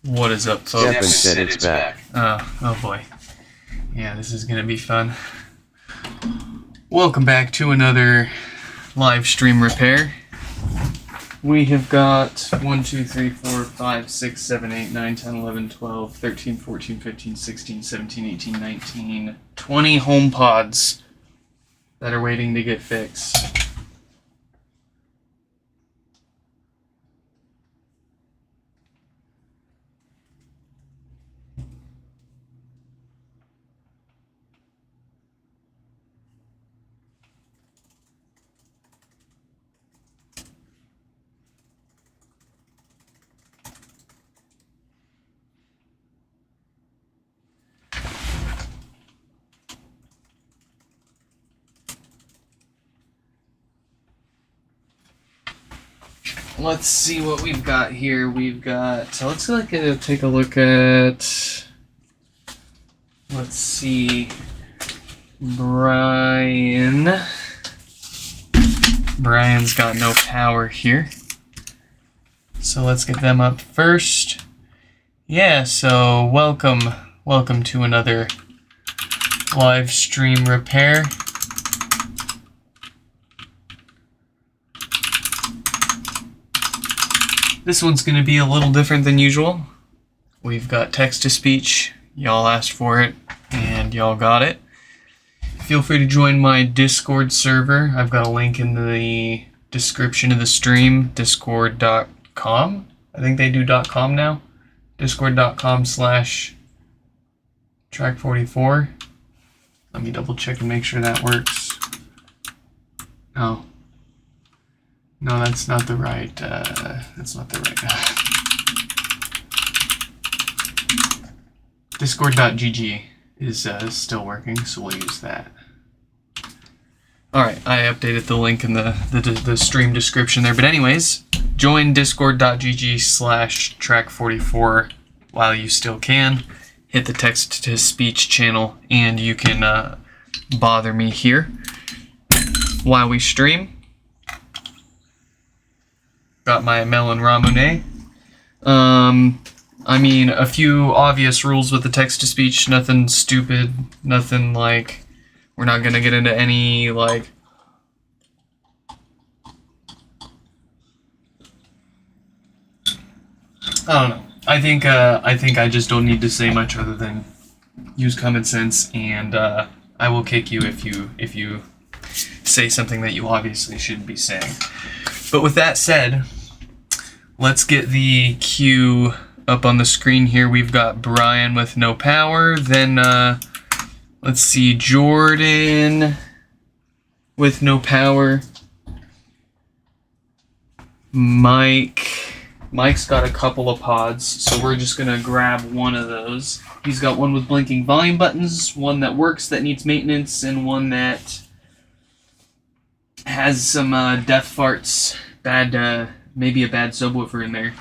What is up, folks? Stefan said it's back. Oh boy. Yeah, this is gonna be fun. Welcome back to another live stream repair. We have got 1, 2, 3, 4, 5, 6, 7, 8, 9, 10, 11, 12, 13, 14, 15, 16, 17, 18, 19, 20 HomePods that are waiting to get fixed. Let's see what we've got here. We've got, so let's take a look at, let's see, Brian's got no power here. So let's get them up first. Yeah, so welcome to another live stream repair. This one's going to be a little different than usual. We've got text-to-speech. Y'all asked for it, and y'all got it. Feel free to join my Discord server. I've got a link in the description of the stream, discord.com. I think they do .com now. discord.com/track44. Let me double check and make sure that works. Oh. No, that's not the right, Discord.gg is still working, so we'll use that. Alright, I updated the link in the stream description there, but anyways, join discord.gg/track44 while you still can. Hit the text-to-speech channel, and you can bother me here while we stream. Got my Melon Ramune. I mean, a few obvious rules with the text-to-speech, nothing stupid, nothing like, we're not gonna get into any, like, I don't know. I think I just don't need to say much other than use common sense, and I will kick you if you say something that you obviously shouldn't be saying. But with that said, let's get the queue up on the screen here. We've got Brian with no power. Then, let's see, Jordan with no power. Mike's got a couple of pods, so we're just going to grab one of those. He's got one with blinking volume buttons, one that works that needs maintenance, and one that has some death farts, maybe a bad subwoofer in there.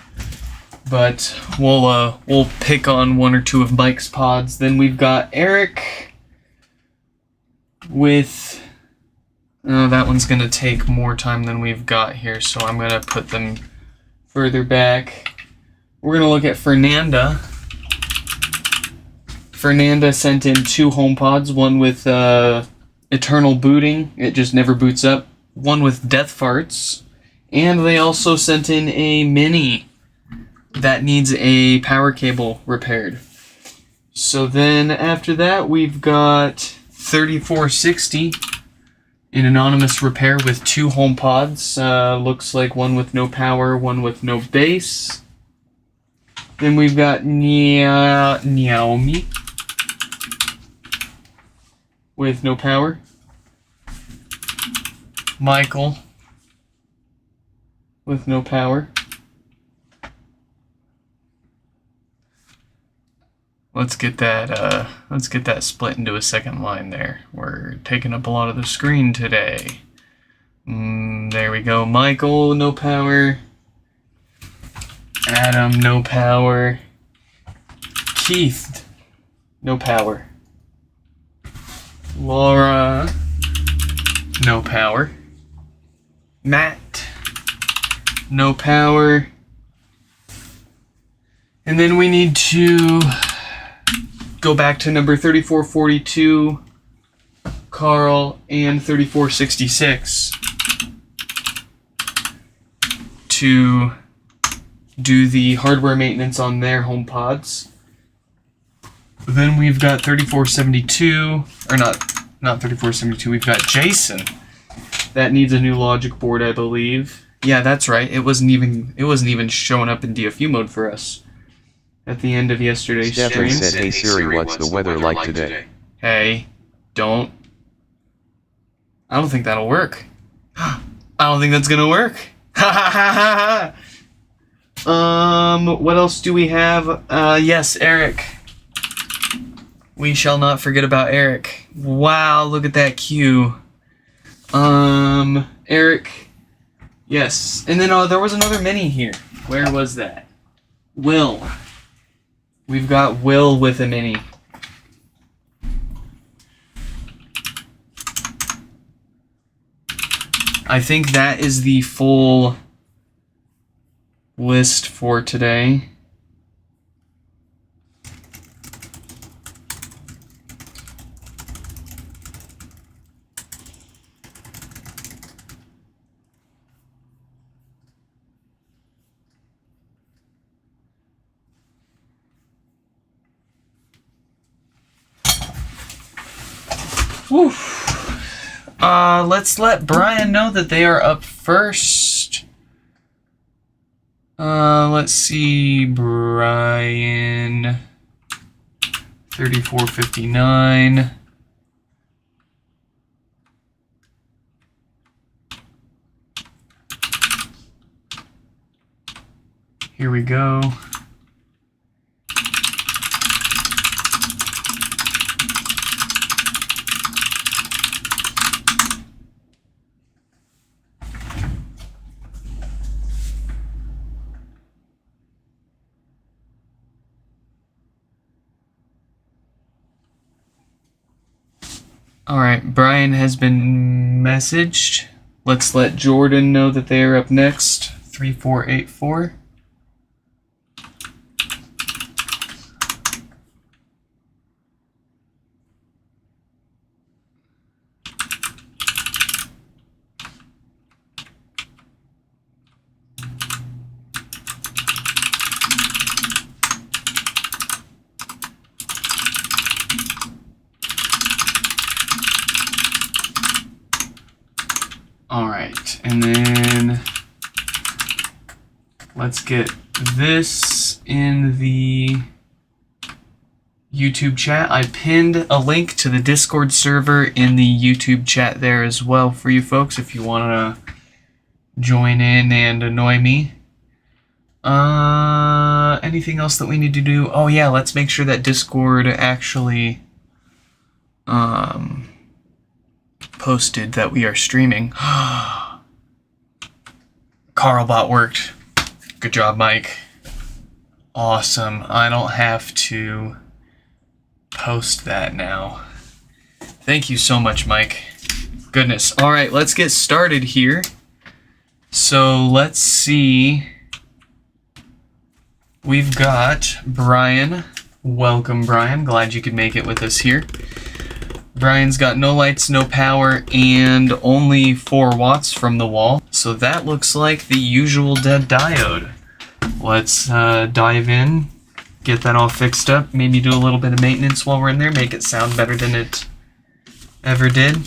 But we'll pick on one or two of Mike's pods. Then we've got Eric with, that one's gonna take more time than we've got here, so I'm gonna put them further back. We're gonna look at Fernanda. Fernanda sent in 2 HomePods, one with eternal booting, it just never boots up, one with death farts, and they also sent in a mini that needs a power cable repaired. So then after that, we've got 3460, an anonymous repair with 2 HomePods. Looks like one with no power, one with no base. Then we've got Naomi with no power. Michael with no power. Let's get that split into a second line there. We're taking up a lot of the screen today. There we go. Michael, no power. Adam, no power. Keith, no power. Laura, no power. Matt, no power. And then we need to go back to number 3442, Carl, and 3466 to do the hardware maintenance on their HomePods. Then we've got 3472, or not 3472, we've got Jason. That needs a new logic board, I believe. Yeah, that's right. It wasn't even showing up in DFU mode for us at the end of yesterday's stream. Stefan said, "Hey Siri, what's the weather like today?" Hey, don't. I don't think that'll work. I don't think that's gonna work. Ha ha ha ha. What else do we have? Yes, Eric. We shall not forget about Eric. Wow, look at that queue. Eric. Yes, and then there was another mini here. Where was that? Will. We've got Will with a mini. I think that is the full list for today. Whew. Let's let Brian know that they are up first. Let's see, Brian, 3459. Here we go. Alright, Brian has been messaged. Let's let Jordan know that they are up next. 3484. Alright, and then let's get this in the YouTube chat. I pinned a link to the Discord server in the YouTube chat there as well for you folks if you want to join in and annoy me. Anything else that we need to do? Oh yeah, let's make sure that Discord actually posted that we are streaming. Carlbot worked. Good job, Mike. Awesome. I don't have to post that now. Thank you so much, Mike. Goodness. All right, let's get started here. So let's see. We've got Brian. Welcome, Brian. Glad you could make it with us here. Brian's got no lights, no power, and only 4 watts from the wall. So that looks like the usual dead diode. Let's dive in, get that all fixed up, maybe do a little bit of maintenance while we're in there, make it sound better than it ever did.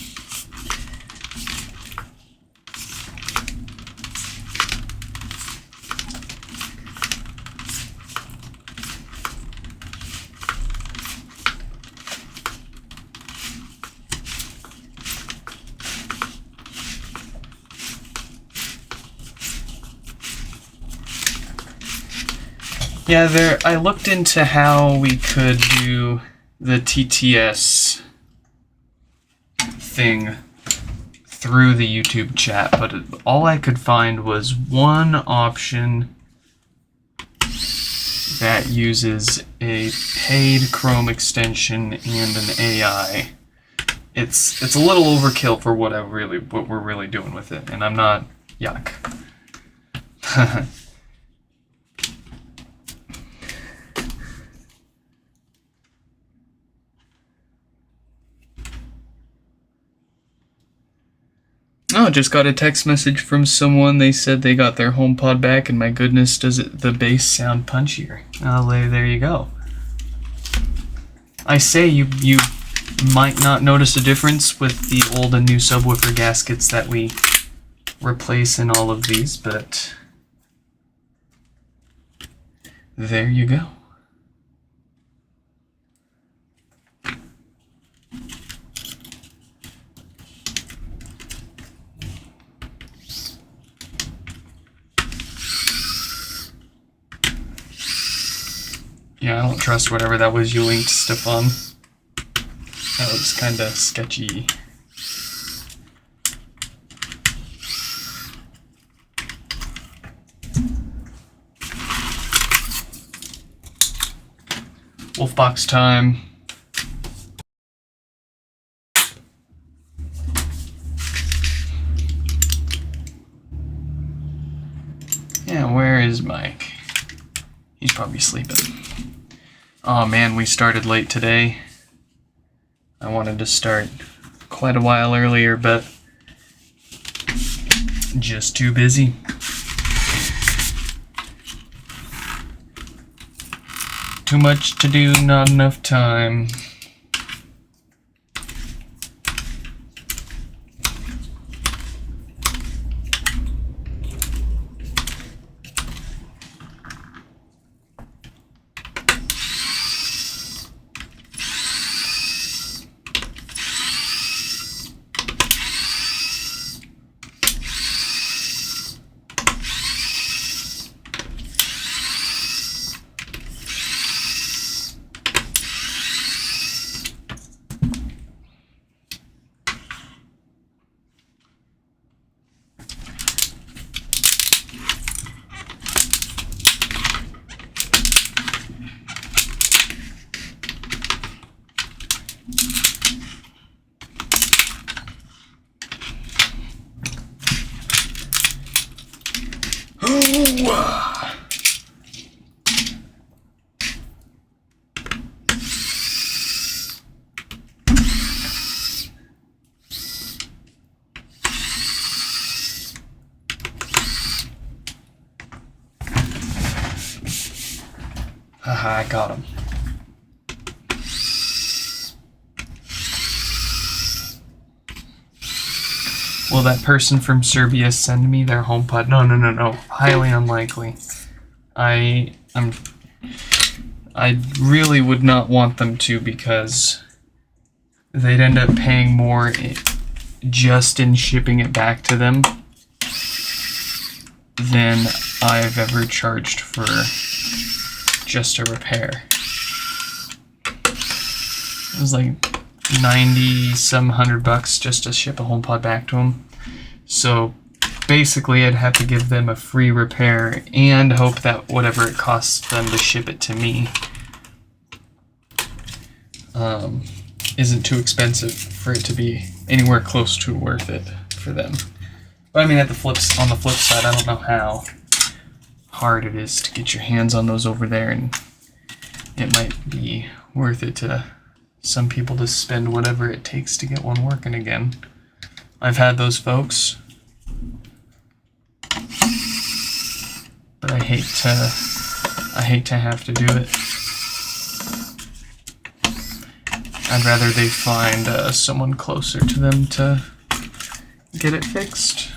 Yeah, I looked into how we could do the TTS thing through the YouTube chat, but all I could find was one option that uses a paid Chrome extension and an AI. It's a little overkill for what we're really doing with it, and I'm not yuck. just got a text message from someone. They said they got their HomePod back, and my goodness, does the bass sound punchier. Oh, there you go. I say you might not notice a difference with the old and new subwoofer gaskets that we replace in all of these, but there you go. Yeah, I don't trust whatever that was you linked stuff on. That was kinda sketchy. Wolfbox time. Yeah, where is Mike? He's probably sleeping. Oh man, we started late today. I wanted to start quite a while earlier, but just too busy. Too much to do, not enough time. Haha, I got him. Will that person from Serbia send me their HomePod? No. Highly unlikely. I really would not want them to, because they'd end up paying more just in shipping it back to them than I've ever charged for just a repair. It was like 90 some $100 just to ship a HomePod back to them. So basically I'd have to give them a free repair and hope that whatever it costs them to ship it to me isn't too expensive for it to be anywhere close to worth it for them. But I mean, on the flip side, I don't know how hard it is to get your hands on those over there, and it might be worth it to some people to spend whatever it takes to get one working again. I've had those folks, but I hate to have to do it. I'd rather they find someone closer to them to get it fixed.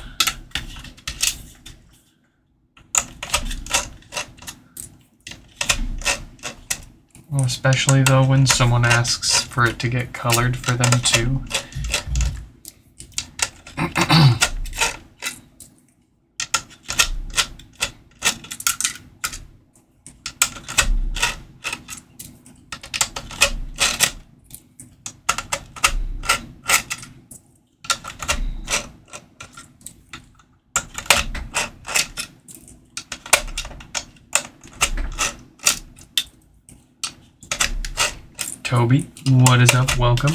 Well, especially though when someone asks for it to get colored for them too. Toby, what is up? Welcome.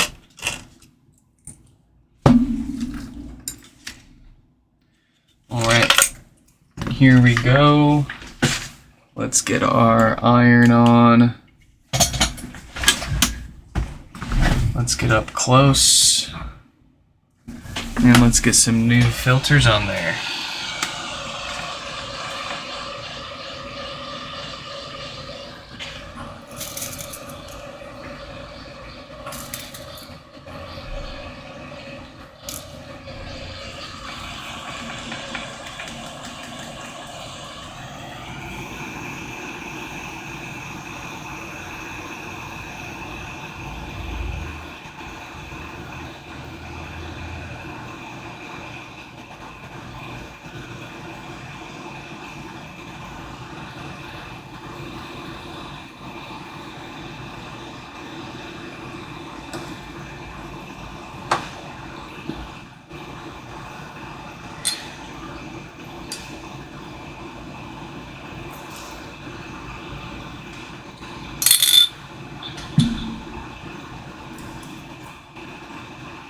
Alright, here we go. Let's get our iron on. Let's get up close. And let's get some new filters on there.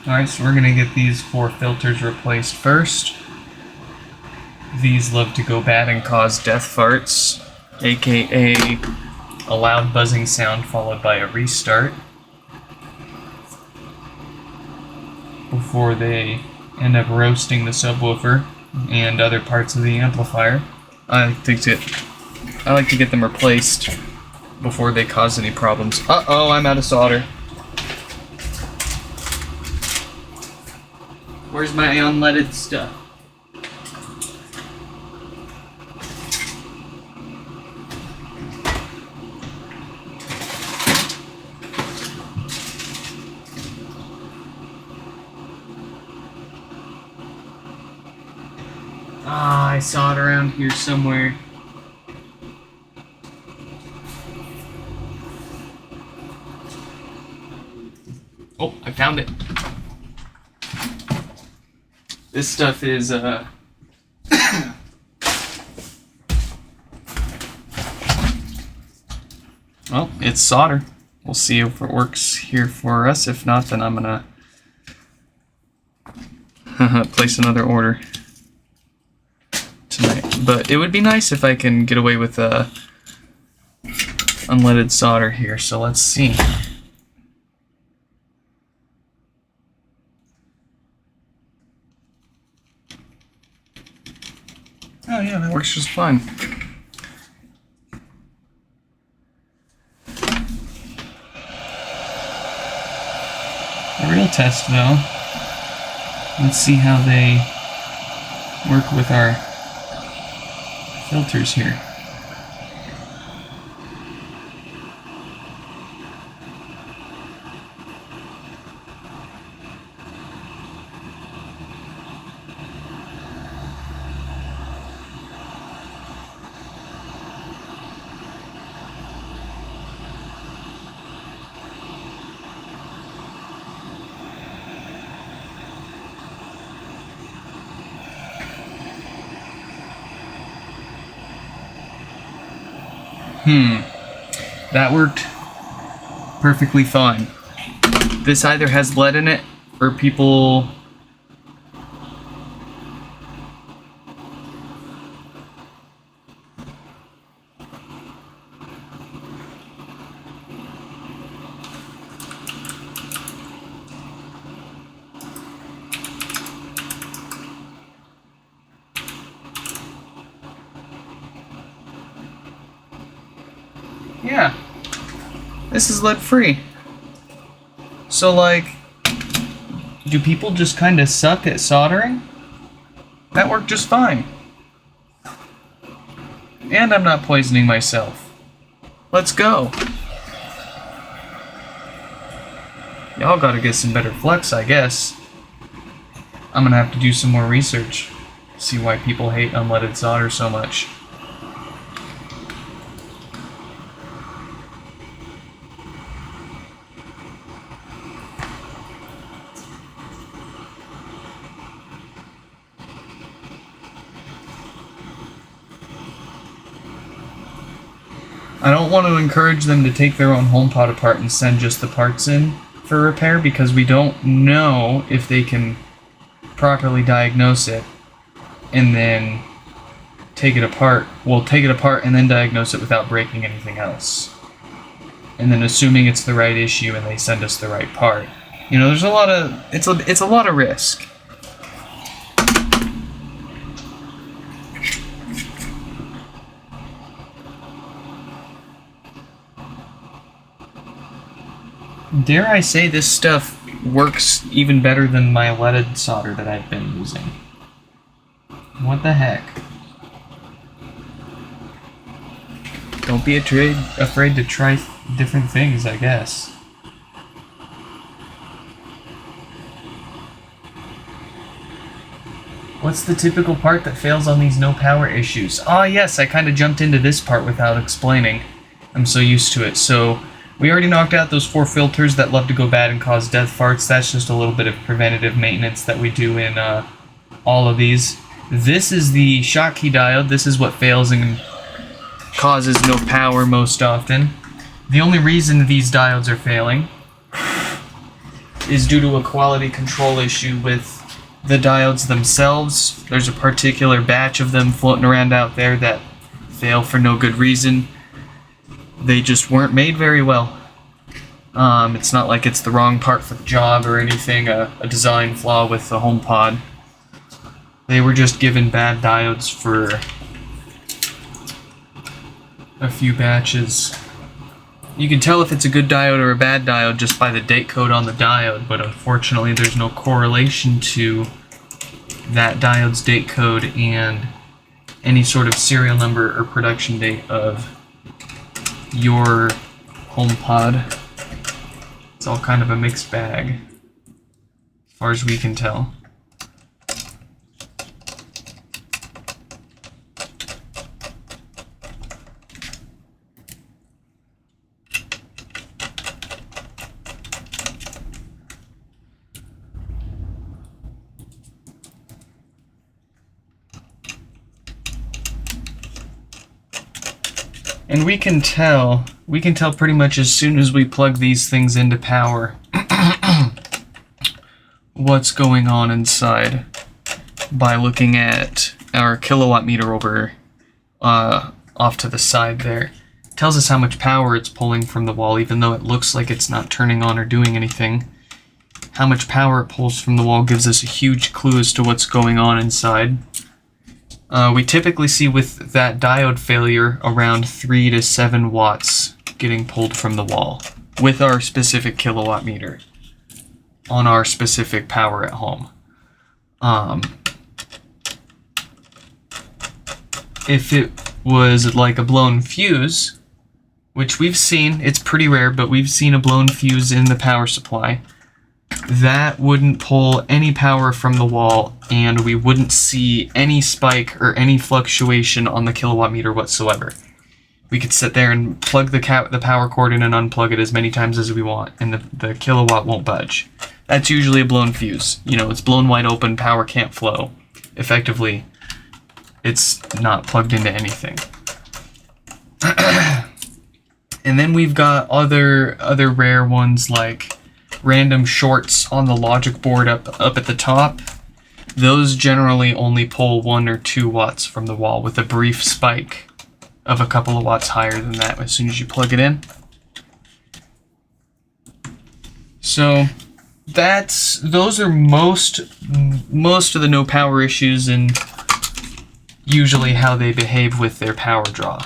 Alright, so we're going to get these 4 filters replaced first. These love to go bad and cause death farts, aka a loud buzzing sound followed by a restart, before they end up roasting the subwoofer and other parts of the amplifier. I like to get them replaced before they cause any problems. Uh-oh, I'm out of solder. Where's my unleaded stuff? Ah, I saw it around here somewhere. Oh, I found it. This stuff is, well, it's solder. We'll see if it works here for us. If not, then I'm gonna place another order tonight. But it would be nice if I can get away with unleaded solder here, so let's see. Oh yeah, that works just fine. The real test, though, let's see how they work with our filters here. That worked perfectly fine. This either has lead in it, or people... Yeah, this is lead free. So, like, do people just kind of suck at soldering? That worked just fine. And I'm not poisoning myself. Let's go. Y'all gotta get some better flux, I guess. I'm gonna have to do some more research. See why people hate unleaded solder so much. I don't want to encourage them to take their own HomePod apart and send just the parts in for repair, because we don't know if they can properly diagnose it and then take it apart. We'll take it apart and then diagnose it without breaking anything else. And then assuming it's the right issue and they send us the right part. You know, there's a lot of... It's a lot of risk. Dare I say this stuff works even better than my leaded solder that I've been using. What the heck? Don't be afraid to try different things, I guess. What's the typical part that fails on these no power issues? Ah, yes, I kind of jumped into this part without explaining. I'm so used to it. So, we already knocked out those 4 filters that love to go bad and cause death farts. That's just a little bit of preventative maintenance that we do in all of these. This is the Schottky diode. This is what fails and causes no power most often. The only reason these diodes are failing is due to a quality control issue with the diodes themselves. There's a particular batch of them floating around out there that fail for no good reason. They just weren't made very well. It's not like it's the wrong part for the job or anything, a design flaw with the HomePod. They were just given bad diodes for a few batches. You can tell if it's a good diode or a bad diode just by the date code on the diode, but unfortunately there's no correlation to that diode's date code and any sort of serial number or production date of your HomePod. It's all kind of a mixed bag, as far as we can tell. And we can tell pretty much as soon as we plug these things into power what's going on inside by looking at our kilowatt meter over off to the side there. It tells us how much power it's pulling from the wall, even though it looks like it's not turning on or doing anything. How much power it pulls from the wall gives us a huge clue as to what's going on inside. We typically see with that diode failure around 3 to 7 watts getting pulled from the wall with our specific kilowatt meter on our specific power at home. If it was like a blown fuse, which we've seen, it's pretty rare, but we've seen a blown fuse in the power supply, that wouldn't pull any power from the wall, and we wouldn't see any spike or any fluctuation on the kilowatt meter whatsoever. We could sit there and plug the power cord in and unplug it as many times as we want, and the kilowatt won't budge. That's usually a blown fuse. You know, it's blown wide open, power can't flow. Effectively, it's not plugged into anything. And then we've got other rare ones like random shorts on the logic board up at the top. Those generally only pull 1 or 2 watts from the wall with a brief spike of a couple of watts higher than that as soon as you plug it in. So those are most of the no power issues and usually how they behave with their power draw.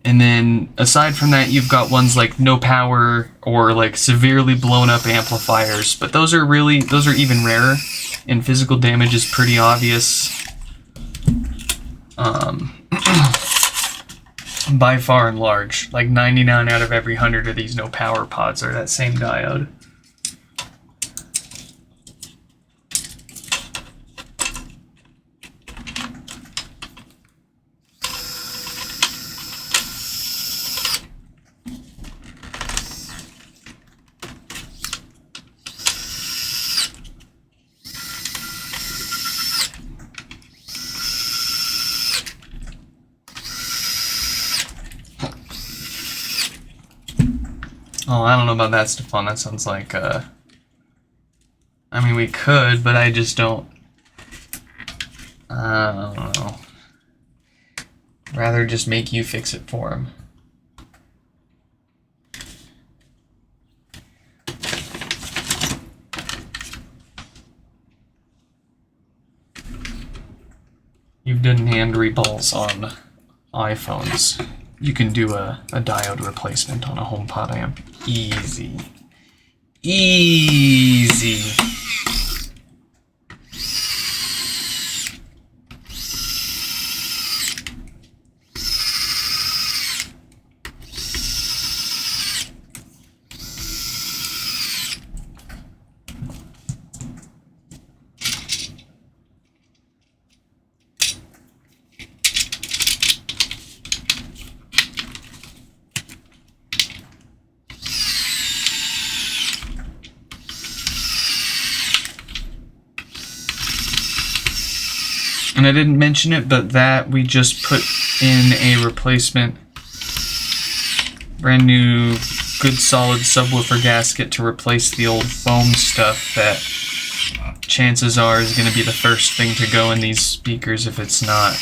And then aside from that, you've got ones like no power or like severely blown up amplifiers, but those are even rarer, and physical damage is pretty obvious by far and large. Like 99 out of every 100 of these no power pods are that same diode. Oh, I don't know about that, Stefan. That sounds like, I mean, we could, but I just don't know. Rather just make you fix it for him. You've done hand reballs on iPhones. You can do a diode replacement on a HomePod amp. Easy. Easy. And I didn't mention it, but that we just put in a replacement, brand new, good solid subwoofer gasket to replace the old foam stuff that chances are is going to be the first thing to go in these speakers if it's not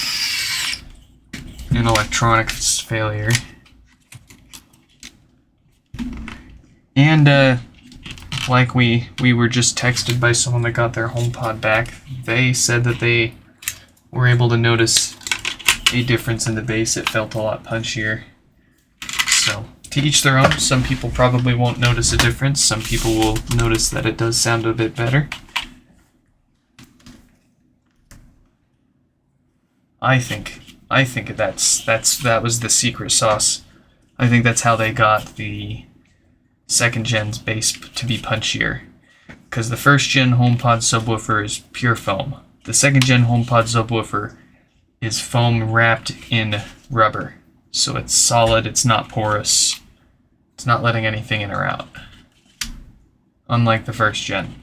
an electronics failure. And like we were just texted by someone that got their HomePod back, they said that they were able to notice a difference in the bass. It felt a lot punchier. So, to each their own. Some people probably won't notice a difference. Some people will notice that it does sound a bit better. I think that was the secret sauce. I think that's how they got the second gen's bass to be punchier. Because the first gen HomePod subwoofer is pure foam. The second gen HomePod subwoofer is foam wrapped in rubber. So it's solid, it's not porous. It's not letting anything in or out. Unlike the first gen.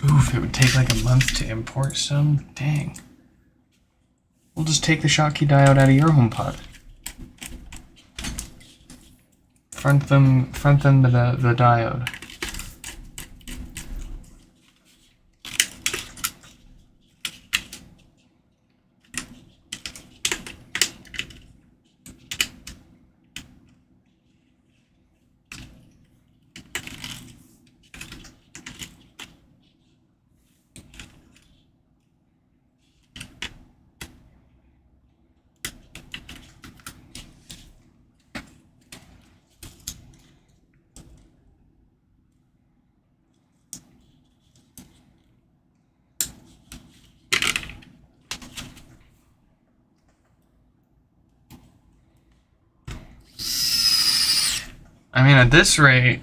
Oof, it would take like a month to import some. Dang. We'll just take the Schottky diode out of your HomePod. Front them the diode. I mean, at this rate,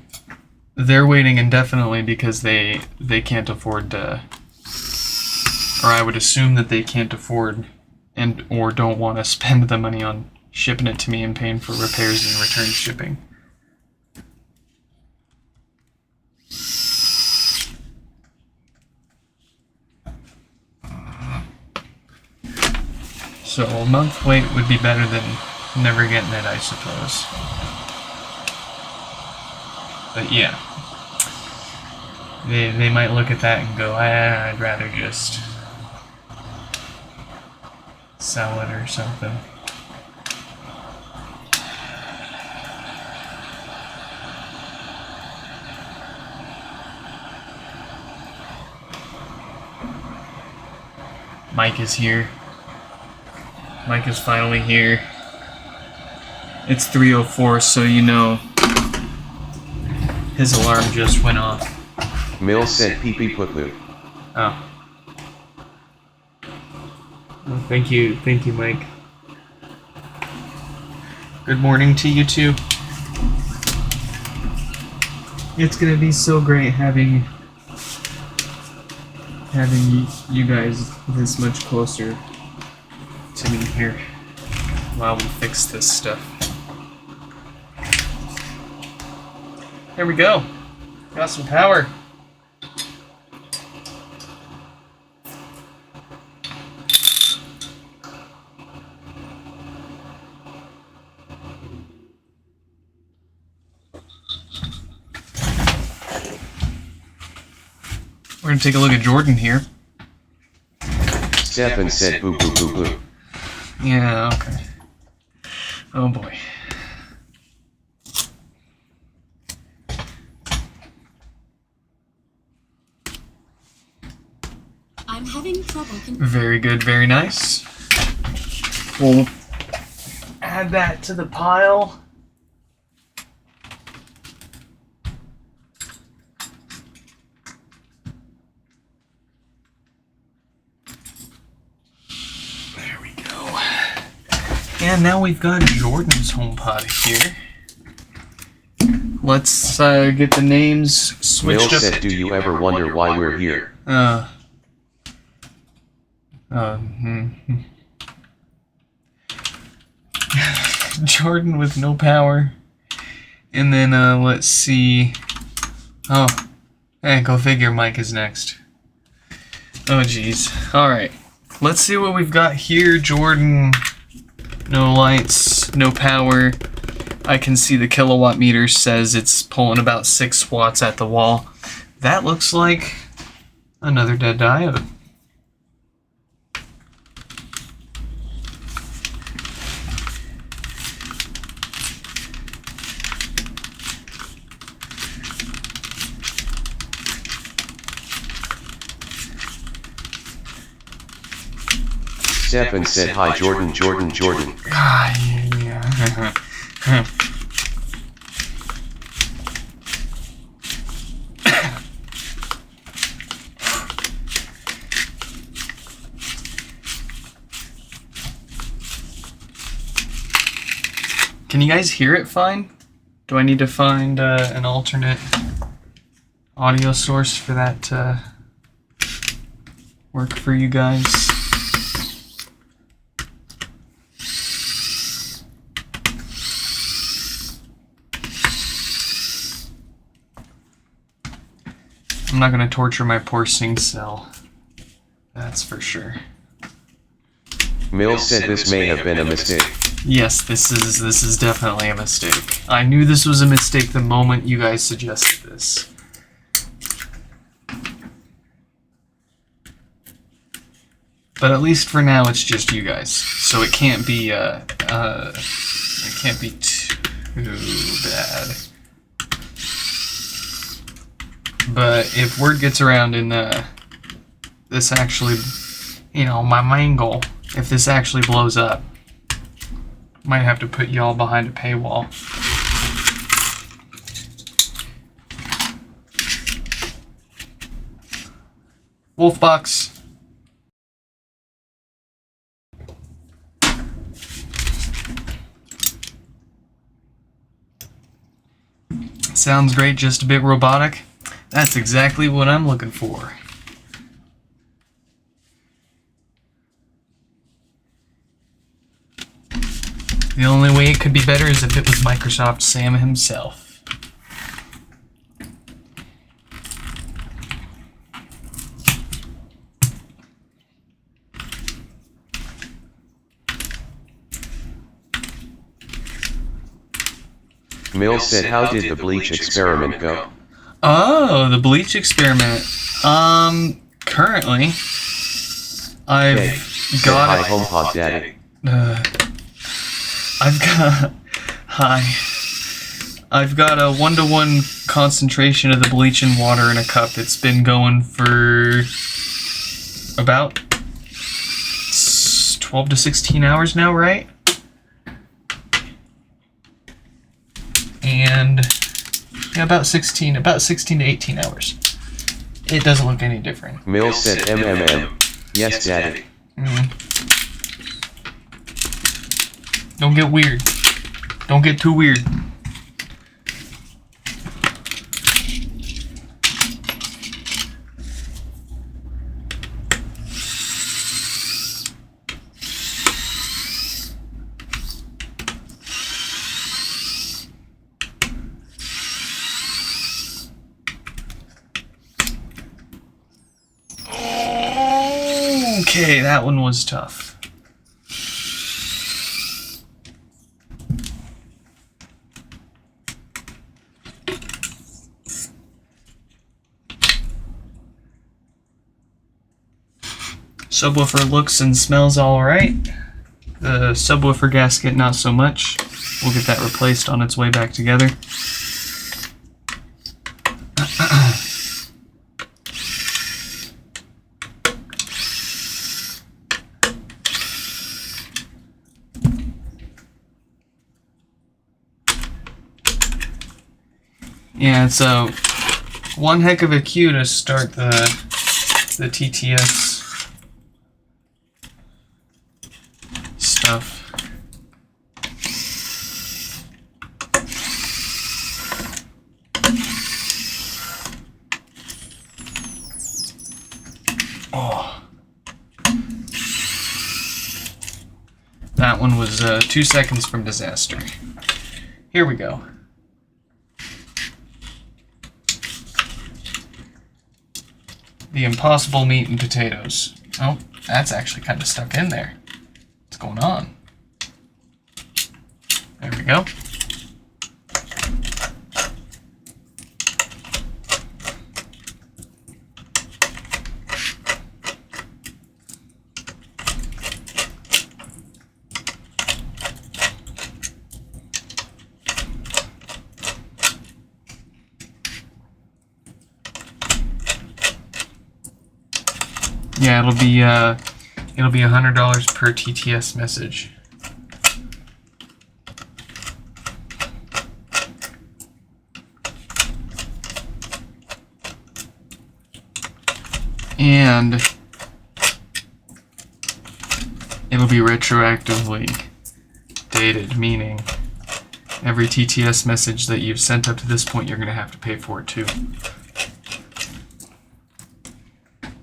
they're waiting indefinitely because they can't afford to, or I would assume that they can't afford and or don't want to spend the money on shipping it to me and paying for repairs and return shipping. So a month wait would be better than never getting it, I suppose. But yeah, they might look at that and go, I'd rather just sell it or something. Mike is here. Mike is finally here. It's 3:04, so you know his alarm just went off. Mill sent pee pee put loo. Oh. Oh, thank you, Mike. Good morning to you too. It's gonna be so great having you guys this much closer to me here while we fix this stuff. There we go. Got some power. We're gonna take a look at Jordan here. Stefan said boo boo boo boo. Yeah, okay. Oh boy. I'm having trouble. Very good, very nice. We'll add that to the pile. There we go. And now we've got Jordan's HomePod here. Let's get the names switched Mill up. said, do you ever wonder why we're here? Jordan with no power. And then, let's see. Oh, hey, go figure, Mike is next. Oh, geez. Alright. Let's see what we've got here. Jordan, no lights, no power. I can see the kilowatt meter says it's pulling about 6 watts at the wall. That looks like another dead diode. Stefan said hi Jordan Jordan Jordan. Ah, yeah. Can you guys hear it fine? Do I need to find an alternate audio source for that to work for you guys? I'm not gonna torture my poor sync cell. That's for sure. Mill said this may have been a mistake. Yes, this is definitely a mistake. I knew this was a mistake the moment you guys suggested this. But at least for now, it's just you guys, so it can't be it can't be too bad. But if word gets around and this actually, you know, my main goal, if this actually blows up, might have to put y'all behind a paywall. Wolfbox. Sounds great, just a bit robotic. That's exactly what I'm looking for. The only way it could be better is if it was Microsoft Sam himself. Mill said, how did the bleach experiment go? Oh, the bleach experiment. Currently, I've got hi HomePod Daddy. I've got a 1-to-1 concentration of the bleach in water in a cup. It's been going for about 12 to 16 hours now, right? And yeah, about 16 to 18 hours. It doesn't look any different. Mill said MMM. Yes, Daddy. Don't get weird. Don't get too weird. Okay, that one was tough. Subwoofer looks and smells alright. The subwoofer gasket, not so much. We'll get that replaced on its way back together. Yeah, it's one heck of a cue to start the TTS stuff. Oh. That one was 2 seconds from disaster. Here we go. The impossible meat and potatoes. Oh, that's actually kind of stuck in there. What's going on? There we go. Yeah, it'll be $100 per TTS message. And it'll be retroactively dated, meaning every TTS message that you've sent up to this point, you're going to have to pay for it too.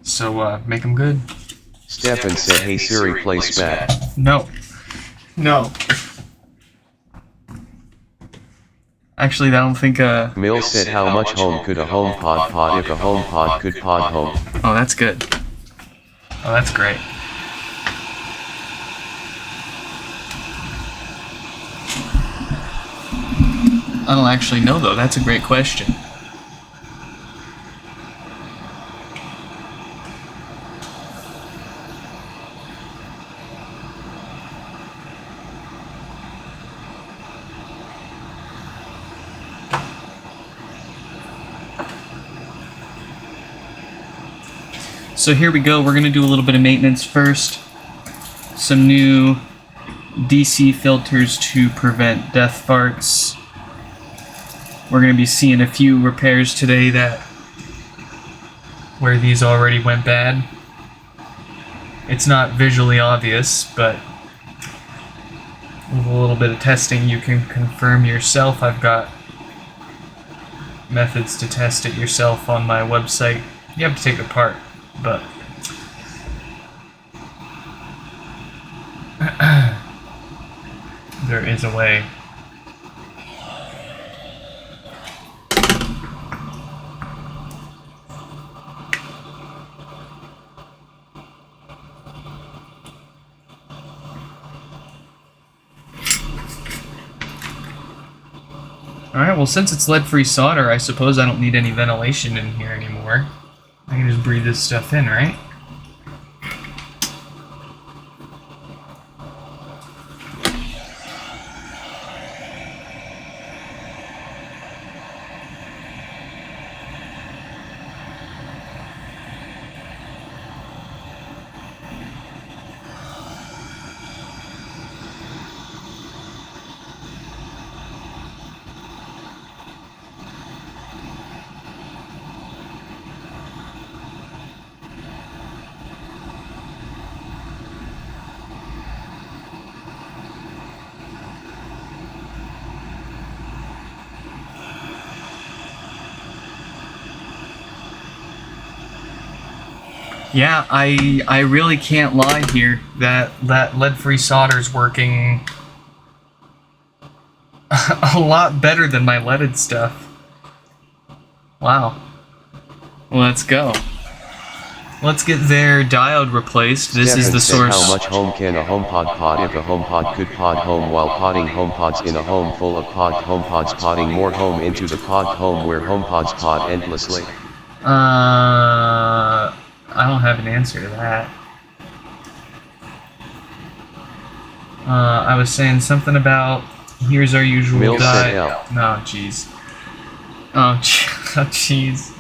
So, make them good. Stefan said, hey Siri, play Spat. No. No. Actually, I don't think, Mill said, how much home could a HomePod pod if a HomePod could pod home? Oh, that's good. Oh, that's great. I don't actually know, though. That's a great question. So here we go, we're going to do a little bit of maintenance first. Some new DC filters to prevent death farts. We're going to be seeing a few repairs today where these already went bad. It's not visually obvious, but with a little bit of testing you can confirm yourself. I've got methods to test it yourself on my website. You have to take it apart. But there is a way. Alright, well, since it's lead-free solder, I suppose I don't need any ventilation in here anymore. I can just breathe this stuff in, right? Yeah, I really can't lie here. That lead-free solder's working a lot better than my leaded stuff. Wow. Let's go. Let's get their diode replaced. This is the source. How much home can a HomePod pod if a HomePod could pod home while podding HomePods in a home full of pod HomePods podding more home into the pod home where HomePods pod endlessly? I don't have an answer to that. I was saying something about here's our usual Mill said diet. L. Oh jeez. Oh jeez.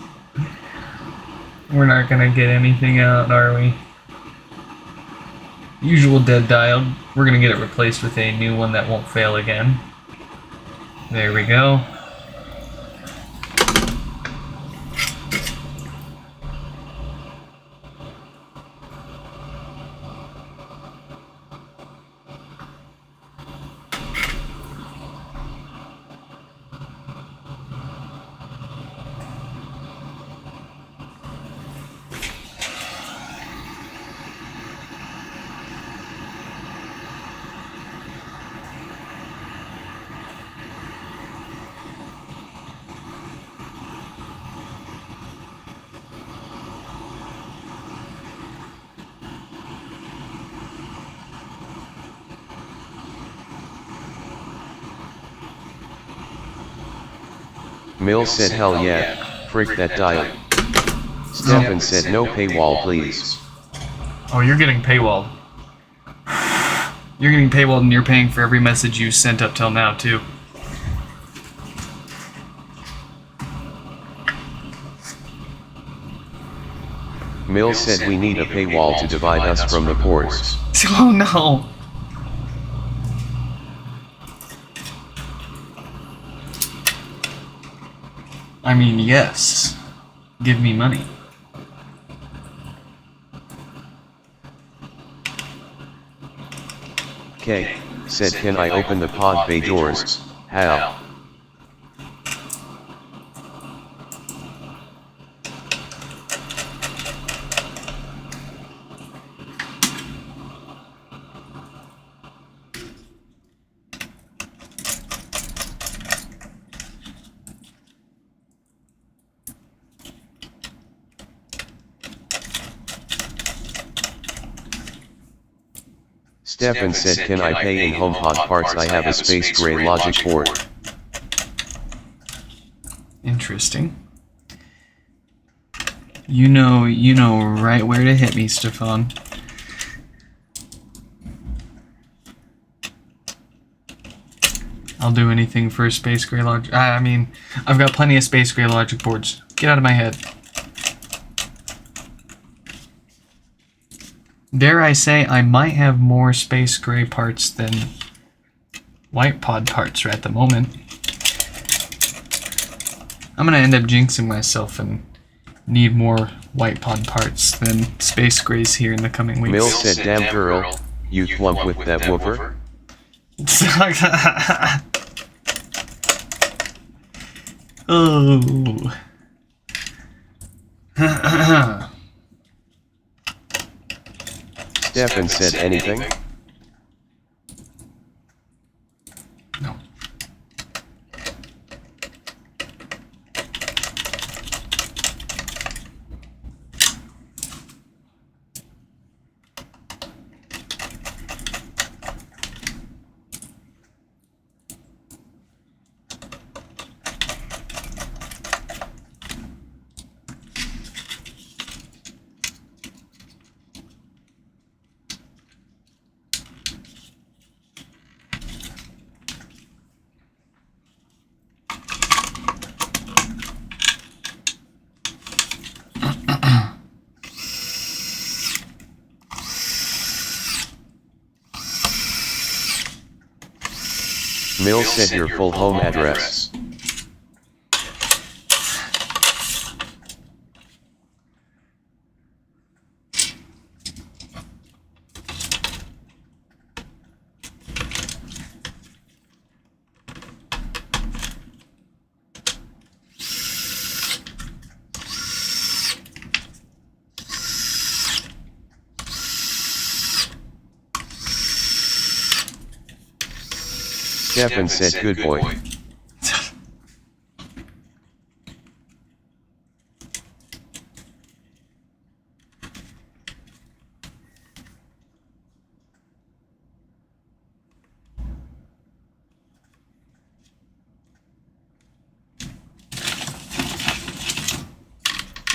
We're not gonna get anything out, are we? Usual dead diode. We're gonna get it replaced with a new one that won't fail again. There we go. Mill said hell yeah, frick that diet. Stefan said no paywall please. Oh, you're getting paywalled. You're getting paywalled and you're paying for every message you sent up till now, too. Mill said we need a paywall to divide us from the pores. Oh no! I mean, yes. Give me money. K said can I open the pod bay doors? How? Stefan said can I pay in HomePod parts? I have a space gray logic board. Interesting. You know right where to hit me, Stefan. I'll do anything for a space gray logic. I mean, I've got plenty of space gray logic boards. Get out of my head. Dare I say, I might have more space gray parts than white pod parts right at the moment. I'm gonna end up jinxing myself and need more white pod parts than space grays here in the coming weeks. Mill said damn girl, you thwump with that woofer? Oh. Stefan said anything? No. Mill said your full home address. Stefan said good boy.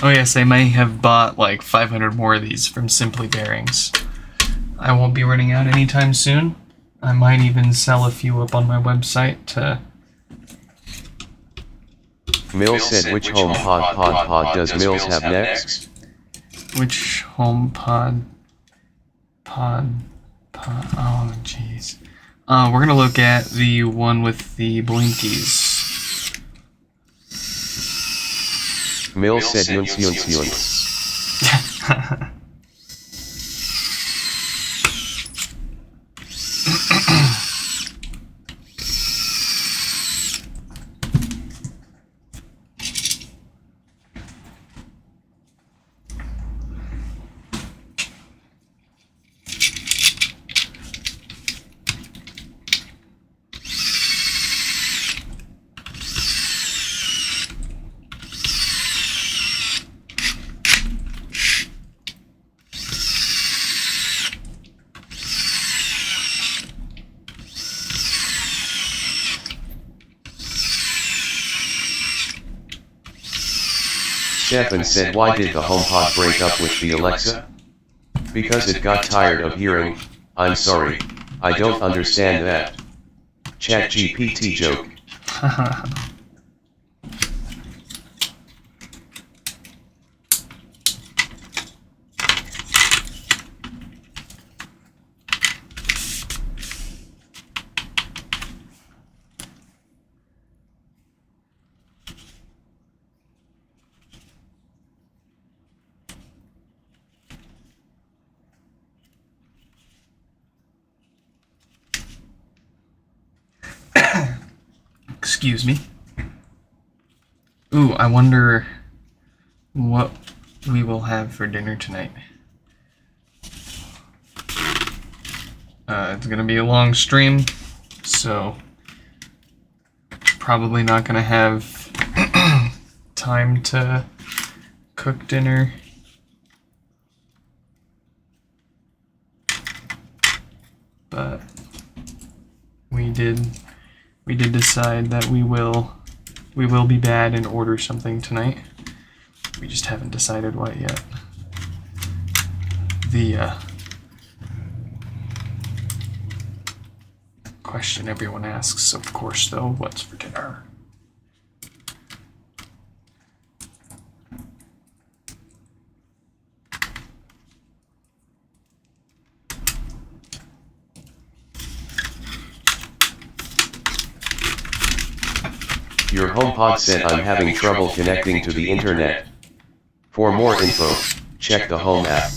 Oh yes, I may have bought like 500 more of these from Simply Bearings. I won't be running out anytime soon. I might even sell a few up on my website to... Mills said which HomePod does Mills have next? Which HomePod? Oh jeez. We're gonna look at the one with the blinkies. Mills said yuns. Stefan said why did the HomePod break up with the Alexa? Because it got tired of hearing, I'm sorry, I don't understand that. ChatGPT joke. Excuse me. Ooh, I wonder what we will have for dinner tonight. It's gonna be a long stream, so probably not gonna have time to cook dinner. But we did decide that we will be bad and order something tonight. We just haven't decided what yet. The question everyone asks, of course, though, what's for dinner? Your HomePod said I'm having trouble connecting to the internet. For more info, check the Home app.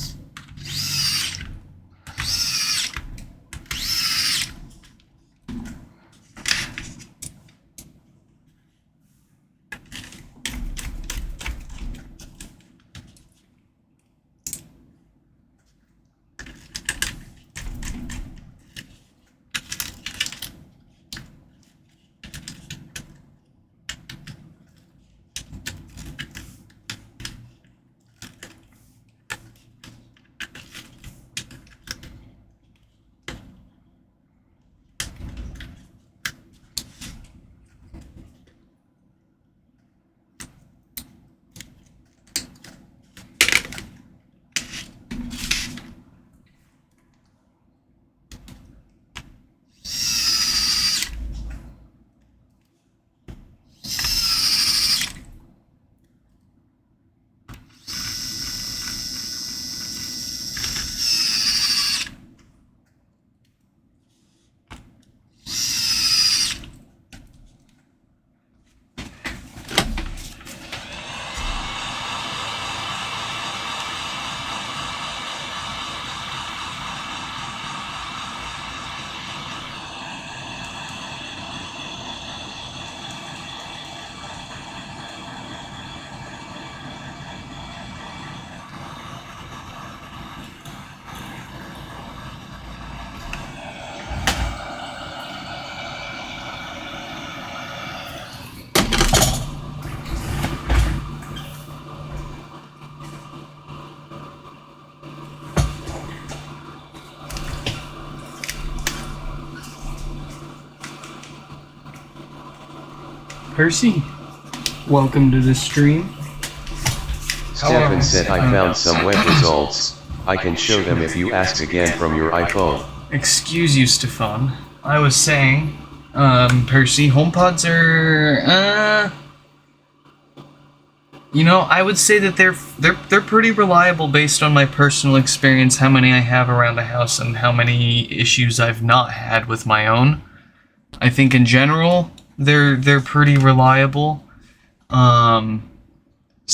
Percy, welcome to the stream. Stefan said I found some web results. I can show them if you ask again from your iPhone. Excuse you, Stefan. I was saying, Percy, HomePods are, you know, I would say that they're pretty reliable based on my personal experience, how many I have around the house and how many issues I've not had with my own. I think in general, they're pretty reliable. Some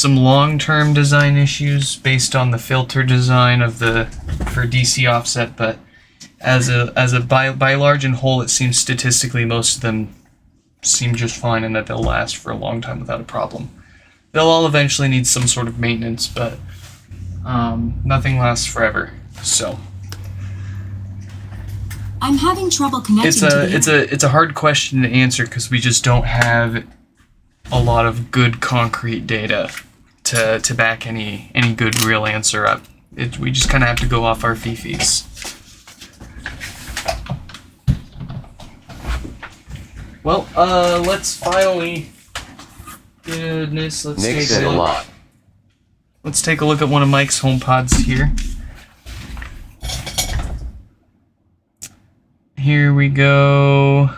long-term design issues based on the filter design for DC offset, but by large and whole, it seems statistically most of them seem just fine and that they'll last for a long time without a problem. They'll all eventually need some sort of maintenance, but nothing lasts forever. So I'm having trouble connecting it's a hard question to answer because we just don't have a lot of good concrete data to back any good real answer up. We just kind of have to go off our fifis. Well, let's finally. Goodness, let's Nick take said a lot. Let's take a look at one of Mike's HomePods here. Here we go.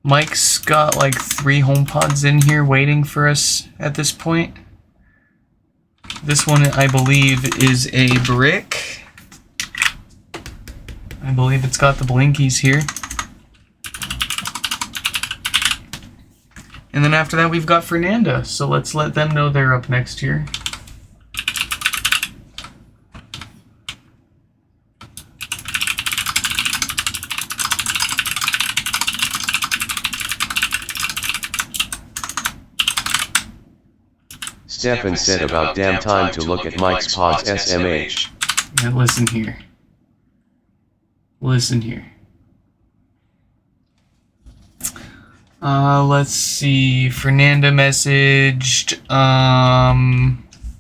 Mike's got like 3 HomePods in here waiting for us at this point. This one, I believe, is a brick. I believe it's got the blinkies here. And then after that, we've got Fernanda. So let's let them know they're up next here. Stefan said about damn time to look at Mike's Pods SMH. Now listen here. Listen here. Let's see. Fernanda messaged.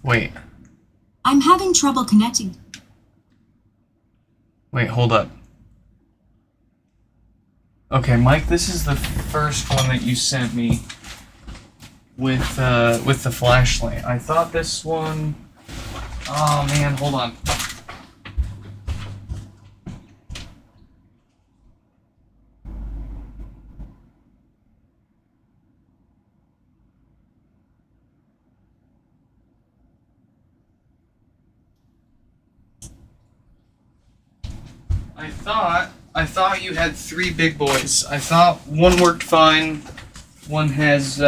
Wait. I'm having trouble connecting. Wait, hold up. Okay, Mike, this is the first one that you sent me with the flashlight. I thought this one. Oh man, hold on. I thought you had 3 big boys. I thought one worked fine. One has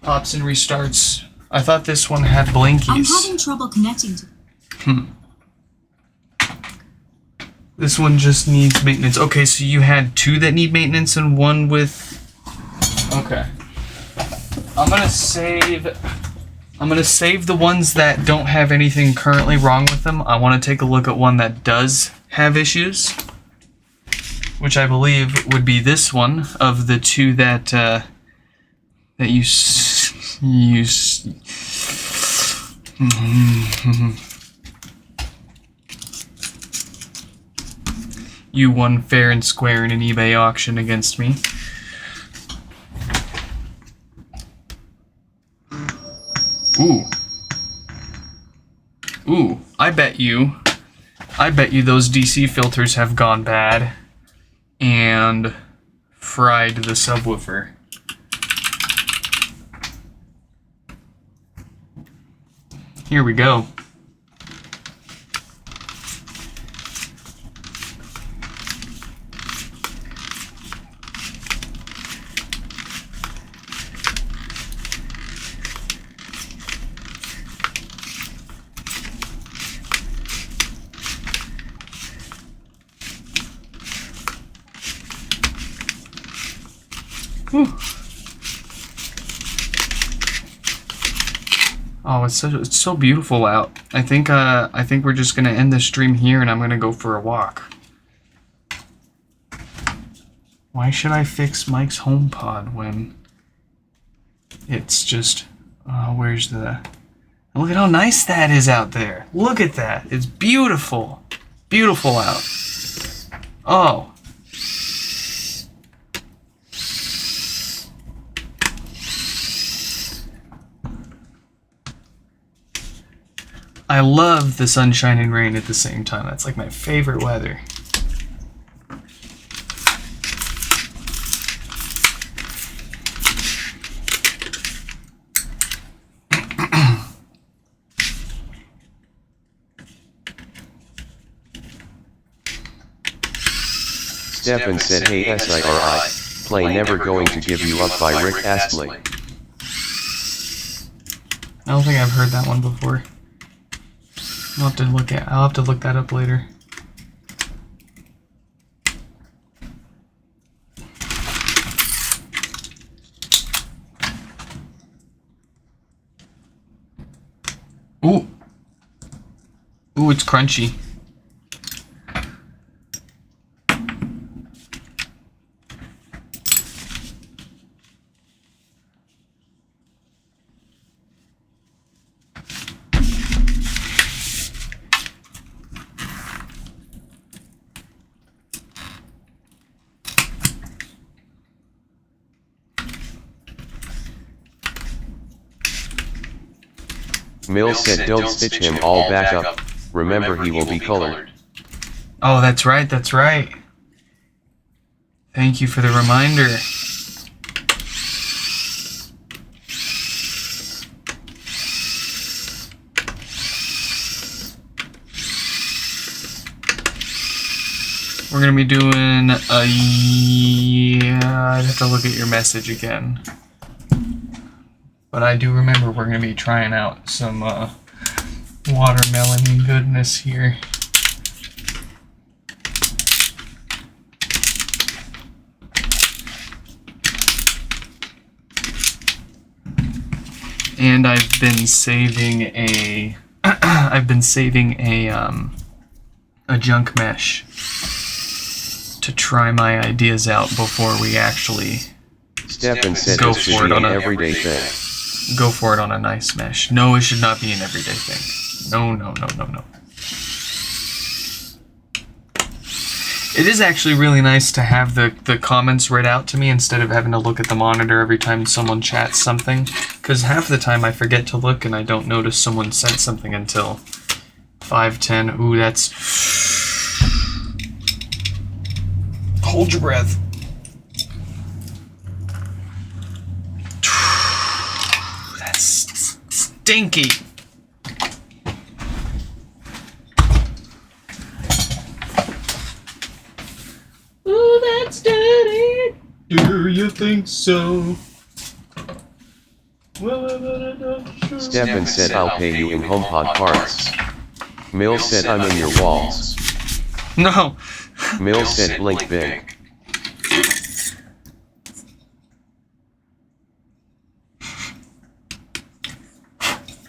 pops and restarts. I thought this one had blinkies. I'm having trouble connecting This one just needs maintenance. Okay, so you had 2 that need maintenance and 1 with. Okay. I'm gonna save the ones that don't have anything currently wrong with them. I want to take a look at one that does have issues, which I believe would be this one of the 2 that you you won fair and square in an eBay auction against me. Ooh, I bet you those DC filters have gone bad and fried the subwoofer. Here we go. Whew. Oh, it's so beautiful out. I think we're just gonna end the stream here, and I'm gonna go for a walk. Why should I fix Mike's HomePod when it's just? Where's the? Look at how nice that is out there. Look at that. It's beautiful, beautiful out. Oh. I love the sunshine and rain at the same time. That's like my favorite weather. Stefan said, hey SIRI, play Never Going to Give You Up by Rick Astley. I don't think I've heard that one before. I'll have to look that up later. Ooh. Ooh, it's crunchy. Mill said don't stitch him all back up, remember he will be colored. Oh, that's right, that's right. Thank you for the reminder. We're gonna be doing a... Yeah, I'd have to look at your message again. But I do remember we're going to be trying out some watermelon goodness here. And I've been saving a a junk mesh to try my ideas out before we actually Stefan said go this should for it be on an a everyday thing. Go for it on a nice mesh. No, it should not be an everyday thing. No, no, no, no, no. It is actually really nice to have the comments read out to me instead of having to look at the monitor every time someone chats something. Because half the time I forget to look and I don't notice someone sent something until 5:10. Ooh, that's... Hold your breath. Stinky. Ooh, that's dirty. Do you think so? Stefan said I'll pay you in HomePod parts. Mill said I'm in your walls. No. Mill said blink big.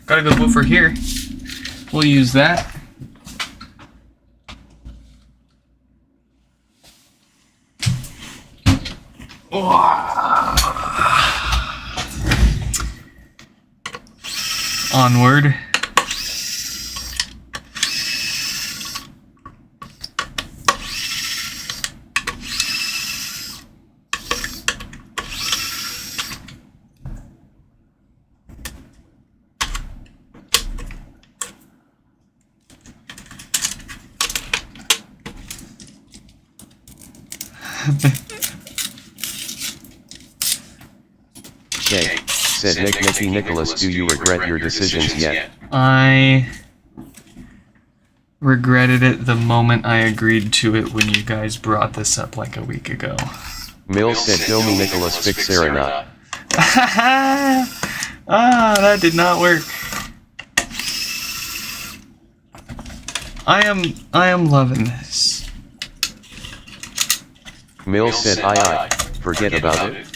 Got a good woofer here. We'll use that. Onward. Jay said Nicky Nicholas, do you regret your decisions yet? I regretted it the moment I agreed to it when you guys brought this up like a week ago. Mill said Domi Nicholas fix Serenade. Ah, that did not work. I am loving this. Mill said aye, forget about it.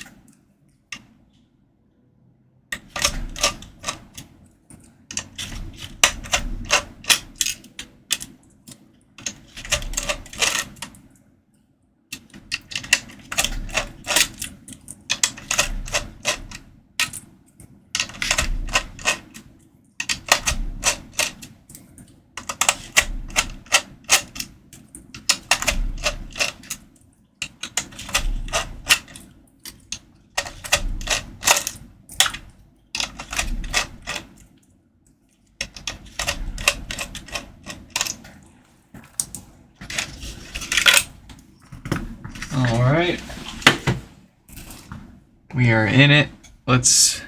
Alright. We are in it. Let's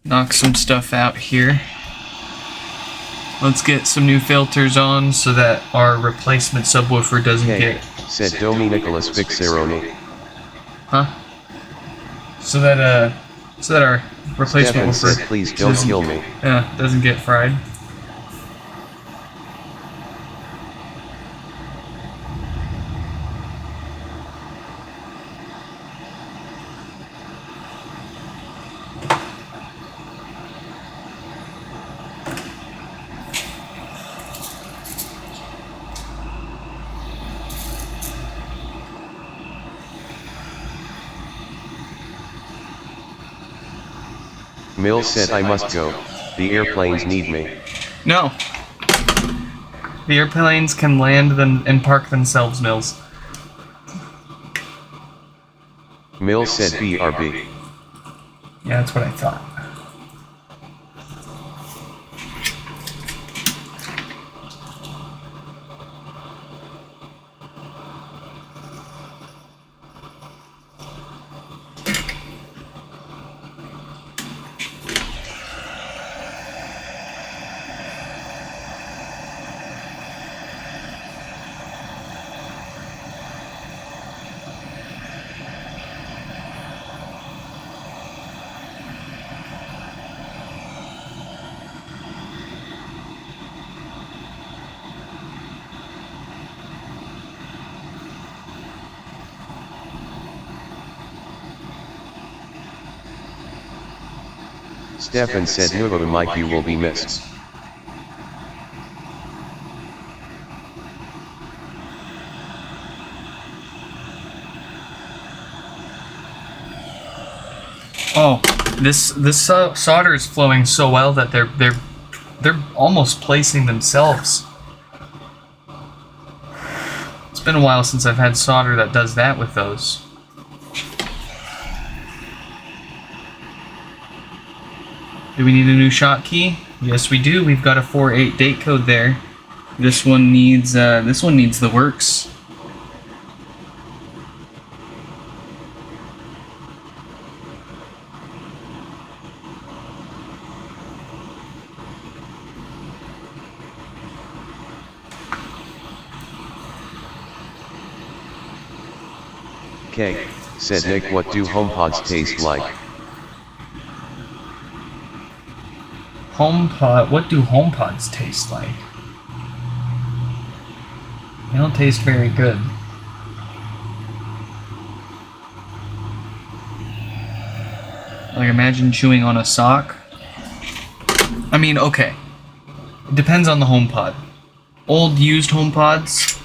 knock some stuff out here. Let's get some new filters on so that our replacement subwoofer doesn't get... Said Domi Nicholas Pixaroni. Huh? So that our replacement Stefan woofer said, please don't kill me. doesn't get fried. Mill said I must go. The airplanes need me. No. The airplanes can land them and park themselves, Mills. Mill said BRB. Yeah, that's what I thought. Stefan said Nuvo Mike you will be missed. Oh, this solder is flowing so well that they're almost placing themselves. It's been a while since I've had solder that does that with those. Do we need a new shot key? Yes, we do. We've got a 4.8 date code there. This one needs the works. K. Said Nick what do HomePods taste like? What do HomePods taste like? They don't taste very good. Like, imagine chewing on a sock. I mean, okay. It depends on the HomePod. Old used HomePods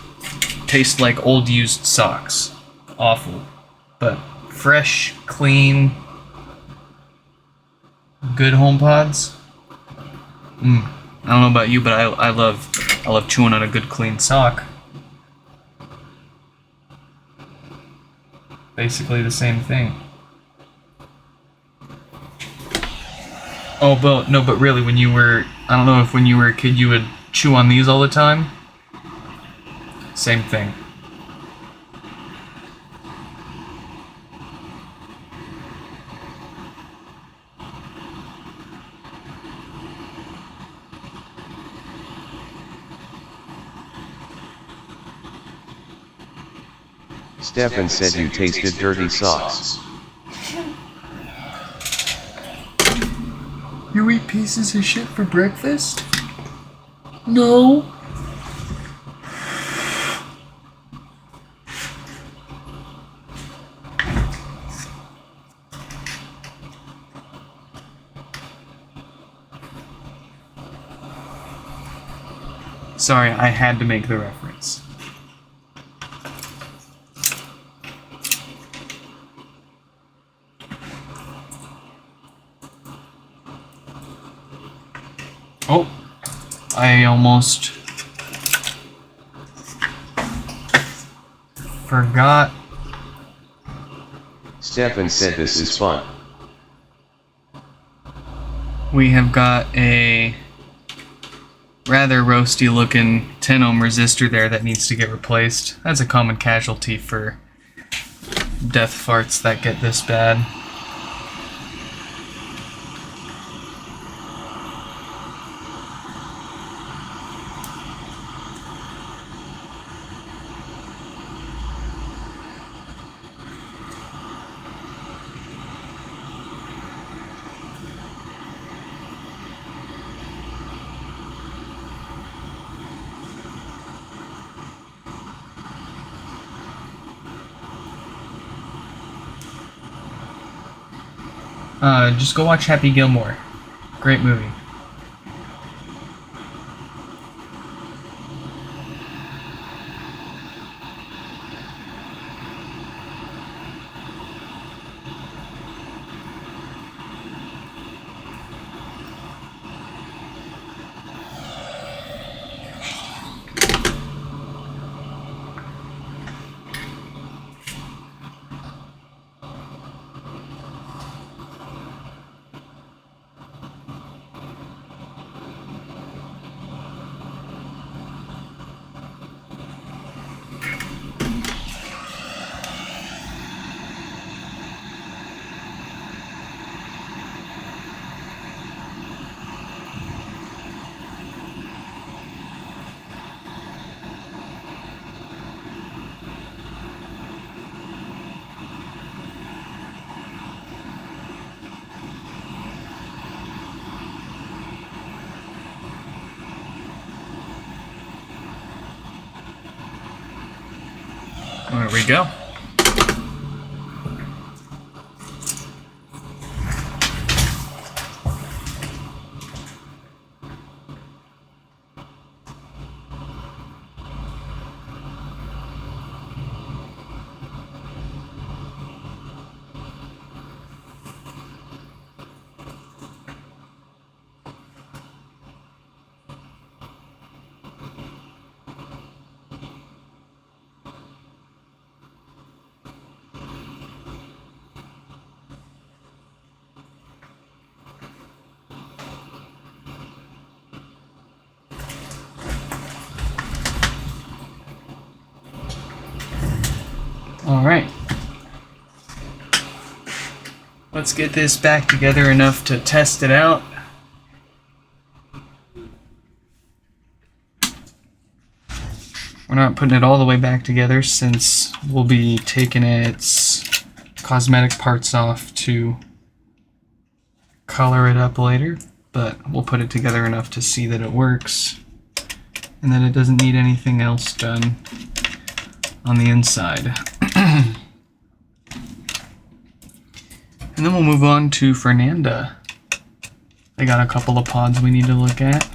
taste like old used socks. Awful. But fresh, clean, good HomePods. I don't know about you, but I love chewing on a good clean sock. Basically the same thing. Oh, but no, but really, when you were, I don't know if when you were a kid you would chew on these all the time. Same thing. Stefan said you tasted dirty socks. You eat pieces of shit for breakfast? No. Sorry, I had to make the reference. Oh, I almost forgot. Stefan said this is fun. We have got a rather roasty looking 10 ohm resistor there that needs to get replaced. That's a common casualty for death farts that get this bad. Just go watch Happy Gilmore. Great movie. There we go. Alright. Let's get this back together enough to test it out. We're not putting it all the way back together since we'll be taking its cosmetic parts off to color it up later, but we'll put it together enough to see that it works and that it doesn't need anything else done on the inside. And then we'll move on to Fernanda. They got a couple of pods we need to look at.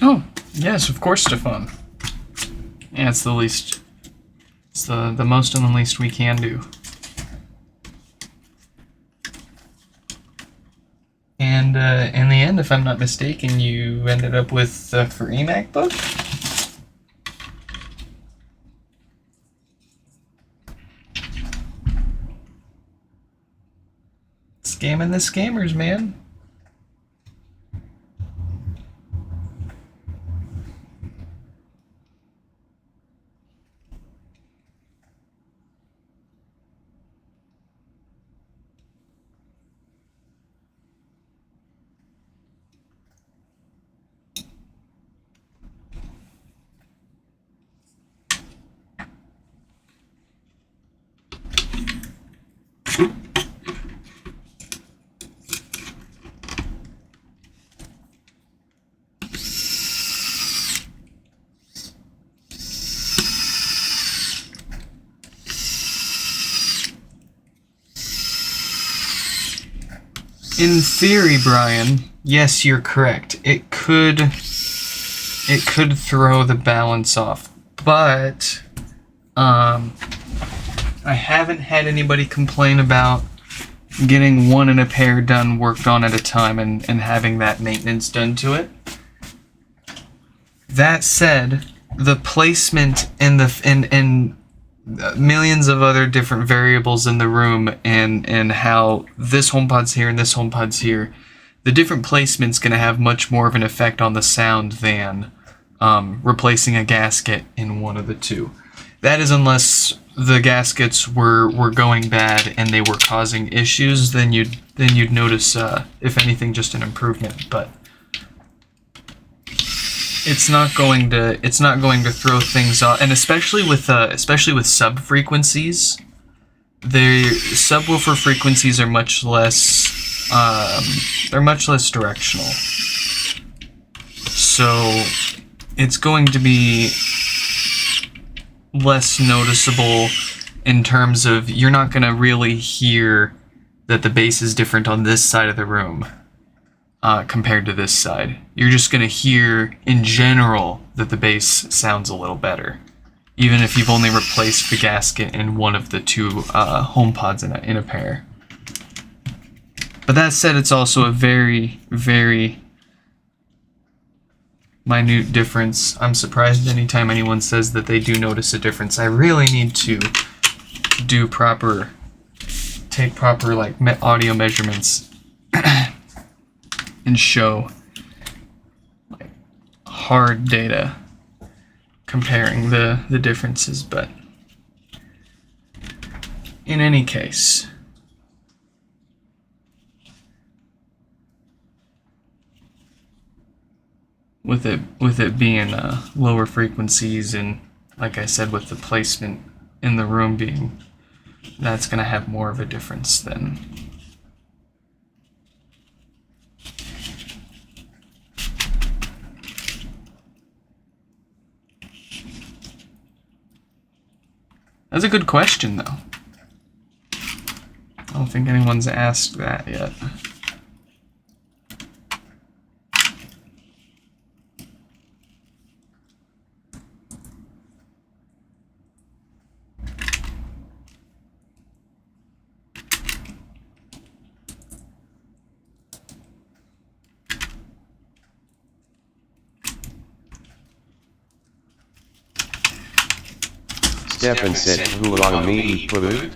Oh, yes, of course, Stefan. Yeah, it's the least. It's the most and the least we can do. And in the end, if I'm not mistaken, you ended up with a free MacBook? Scamming the scammers, man. In theory, Brian, yes, you're correct. It could throw the balance off, but I haven't had anybody complain about getting one in a pair done, worked on at a time, and having that maintenance done to it. That said, the placement and millions of other different variables in the room, and how this HomePod's here and this HomePod's here, the different placement's going to have much more of an effect on the sound than replacing a gasket in one of the two. That is, unless the gaskets were going bad and they were causing issues, then you'd notice, if anything, just an improvement. But it's not going to throw things off, and especially with sub frequencies, the subwoofer frequencies are much less they're much less directional. So it's going to be less noticeable in terms of you're not going to really hear that the bass is different on this side of the room compared to this side. You're just going to hear, in general, that the bass sounds a little better, even if you've only replaced the gasket in one of the two HomePods in a pair. But that said, it's also a very, very minute difference. I'm surprised anytime anyone says that they do notice a difference. I really need to take proper audio measurements and show hard data comparing the differences. But in any case, with it being lower frequencies, and like I said, with the placement in the room being, that's going to have more of a difference than That's a good question, though. I don't think anyone's asked that yet. Stefan said, "Who long me pulu?"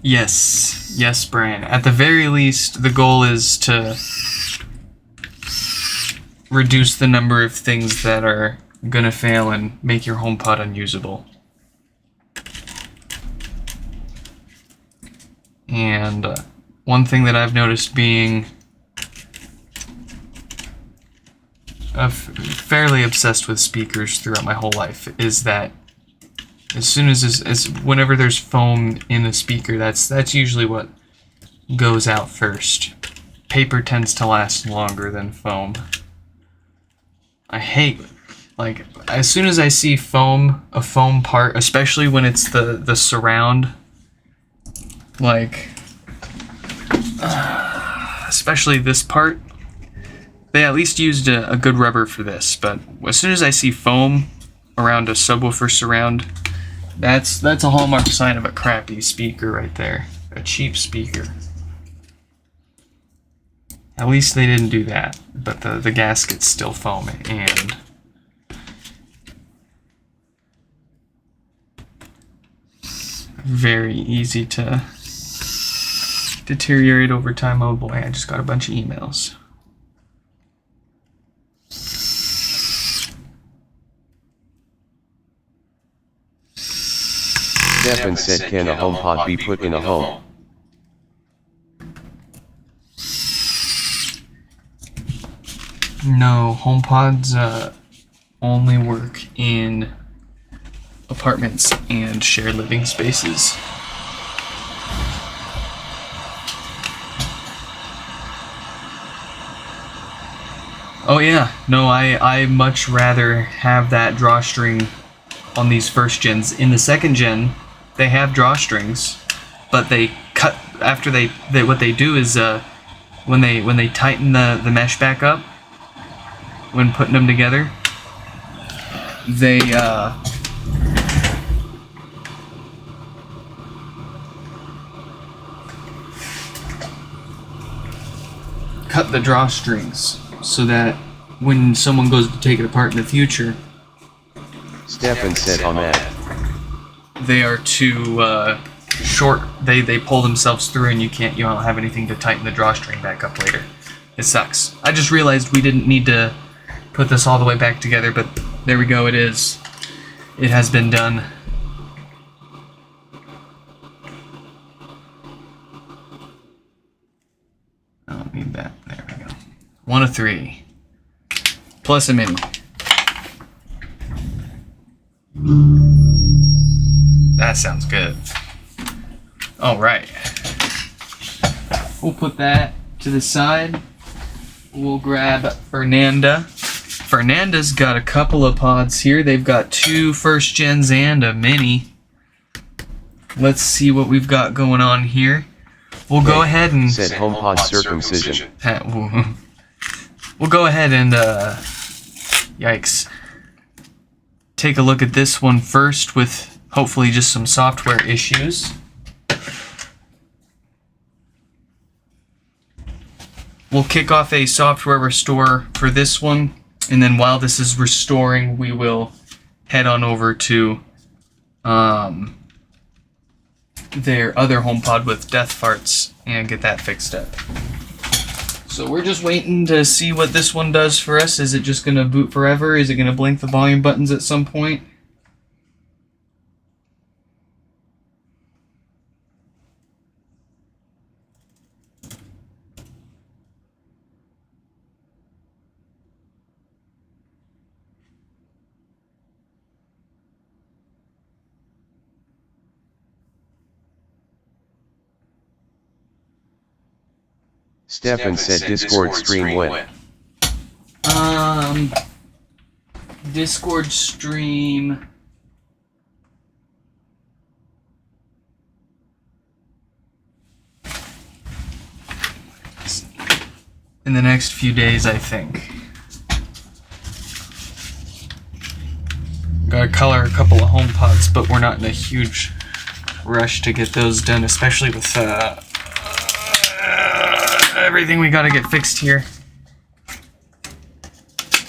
Yes, Brian. At the very least, the goal is to reduce the number of things that are gonna fail and make your HomePod unusable. And one thing that I've noticed, being fairly obsessed with speakers throughout my whole life, is that whenever there's foam in the speaker, that's usually what goes out first. Paper tends to last longer than foam. I hate like as soon as I see a foam part, especially when it's the surround, like especially this part, they at least used a good rubber for this. But as soon as I see foam around a subwoofer surround, that's a hallmark sign of a crappy speaker right there, a cheap speaker. At least they didn't do that, but the gasket's still foam and very easy to deteriorate over time. Oh boy, I just got a bunch of emails. Stefan said, can a HomePod be put in a home? No, HomePods only work in apartments and shared living spaces. Oh yeah, no, I much rather have that drawstring on these first gens. In the second gen, they have drawstrings, but they cut after they what they do is when they tighten the mesh back up when putting them together, they cut the drawstrings so that when someone goes to take it apart in the future, Stefan said, Amen. They are too short. They pull themselves through, and you don't have anything to tighten the drawstring back up later. It sucks. I just realized we didn't need to put this all the way back together, but there we go. It is. It has been done. I don't need that. There we go. 1 of 3. Plus a mini. That sounds good. Alright. We'll put that to the side. We'll grab Fernanda. Fernanda's got a couple of pods here. They've got 2 first gens and a mini. Let's see what we've got going on here. We'll go ahead and... Said HomePod circumcision. We'll go ahead and, yikes. Take a look at this one first with hopefully just some software issues. We'll kick off a software restore for this one, and then while this is restoring, we will head on over to their other HomePod with death farts and get that fixed up. So we're just waiting to see what this one does for us. Is it just going to boot forever? Is it going to blink the volume buttons at some point? Stefan said Discord stream when? Discord stream. In the next few days, I think. Gotta color a couple of HomePods, but we're not in a huge rush to get those done, especially with everything we gotta get fixed here.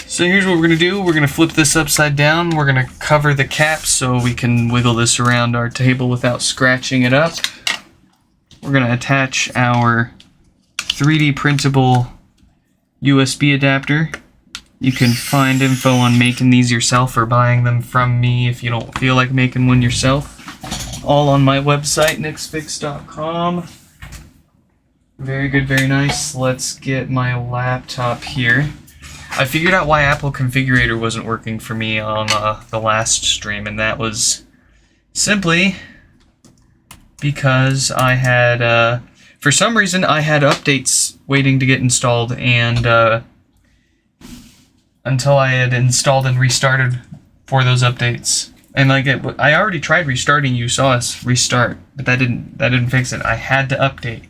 So here's what we're gonna do. We're gonna flip this upside down. We're gonna cover the cap so we can wiggle this around our table without scratching it up. We're gonna attach our 3D printable USB adapter. You can find info on making these yourself or buying them from me if you don't feel like making one yourself. All on my website, nixfix.com. Very good, very nice. Let's get my laptop here. I figured out why Apple Configurator wasn't working for me on the last stream, and that was simply because I had, for some reason, I had updates waiting to get installed, and until I had installed and restarted for those updates. And like I already tried restarting. You saw us restart, but that didn't fix it. I had to update.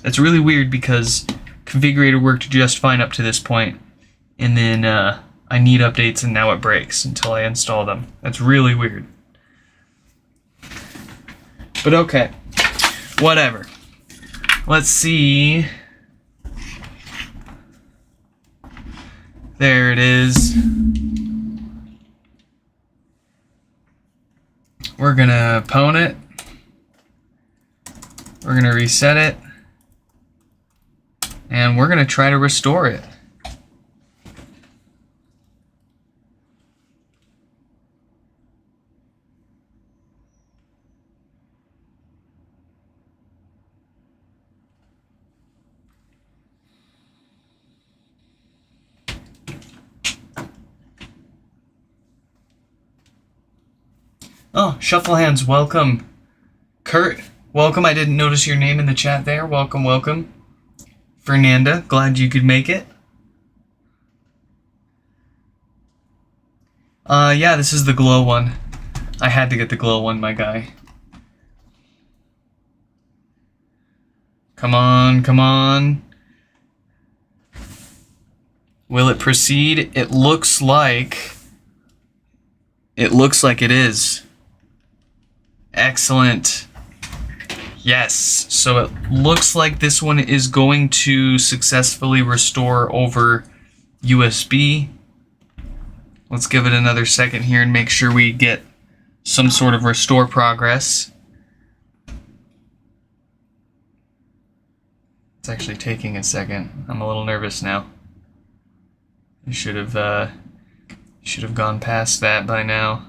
That's really weird because configurator worked just fine up to this point, and then I need updates and now it breaks until I install them. That's really weird. But okay, whatever. Let's see. There it is. We're gonna pwn it. We're gonna reset it. And we're gonna try to restore it. Oh, Shuffle Hands, welcome. Kurt, welcome. I didn't notice your name in the chat there. Welcome, welcome. Fernanda, glad you could make it. Yeah, this is the glow one. I had to get the glow one, my guy. Come on, come on. Will it proceed? It looks like it is. Excellent. Yes, so it looks like this one is going to successfully restore over USB. Let's give it another second here and make sure we get some sort of restore progress. It's actually taking a second. I'm a little nervous now. You should have gone past that by now.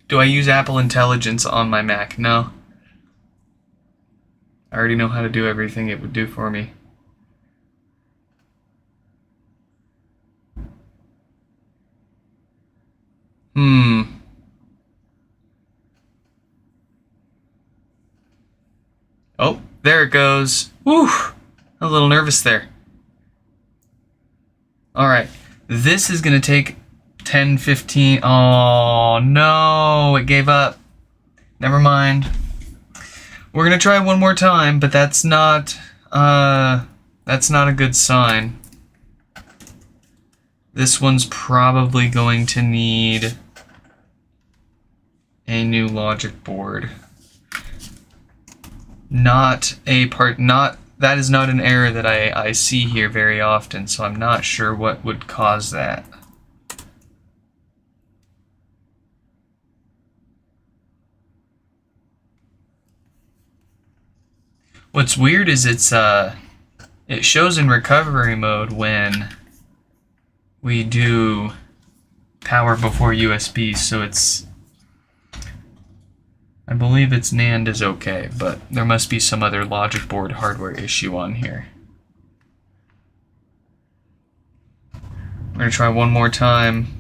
Do I use Apple Intelligence on my Mac? No. I already know how to do everything it would do for me. Oh, there it goes. Whew! A little nervous there. Alright, this is gonna take 10, 15. Oh no, it gave up. Never mind. We're gonna try one more time, but that's not a good sign. This one's probably going to need a new logic board. That is not an error that I see here very often, so I'm not sure what would cause that. What's weird is it shows in recovery mode when we do power before USB, so I believe its NAND is okay, but there must be some other logic board hardware issue on here. We're gonna try one more time.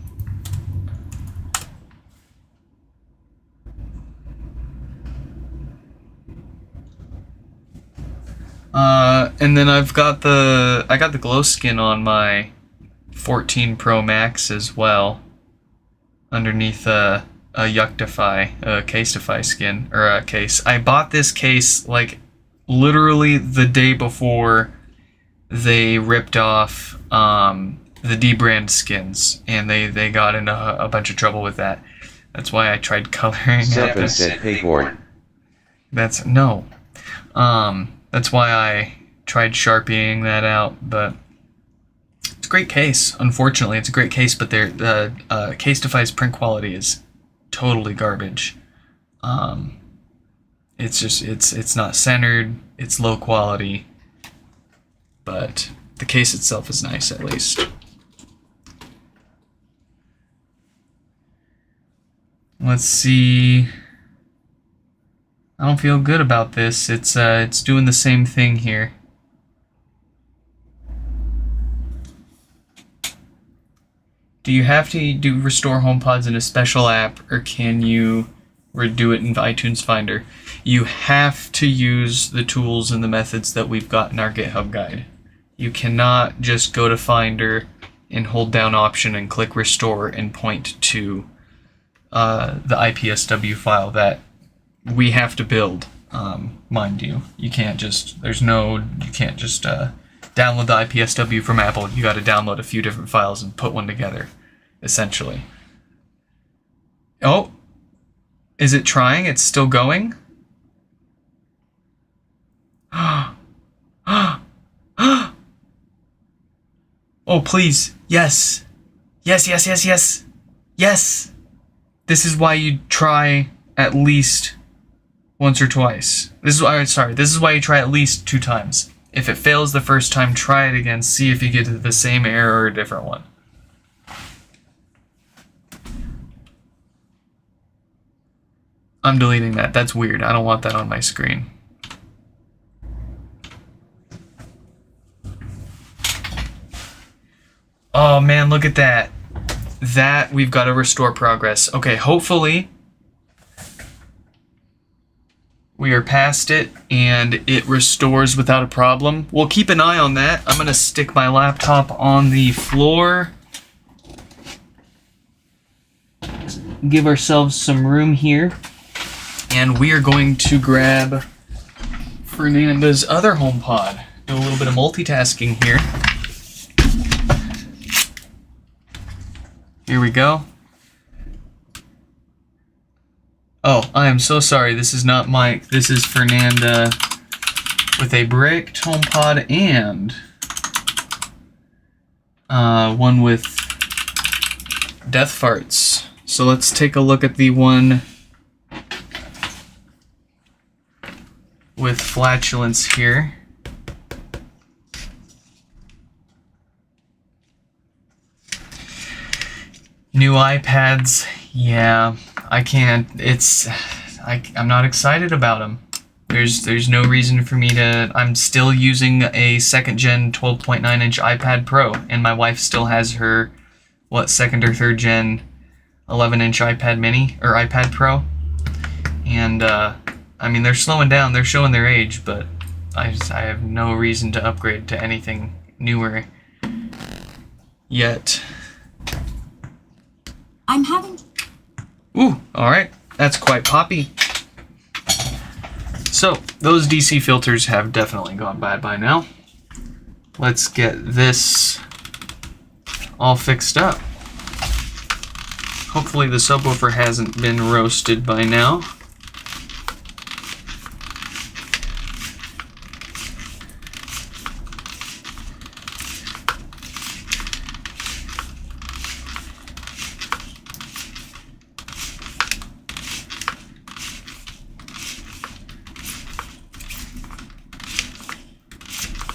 And then I got the glow skin on my 14 Pro Max as well, underneath a Yuctify, a Casetify skin, or a case. I bought this case like literally the day before they ripped off the D-brand skins, and they got into a bunch of trouble with that. That's why I tried coloring. Stefan said Payborn. That's no. That's why I tried sharpieing that out, but it's a great case. Unfortunately, it's a great case, but the Casetify's print quality is totally garbage. It's just it's not centered. It's low quality, but the case itself is nice at least. Let's see. I don't feel good about this. It's doing the same thing here. Do you have to restore HomePods in a special app, or can you or do it in iTunes Finder, you have to use the tools and the methods that we've got in our GitHub guide. You cannot just go to Finder and hold down Option and click Restore and point to the IPSW file that we have to build. Mind you, you can't just download the IPSW from Apple. You got to download a few different files and put one together, essentially. Oh, is it trying? It's still going? Oh, please. Yes. Yes, yes, yes, yes. Yes. This is why you try at least once or twice. This is why you try at least 2 times. If it fails the first time, try it again. See if you get the same error or a different one. I'm deleting that. That's weird. I don't want that on my screen. Oh man, look at that. That we've got to restore progress. Okay, hopefully we are past it and it restores without a problem. We'll keep an eye on that. I'm gonna stick my laptop on the floor. Give ourselves some room here. And we are going to grab Fernanda's other HomePod. Do a little bit of multitasking here. Here we go. Oh, I am so sorry. This is not Mike. This is Fernanda with a bricked HomePod and one with death farts. So let's take a look at the one with flatulence here. New iPads, yeah, I can't. I'm not excited about them. There's no reason for me to. I'm still using a 2nd gen 12.9 inch iPad Pro, and my wife still has her, 2nd or 3rd gen 11 inch iPad Mini or iPad Pro, and I mean they're slowing down. They're showing their age, but I have no reason to upgrade to anything newer yet. I'm having... Ooh, alright. That's quite poppy. So, those DC filters have definitely gone bad by now. Let's get this all fixed up. Hopefully the subwoofer hasn't been roasted by now.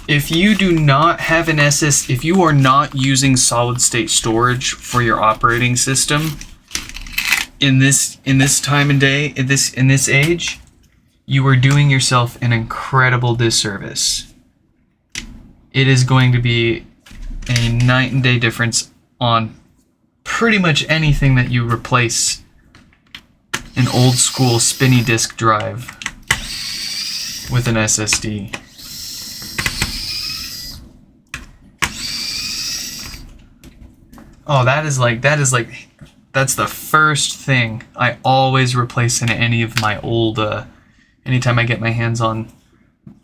If you do not have an if you are not using solid state storage for your operating system in this time and day, in this age, you are doing yourself an incredible disservice. It is going to be a night and day difference on pretty much anything that you replace an old school spinny disk drive with an SSD. Oh, that's the first thing I always replace in any of my old, anytime I get my hands on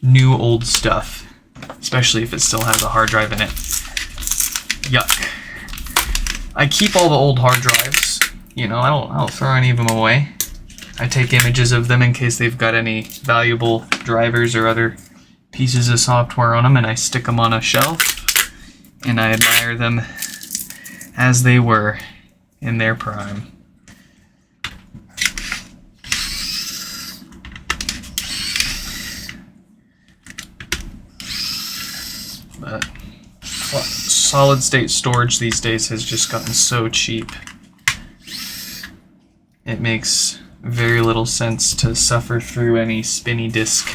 new old stuff, especially if it still has a hard drive in it. Yuck. I keep all the old hard drives, you know, I don't throw any of them away. I take images of them in case they've got any valuable drivers or other pieces of software on them, and I stick them on a shelf, and I admire them as they were in their prime. But solid state storage these days has just gotten so cheap. It makes very little sense to suffer through any spinny disk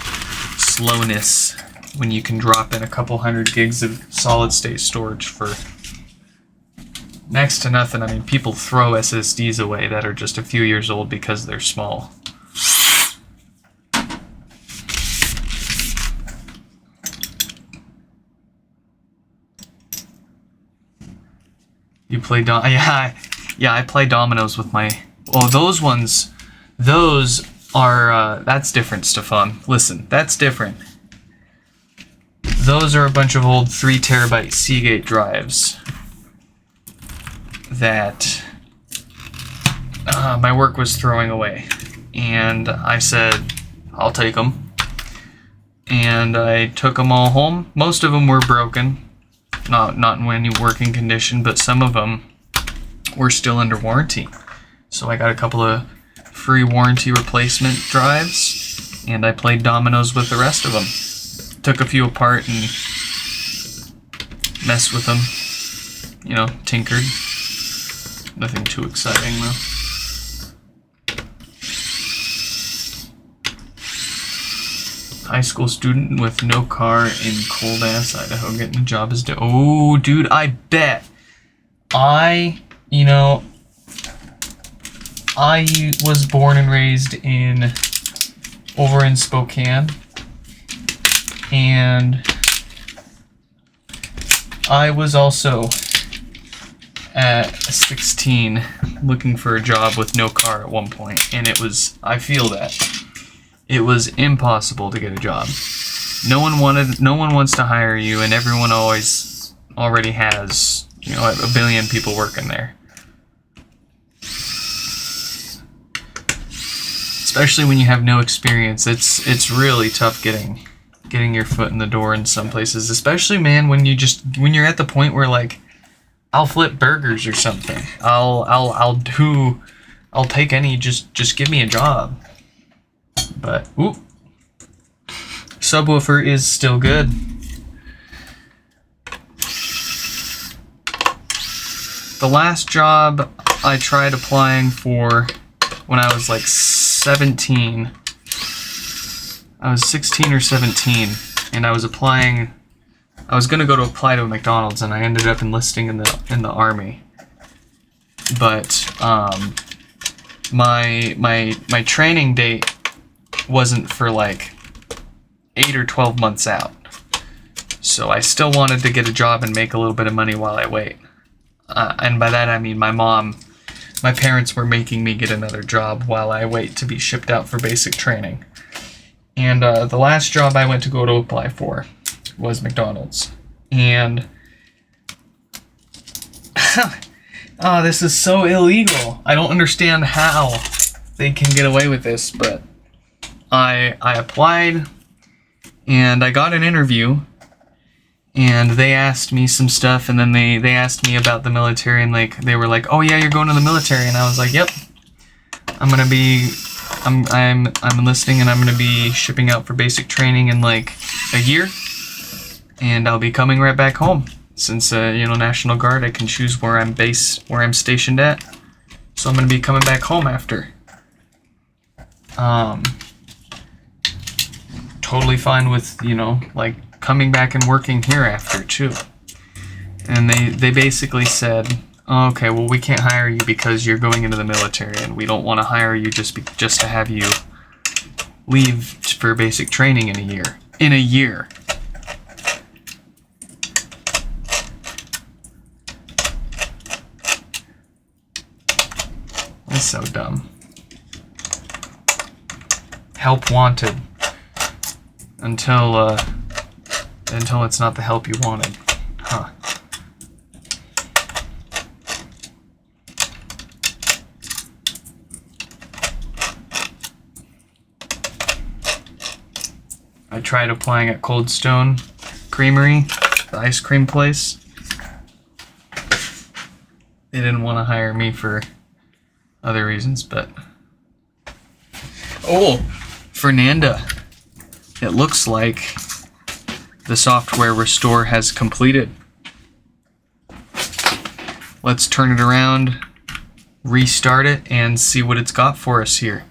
slowness when you can drop in a couple hundred gigs of solid state storage for next to nothing. I mean, people throw SSDs away that are just a few years old because they're small. You play yeah, I play dominoes with my... Well, those ones, those are, that's different, Stefan. Listen, that's different. Those are a bunch of old 3 terabyte Seagate drives that my work was throwing away. And I said, I'll take them. And I took them all home. Most of them were broken. Not in any working condition, but some of them were still under warranty. So I got a couple of free warranty replacement drives, and I played dominoes with the rest of them. Took a few apart and messed with them. You know, tinkered. Nothing too exciting though. High school student with no car in cold ass Idaho getting a job as oh, dude, I bet. I was born and raised over in Spokane, and I was also at 16 looking for a job with no car at one point, and I feel that. It was impossible to get a job. No one wants to hire you, and everyone already has, a billion people working there. Especially when you have no experience, it's really tough getting your foot in the door in some places. Especially, man, when you're at the point where, like, I'll flip burgers or something. I'll take any, just give me a job. But, oop. Subwoofer is still good. The last job I tried applying for when I was like 17. I was 16 or 17, and I was applying. I was gonna go to apply to a McDonald's, and I ended up enlisting in the Army. But my training date wasn't for like 8 or 12 months out. So I still wanted to get a job and make a little bit of money while I wait. And by that I mean my parents were making me get another job while I wait to be shipped out for basic training. And the last job I went to go to apply for was McDonald's. And oh, this is so illegal. I don't understand how they can get away with this, but I applied, and I got an interview, and they asked me some stuff, and then they asked me about the military, and like they were like, "Oh yeah, you're going to the military," and I was like, "Yep, I'm enlisting, and I'm gonna be shipping out for basic training in like a year, and I'll be coming right back home. Since National Guard, I can choose where I'm stationed at, so I'm gonna be coming back home after." Totally fine with, like, coming back and working here after, too. And they basically said, oh, okay, well, we can't hire you because you're going into the military, and we don't want to hire you just to have you leave for basic training in a year. In a year. That's so dumb. Help wanted. Until it's not the help you wanted. Huh. I tried applying at Cold Stone Creamery, the ice cream place. They didn't want to hire me for other reasons, but... Oh! Fernanda. It looks like the software restore has completed. Let's turn it around, restart it, and see what it's got for us here.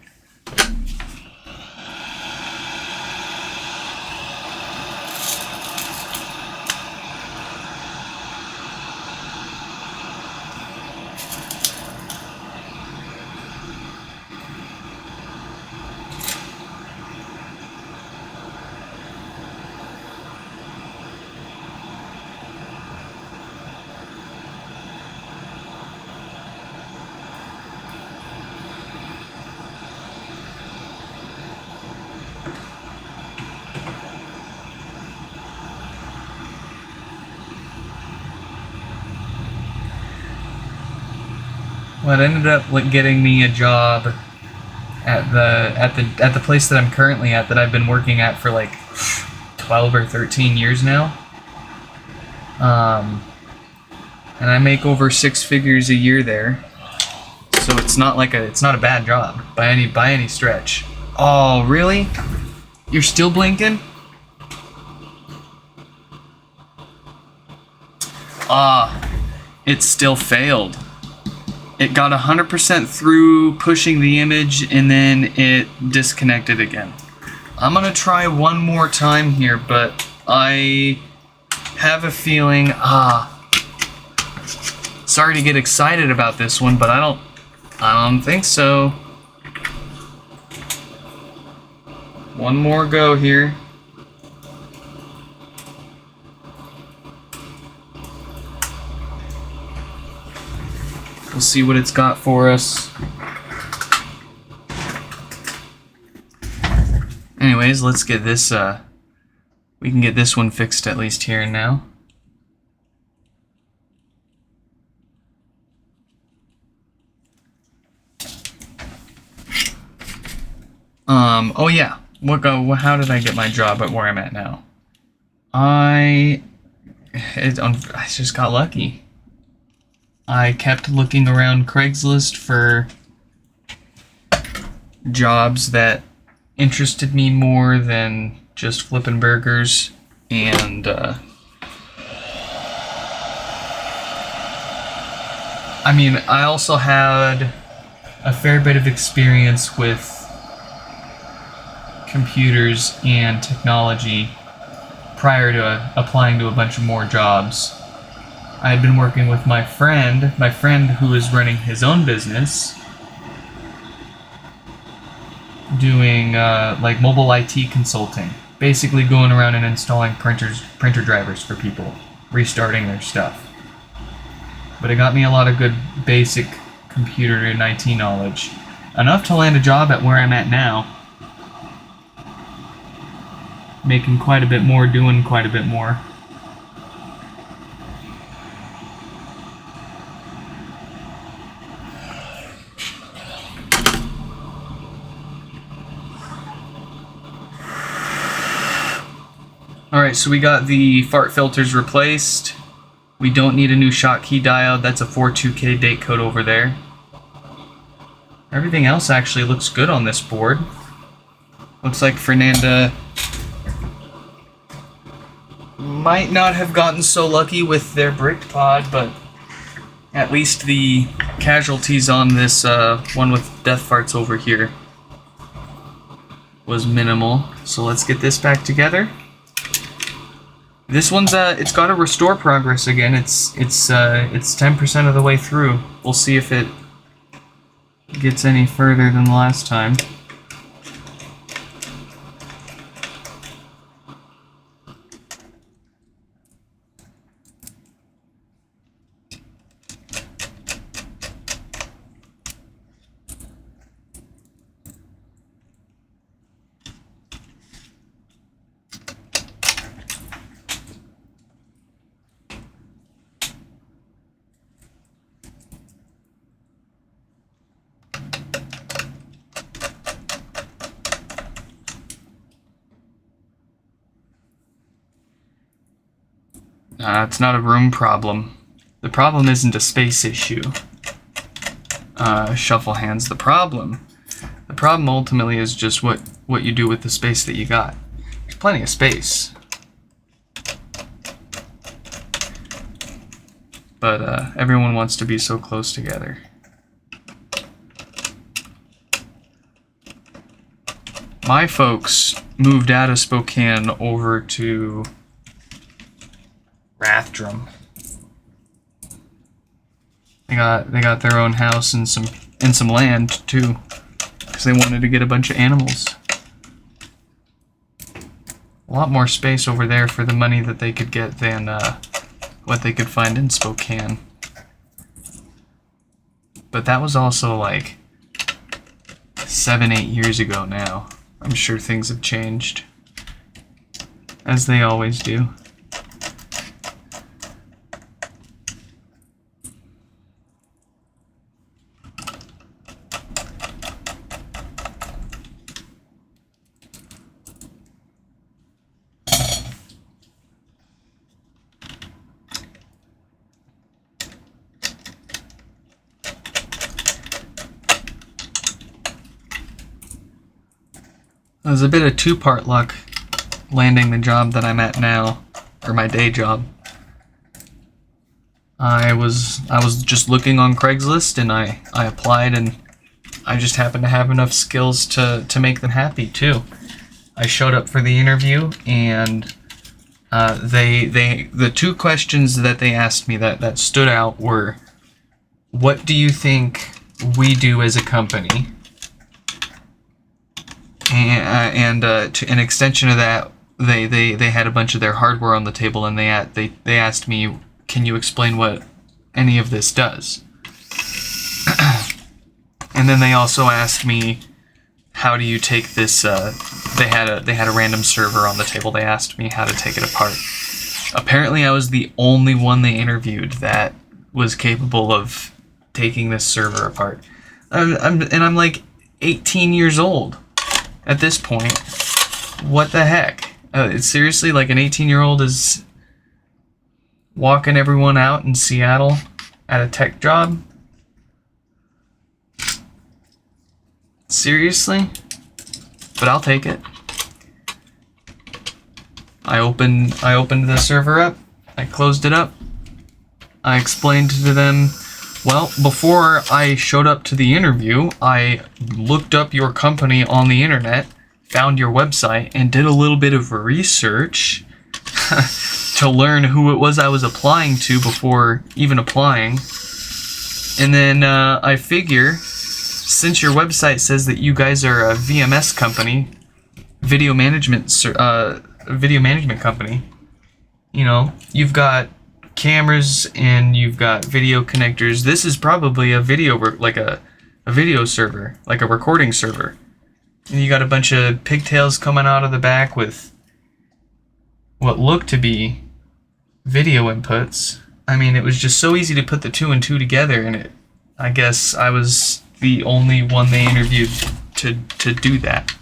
Well, it ended up like getting me a job at the place that I'm currently at, that I've been working at for like 12 or 13 years now. And I make over 6 figures a year there. So it's not a bad job by any stretch. Oh, really? You're still blinking? It still failed. It got 100% through pushing the image, and then it disconnected again. I'm gonna try one more time here, but I have a feeling, sorry to get excited about this one, but I don't think so. One more go here. We'll see what it's got for us. Anyways, let's get this, we can get this one fixed at least here and now. Oh yeah, how did I get my job at where I'm at now? I just got lucky. I kept looking around Craigslist for jobs that interested me more than just flipping burgers, and I mean, I also had a fair bit of experience with computers and technology prior to applying to a bunch of more jobs. I had been working with my friend who was running his own business, doing like mobile IT consulting, basically going around and installing printer drivers for people, restarting their stuff. But it got me a lot of good basic computer and IT knowledge, enough to land a job at where I'm at now, making quite a bit more, doing quite a bit more. Alright, so we got the fart filters replaced. We don't need a new Schottky diode. That's a 42K date code over there. Everything else actually looks good on this board. Looks like Fernanda might not have gotten so lucky with their bricked pod, but at least the casualties on this one with death farts over here was minimal. So let's get this back together. This one's it's got to restore progress again. It's 10% of the way through. We'll see if it gets any further than the last time. It's not a room problem. The problem isn't a space issue. Shuffle hands. The problem ultimately is just what you do with the space that you got. There's plenty of space. But everyone wants to be so close together. My folks moved out of Spokane over to Rathdrum. They got their own house and some land too, because they wanted to get a bunch of animals. A lot more space over there for the money that they could get than what they could find in Spokane. But that was also like 7-8 years ago now. I'm sure things have changed, as they always do. It was a bit of two-part luck landing the job that I'm at now, or my day job. I was just looking on Craigslist and I applied, and I just happened to have enough skills to make them happy too. I showed up for the interview, and the two questions that they asked me that stood out were, what do you think we do as a company? And to an extension of that, they had a bunch of their hardware on the table, and they asked me, can you explain what any of this does? And then they also asked me, how do you take this? They had a random server on the table. They asked me how to take it apart. Apparently, I was the only one they interviewed that was capable of taking this server apart. I'm like 18 years old at this point. What the heck? It's seriously like an 18-year-old is walking everyone out in Seattle at a tech job? Seriously? But I'll take it. I opened the server up. I closed it up. I explained to them, well, before I showed up to the interview, I looked up your company on the internet, found your website, and did a little bit of research to learn who it was I was applying to before even applying. And then I figure, since your website says that you guys are a VMS company, video management company, you know, you've got cameras and you've got video connectors. This is probably a video video server, like a recording server. And you got a bunch of pigtails coming out of the back with what looked to be video inputs. I mean, it was just so easy to put the two and two together, and I guess I was the only one they interviewed to do that.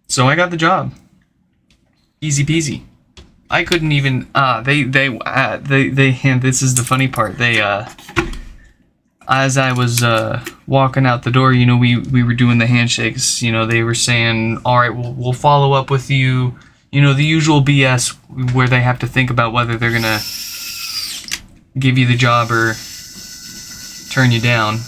So I got the job. Easy peasy. I couldn't even this is the funny part. They as I was walking out the door, you know, we were doing the handshakes, you know, they were saying, all right, we'll follow up with you, you know, the usual BS where they have to think about whether they're gonna give you the job or turn you down.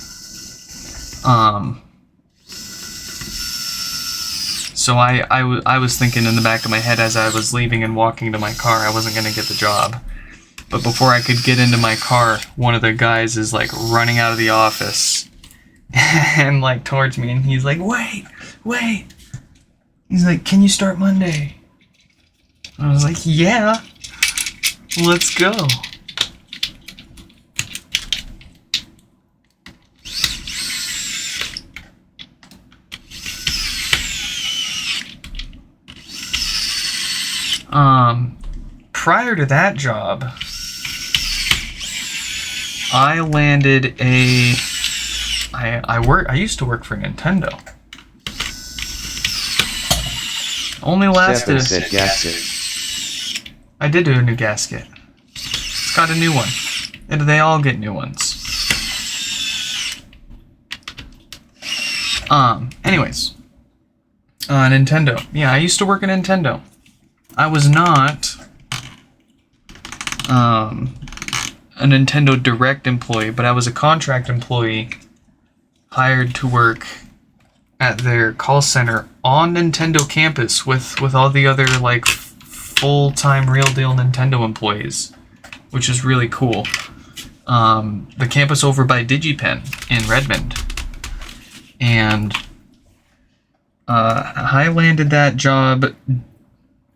So I was thinking in the back of my head as I was leaving and walking to my car, I wasn't gonna get the job. But before I could get into my car, one of the guys is like running out of the office and like towards me, and he's like, wait. He's like, can you start Monday? I was like, yeah, let's go. Prior to that job, I landed I used to work for Nintendo. Only lasted. Stefan said gasket. I did do a new gasket. It's got a new one. And they all get new ones. Anyways. Nintendo. Yeah, I used to work at Nintendo. I was not a Nintendo Direct employee, but I was a contract employee hired to work at their call center on Nintendo campus with all the other like full-time real deal Nintendo employees, which is really cool. The campus over by DigiPen in Redmond. And I landed that job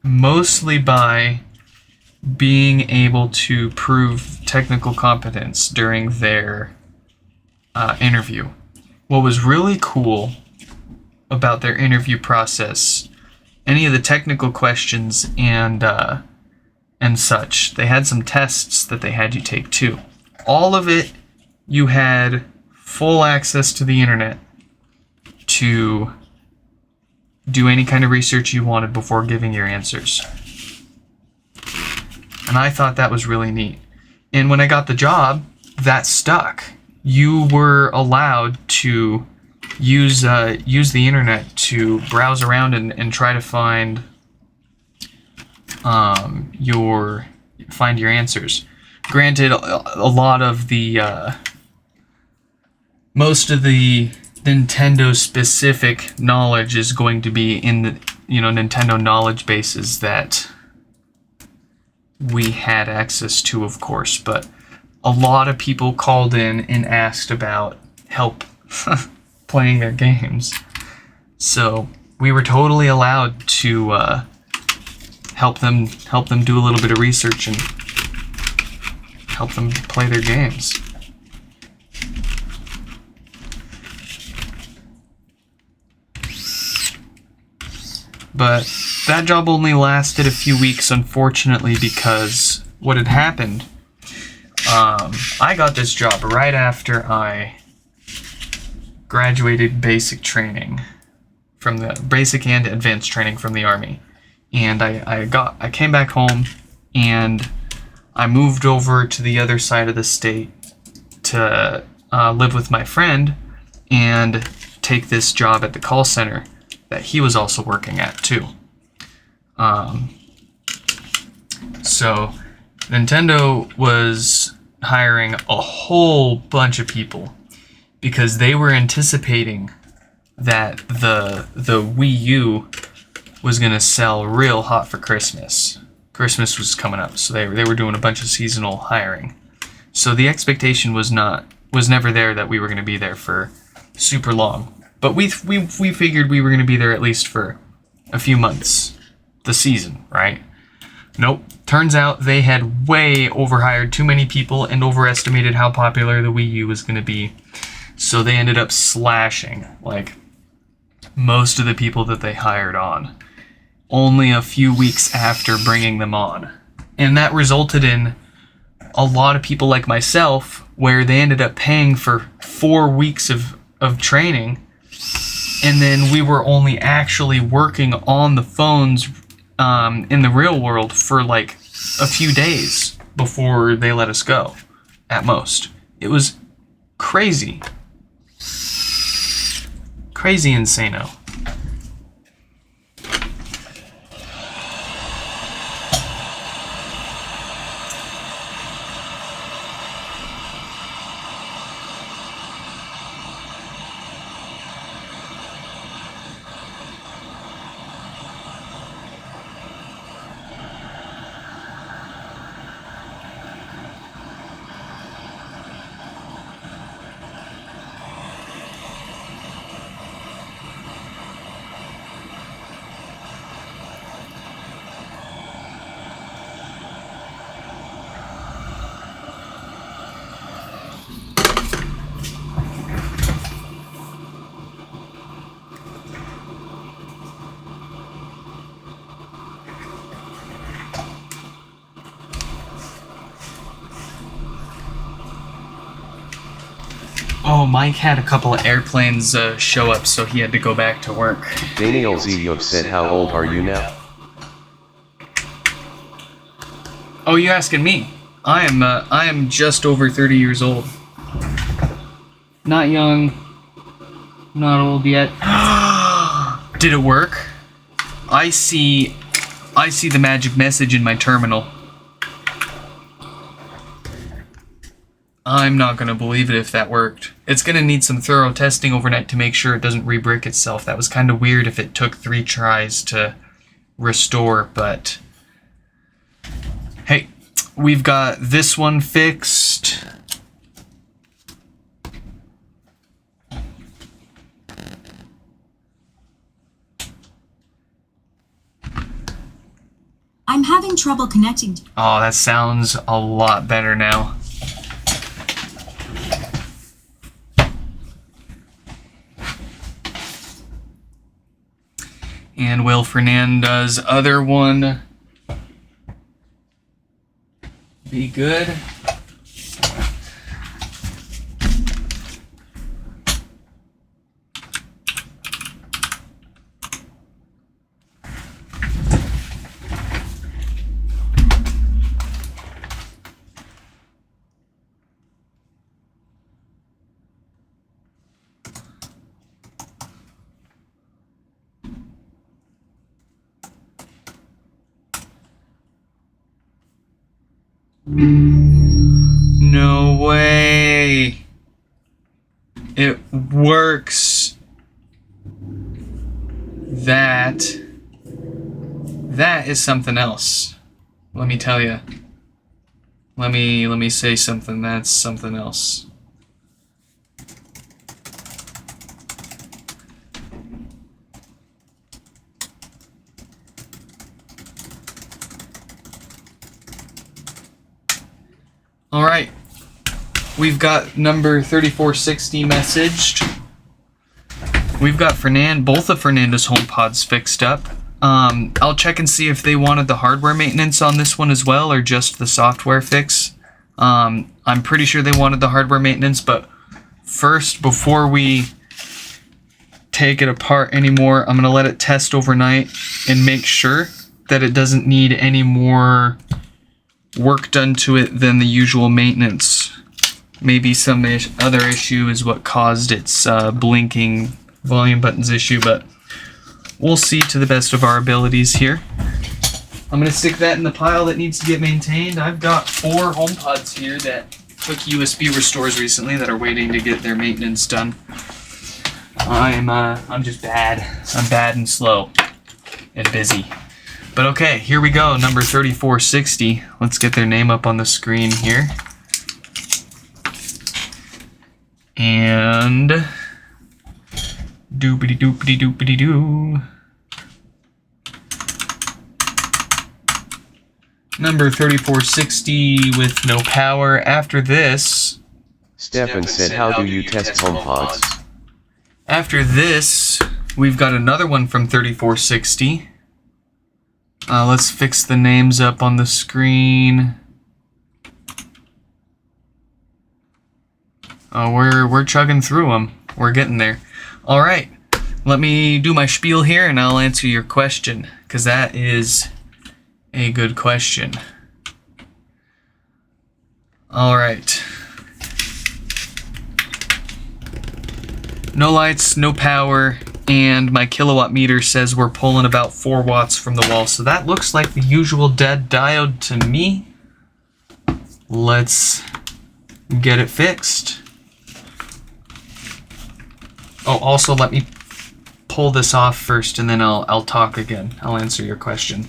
mostly by being able to prove technical competence during their interview. What was really cool about their interview process, any of the technical questions and such, they had some tests that they had you take too. All of it, you had full access to the internet to do any kind of research you wanted before giving your answers. And I thought that was really neat. And when I got the job, that stuck. You were allowed to use the internet to browse around and try to find your answers. Granted, a lot of the most of the Nintendo specific knowledge is going to be in the Nintendo knowledge bases that we had access to, of course, but a lot of people called in and asked about help playing their games. So we were totally allowed to help them do a little bit of research and help them play their games. But that job only lasted a few weeks, unfortunately, because what had happened, I got this job right after I graduated basic training from the basic and advanced training from the Army. And I came back home and I moved over to the other side of the state to live with my friend and take this job at the call center that he was also working at too. So Nintendo was hiring a whole bunch of people because they were anticipating that the Wii U was gonna sell real hot for Christmas. Christmas was coming up, so they were doing a bunch of seasonal hiring. So the expectation was never there that we were gonna be there for super long. But we figured we were gonna be there at least for a few months, the season, right? Nope. Turns out they had way overhired too many people and overestimated how popular the Wii U was gonna be. So they ended up slashing, like, most of the people that they hired on only a few weeks after bringing them on. And that resulted in a lot of people like myself where they ended up paying for 4 weeks of training, and then we were only actually working on the phones in the real world for like a few days before they let us go, at most. It was crazy. Crazy insano. Oh, Mike had a couple of airplanes show up, so he had to go back to work. Daniel Ziyov said, how old are you now? Oh, you asking me? I am just over 30 years old. Not young, not old yet. Did it work? I see the magic message in my terminal. I'm not gonna believe it if that worked. It's gonna need some thorough testing overnight to make sure it doesn't re-brick itself. That was kind of weird if it took 3 tries to restore, but hey, we've got this one fixed. I'm having trouble connecting. Oh, that sounds a lot better now. And Will Fernanda's other one be good? No way. It works. That is something else. Let me tell you. Let me say something. That's something else. All right. We've got number 3460 messaged. We've got both of Fernando's HomePods fixed up. I'll check and see if they wanted the hardware maintenance on this one as well, or just the software fix. I'm pretty sure they wanted the hardware maintenance, but first, before we take it apart anymore, I'm going to let it test overnight and make sure that it doesn't need any more work done to it than the usual maintenance. Maybe some other issue is what caused its blinking volume buttons issue, but we'll see to the best of our abilities here. I'm going to stick that in the pile that needs to get maintained. I've got 4 HomePods here that took USB restores recently that are waiting to get their maintenance done. I'm just bad. I'm bad and slow and busy. But okay, here we go, number 3460. Let's get their name up on the screen here. And doopity doopity doopity doo. Number 3460 with no power. After this, Stefan said, how do you test HomePods? After this, we've got another one from 3460. Let's fix the names up on the screen. We're chugging through them. We're getting there. All right, let me do my spiel here, and I'll answer your question, because that is a good question. All right. No lights, no power, and my kilowatt meter says we're pulling about 4 watts from the wall, so that looks like the usual dead diode to me. Let's get it fixed. Oh, also let me pull this off first, and then I'll talk again. I'll answer your question.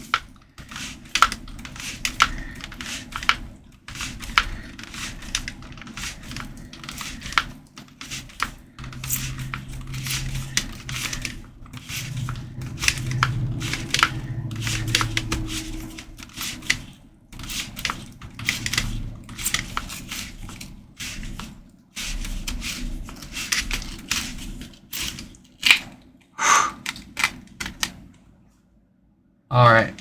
Alright,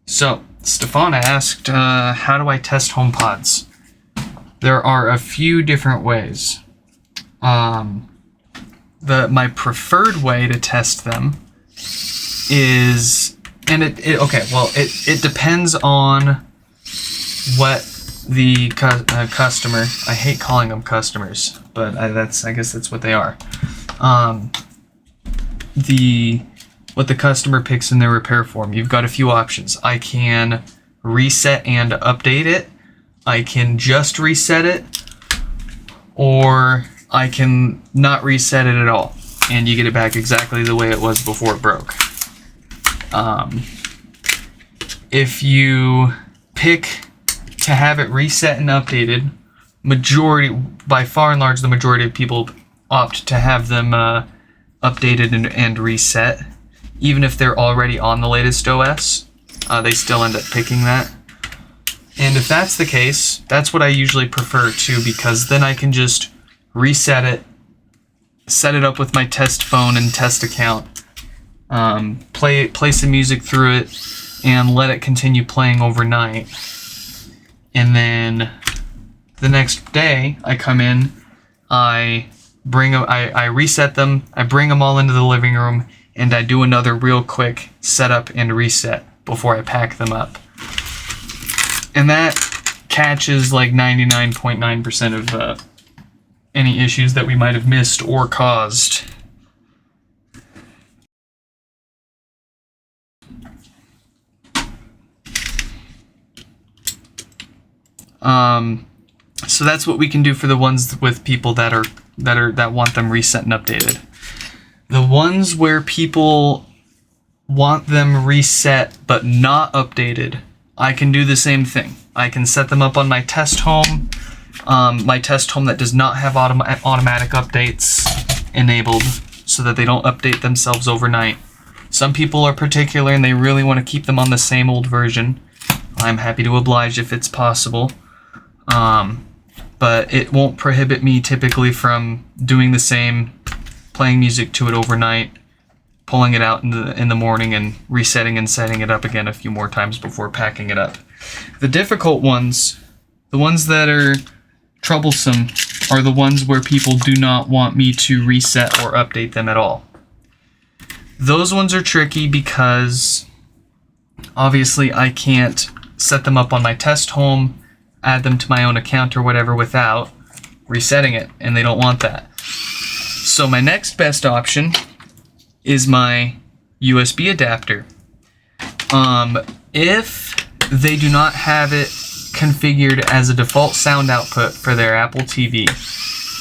so Stefana asked, how do I test HomePods? There are a few different ways. My preferred way to test them is, and it depends on what the customer, I hate calling them customers, but I guess that's what they are. What the customer picks in their repair form. You've got a few options. I can reset and update it. I can just reset it, or I can not reset it at all, and you get it back exactly the way it was before it broke. If you pick to have it reset and updated, by far and large, the majority of people opt to have them updated and reset. Even if they're already on the latest OS, they still end up picking that. And if that's the case, that's what I usually prefer too, because then I can just reset it, set it up with my test phone and test account, play some music through it, and let it continue playing overnight. And then the next day, I come in, I reset them, I bring them all into the living room, and I do another real quick setup and reset before I pack them up. And that catches like 99.9% of any issues that we might have missed or caused. So that's what we can do for the ones with people that want them reset and updated. The ones where people want them reset but not updated, I can do the same thing. I can set them up on my test home that does not have automatic updates enabled, so that they don't update themselves overnight. Some people are particular and they really want to keep them on the same old version. I'm happy to oblige if it's possible. But it won't prohibit me typically from doing the same, playing music to it overnight, pulling it out in the morning, and resetting and setting it up again a few more times before packing it up. The difficult ones, the ones that are troublesome, are the ones where people do not want me to reset or update them at all. Those ones are tricky because obviously I can't set them up on my test home, add them to my own account or whatever without resetting it, and they don't want that. So my next best option is my USB adapter. If they do not have it configured as a default sound output for their Apple TV,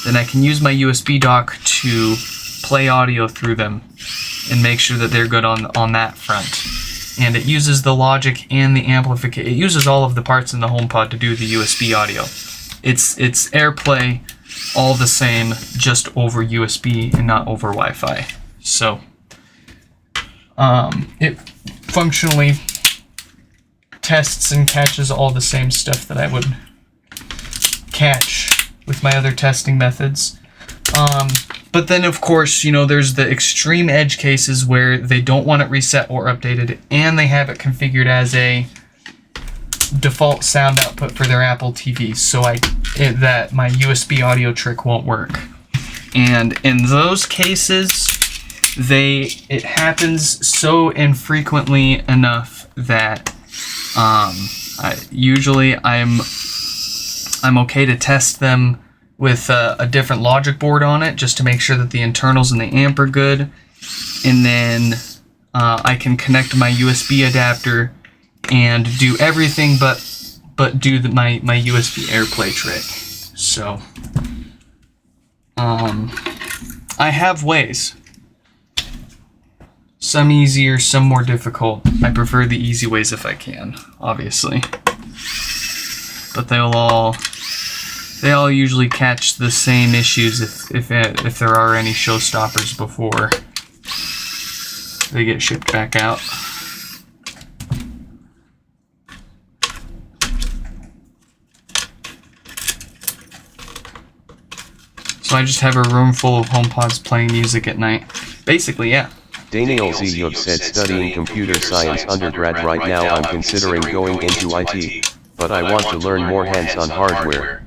then I can use my USB dock to play audio through them and make sure that they're good on that front. And it uses the logic and the amplification. It uses all of the parts in the HomePod to do the USB audio. It's AirPlay all the same, just over USB and not over Wi-Fi. So it functionally tests and catches all the same stuff that I would catch with my other testing methods. But then, of course, there's the extreme edge cases where they don't want it reset or updated, and they have it configured as a default sound output for their Apple TV, so that my USB audio trick won't work. And in those cases, it happens so infrequently enough that usually I'm okay to test them with a different logic board on it, just to make sure that the internals and the amp are good. And then I can connect my USB adapter and do everything but do my USB AirPlay trick. So I have ways. Some easier, some more difficult. I prefer the easy ways if I can, obviously. But they all usually catch the same issues if there are any showstoppers before they get shipped back out. So I just have a room full of HomePods playing music at night. Basically, yeah. Daniel Z. You've said studying computer science undergrad right now. I'm considering going into IT, but I want to learn more hands-on hardware.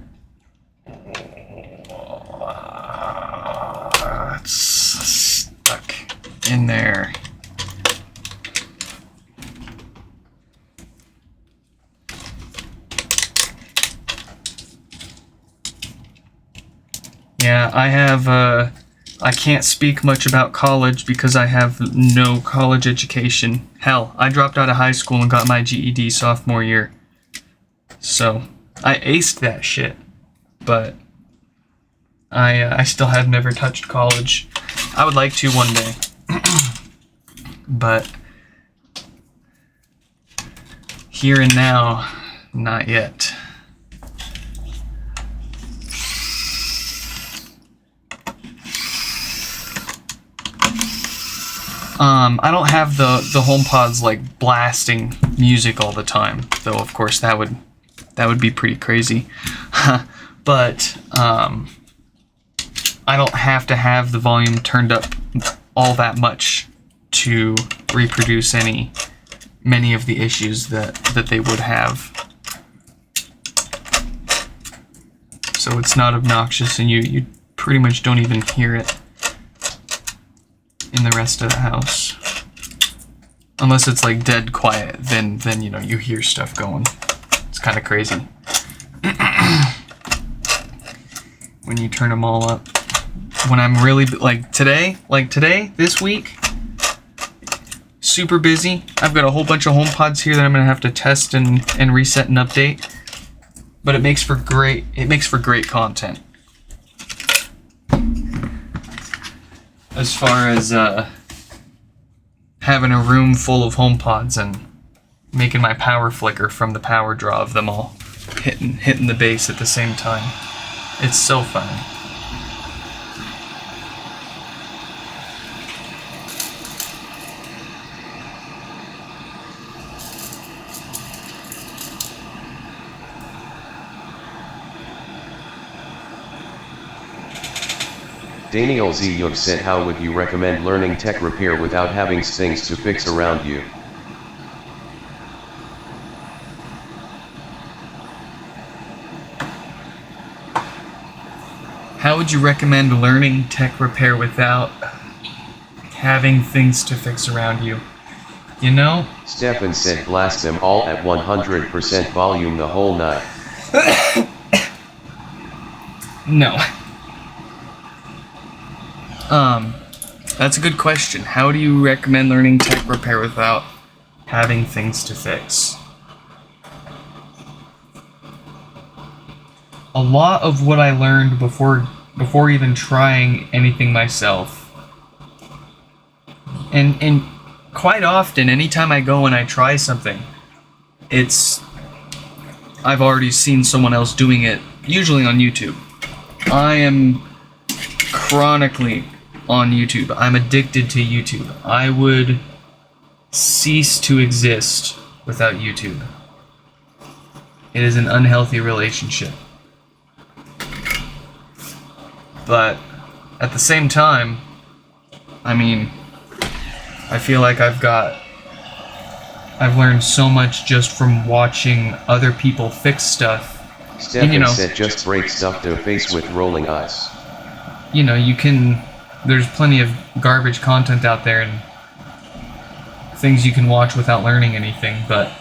It's stuck in there. Yeah, I can't speak much about college because I have no college education. Hell, I dropped out of high school and got my GED sophomore year. So, I aced that shit. But I still have never touched college. I would like to one day. But here and now, not yet. I don't have the HomePods like blasting music all the time, though. Of course, that would be pretty crazy. But I don't have to have the volume turned up all that much to reproduce many of the issues that they would have. So it's not obnoxious, and you pretty much don't even hear it in the rest of the house. Unless it's like dead quiet, then you hear stuff going. It's kind of crazy. When you turn them all up. When I'm really, like today, this week, super busy. I've got a whole bunch of HomePods here that I'm going to have to test and reset and update. but it makes for great content. As far as having a room full of HomePods and making my power flicker from the power draw of them all hitting the base at the same time. It's so fun. Daniel Z. Yug said, how would you recommend learning tech repair without having things to fix around you? How would you recommend learning tech repair without having things to fix around you? You know? Stefan said, blast them all at 100% volume the whole night. No. That's a good question. How do you recommend learning tech repair without having things to fix? A lot of what I learned before even trying anything myself, and quite often, anytime I go and I try something, I've already seen someone else doing it, usually on YouTube. I am chronically on YouTube. I'm addicted to YouTube. I would cease to exist without YouTube. It is an unhealthy relationship. But at the same time, I mean, I feel like I've learned so much just from watching other people fix stuff. Stefan said, just break stuff to face with rolling eyes. You know, there's plenty of garbage content out there and things you can watch without learning anything, but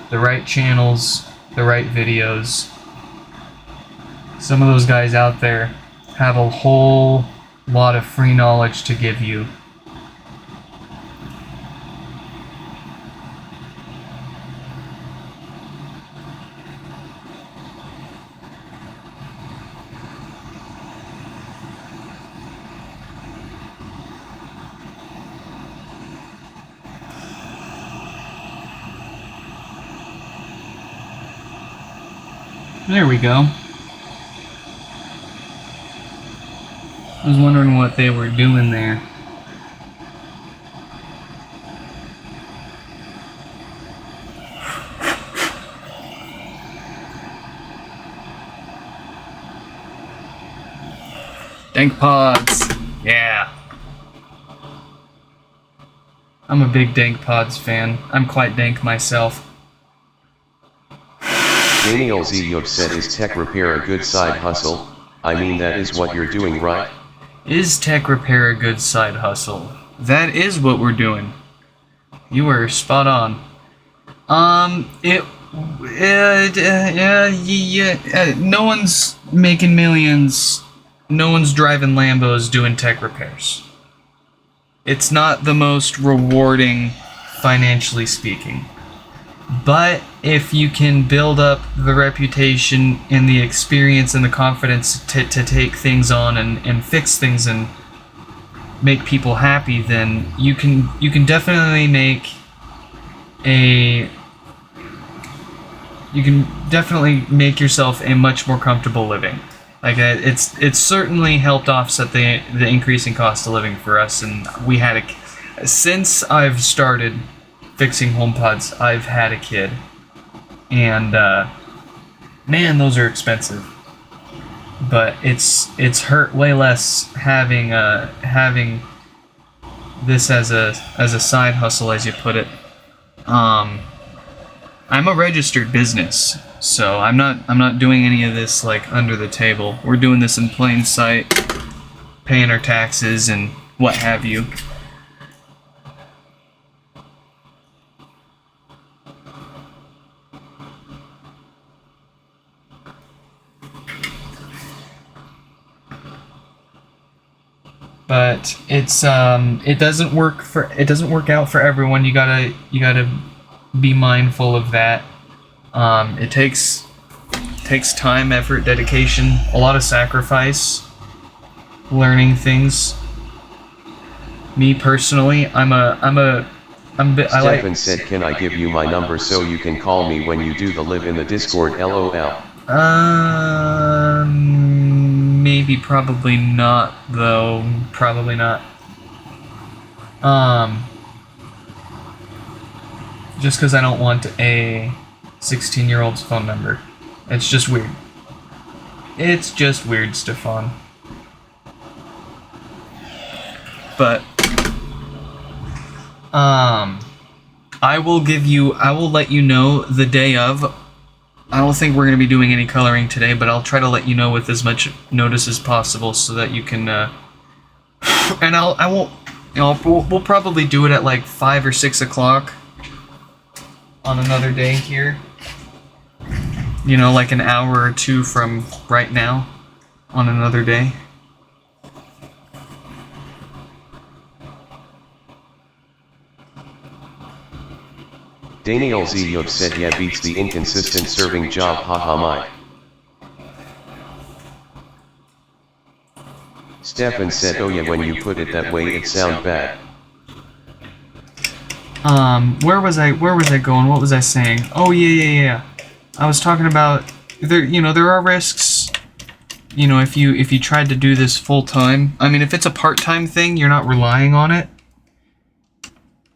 the right channels, the right videos, some of those guys out there have a whole lot of free knowledge to give you. There we go. I was wondering what they were doing there. Dank pods. Yeah. I'm a big Dank pods fan. I'm quite dank myself. Daniel Z. Yug said, is tech repair a good side hustle? I mean, that is what you're doing, right? Is tech repair a good side hustle? That is what we're doing. You were spot on. No one's making millions. No one's driving Lambos doing tech repairs. It's not the most rewarding, financially speaking. But if you can build up the reputation and the experience and the confidence to take things on and fix things and make people happy, then you can definitely make yourself a much more comfortable living. Like it's certainly helped offset the increasing cost of living for us, and we had since I've started fixing HomePods, I've had a kid, and man, those are expensive. But it's hurt way less having this as a side hustle, as you put it. I'm a registered business, so I'm not doing any of this like under the table. We're doing this in plain sight, paying our taxes and what have you. But it doesn't work out for everyone. You gotta be mindful of that. It takes takes time, effort, dedication, a lot of sacrifice, learning things. Me personally, I Stefan said, can I give you my number so you can call me when you do the live in the Discord, lol. Maybe, probably not, though. Probably not. Just because I don't want a 16-year-old's phone number. It's just weird. It's just weird, Stefan. But, I will let you know the day of. I don't think we're going to be doing any coloring today, but I'll try to let you know with as much notice as possible so that you can, and we'll probably do it at like 5 or 6 o'clock on another day here. You know, like an hour or two from right now on another day. Daniel Ziyub said, yeah, beats the inconsistent serving job, haha my. Stefan said, oh yeah, when you put it that way it sound bad. Where was I going? What was I saying? Oh yeah. I was talking about there are risks. You know, if you tried to do this full time. I mean, if it's a part-time thing, you're not relying on it.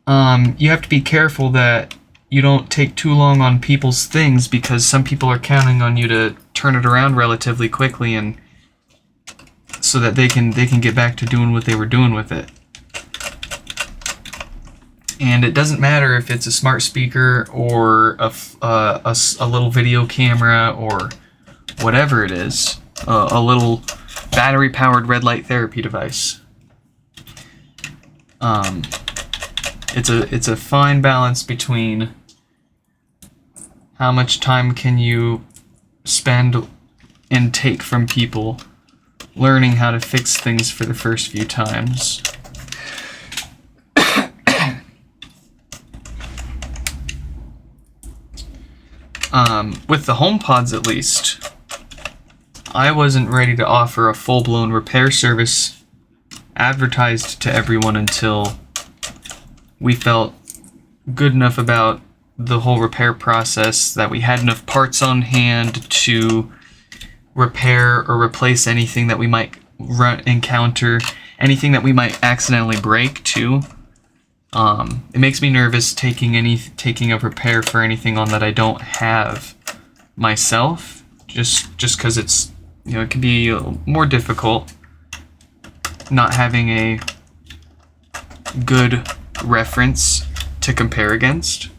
You have to be careful that you don't take too long on people's things, because some people are counting on you to turn it around relatively quickly, and so that they can get back to doing what they were doing with it. And it doesn't matter if it's a smart speaker or a little video camera or whatever it is, a little battery-powered red light therapy device. It's a fine balance between how much time can you spend and take from people learning how to fix things for the first few times. With the HomePods, at least, I wasn't ready to offer a full-blown repair service advertised to everyone until we felt good enough about the whole repair process that we had enough parts on hand to repair or replace anything that we might encounter, anything that we might accidentally break too. It makes me nervous taking a repair for anything on that I don't have myself, just because it's, it can be more difficult not having a good reference to compare against.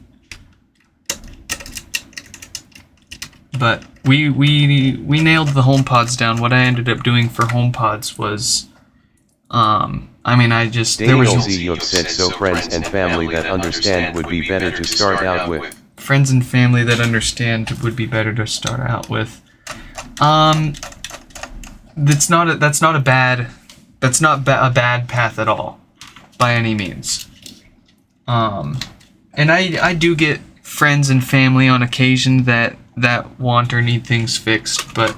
But we nailed the HomePods down. What I ended up doing for HomePods was, Daniel Z said, so friends and family that understand would be better to start out with. Friends and family that understand would be better to start out with. That's not a bad path at all, by any means. And I do get friends and family on occasion that want or need things fixed, but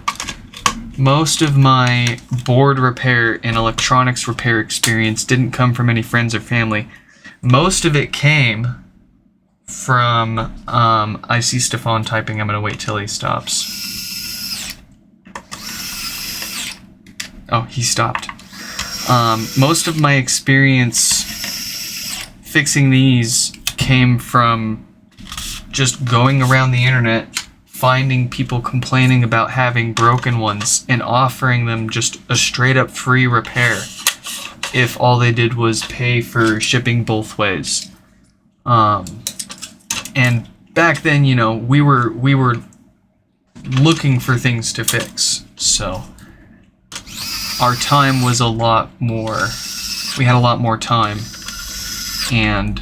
most of my board repair and electronics repair experience didn't come from any friends or family. Most of it came from, I see Stefan typing, I'm gonna wait till he stops. Oh, he stopped. Most of my experience fixing these came from just going around the internet, finding people complaining about having broken ones, and offering them just a straight up free repair if all they did was pay for shipping both ways. And back then, we were looking for things to fix, so our time was a lot more, we had a lot more time, and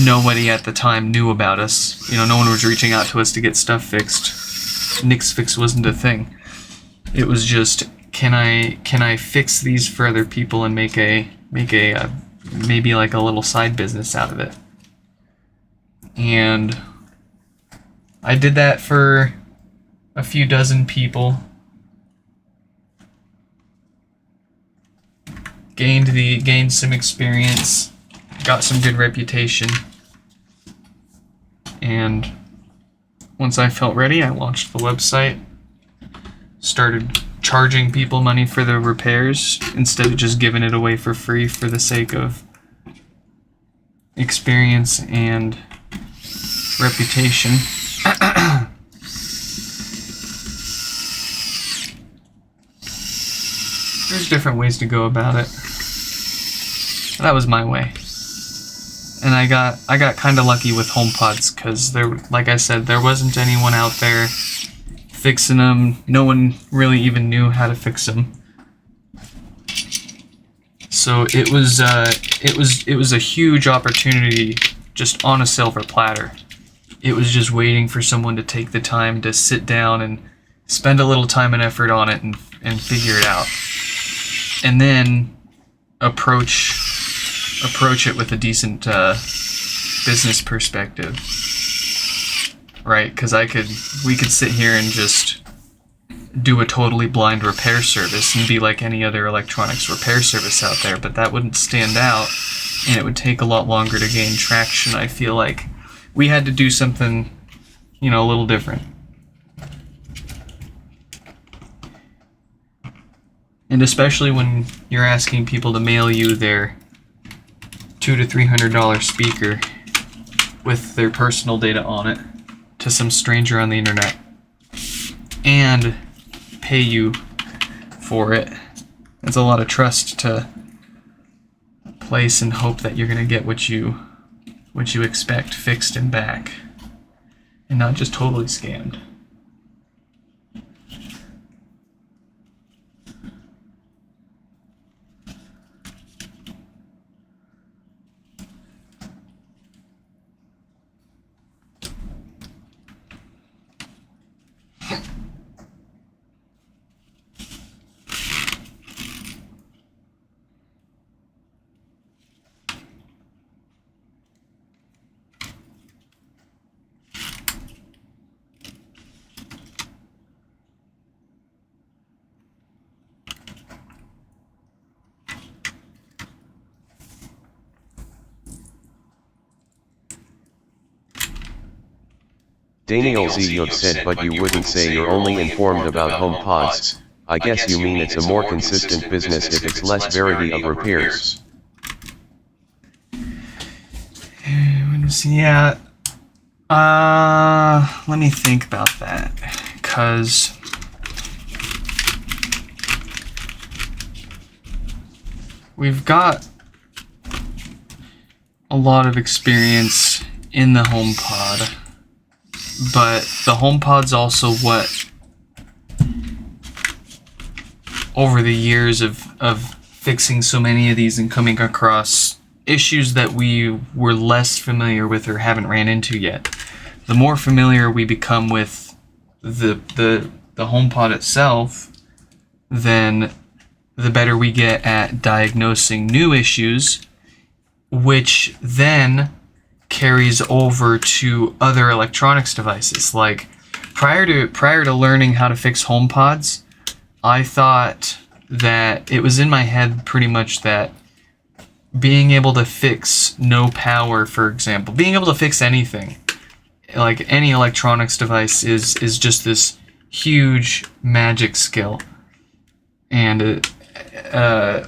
nobody at the time knew about us. No one was reaching out to us to get stuff fixed. Nick's Fix wasn't a thing. It was just, can I fix these for other people and make a maybe like a little side business out of it. And I did that for a few dozen people. Gained some experience, got some good reputation, and once I felt ready, I launched the website, started charging people money for the repairs instead of just giving it away for free for the sake of experience and reputation. There's different ways to go about it. That was my way. And I got kind of lucky with HomePods because like I said, there wasn't anyone out there fixing them. No one really even knew how to fix them. So it was a huge opportunity just on a silver platter. It was just waiting for someone to take the time to sit down and spend a little time and effort on it and figure it out. And then approach it with a decent business perspective, right? Because we could sit here and just do a totally blind repair service and be like any other electronics repair service out there, but that wouldn't stand out, and it would take a lot longer to gain traction. I feel like we had to do something, a little different. And especially when you're asking people to mail you their $200 to $300 speaker with their personal data on it to some stranger on the internet and pay you for it. It's a lot of trust to place and hope that you're going to get what you expect fixed and back, and not just totally scammed. Daniel Z. You've said but you wouldn't say you're only informed about HomePods. I guess you mean it's a more consistent business if it's less variety of repairs. Yeah. Let me think about that, because we've got a lot of experience in the HomePod, but the HomePod's also what, over the years of fixing so many of these and coming across issues that we were less familiar with or haven't ran into yet, the more familiar we become with the HomePod itself, then the better we get at diagnosing new issues, which then carries over to other electronics devices. Like prior to learning how to fix HomePods, I thought that it was in my head pretty much that being able to fix no power, for example, being able to fix anything, like any electronics device, is just this huge magic skill. And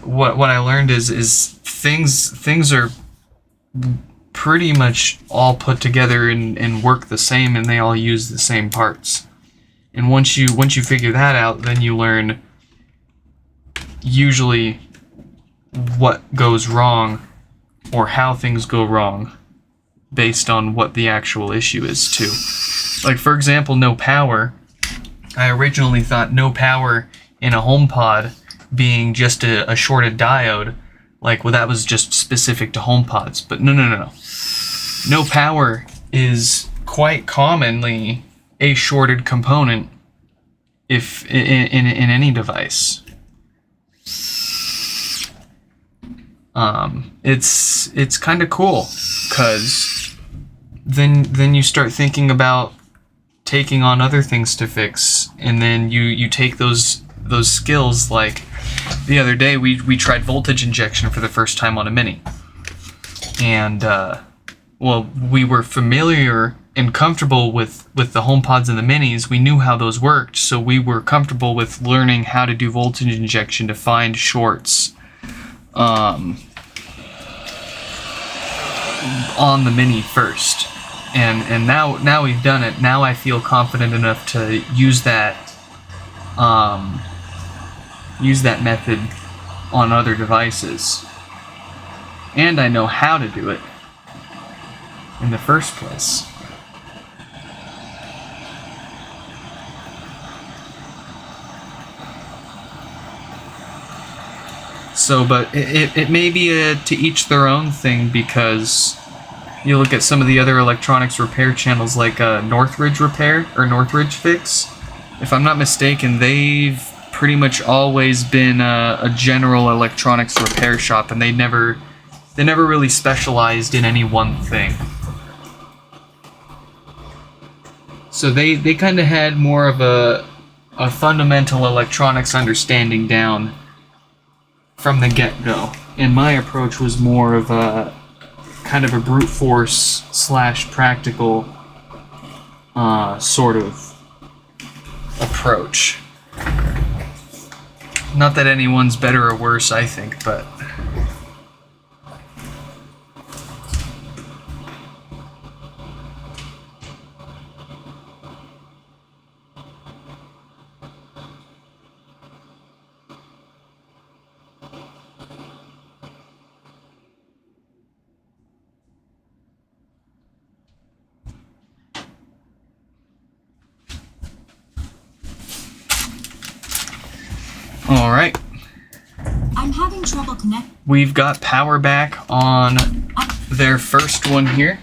what I learned is things are pretty much all put together and work the same, and they all use the same parts. And once you figure that out, then you learn usually what goes wrong or how things go wrong based on what the actual issue is too. Like, for example, no power. I originally thought no power in a HomePod being just a shorted diode, like, well, that was just specific to HomePods. But no. No power is quite commonly a shorted component if in any device. It's kind of cool, because then you start thinking about taking on other things to fix and then you take those skills. Like the other day, we tried voltage injection for the first time on a Mini, and well, we were familiar and comfortable with the HomePods and the Minis. We knew how those worked, so we were comfortable with learning how to do voltage injection to find shorts on the Mini first. And now we've done it. Now I feel confident enough to use that method on other devices. And I know how to do it in the first place. So, but it may be a to each their own thing, because you look at some of the other electronics repair channels like Northridge Repair or Northridge Fix. If I'm not mistaken, they've pretty much always been a general electronics repair shop, and they never really specialized in any one thing. So they kind of had more of a fundamental electronics understanding down from the get-go. And my approach was more of a kind of a brute force / practical sort of approach. Not that anyone's better or worse, I think, but all right. I'm having trouble connecting. We've got power back on their first one here.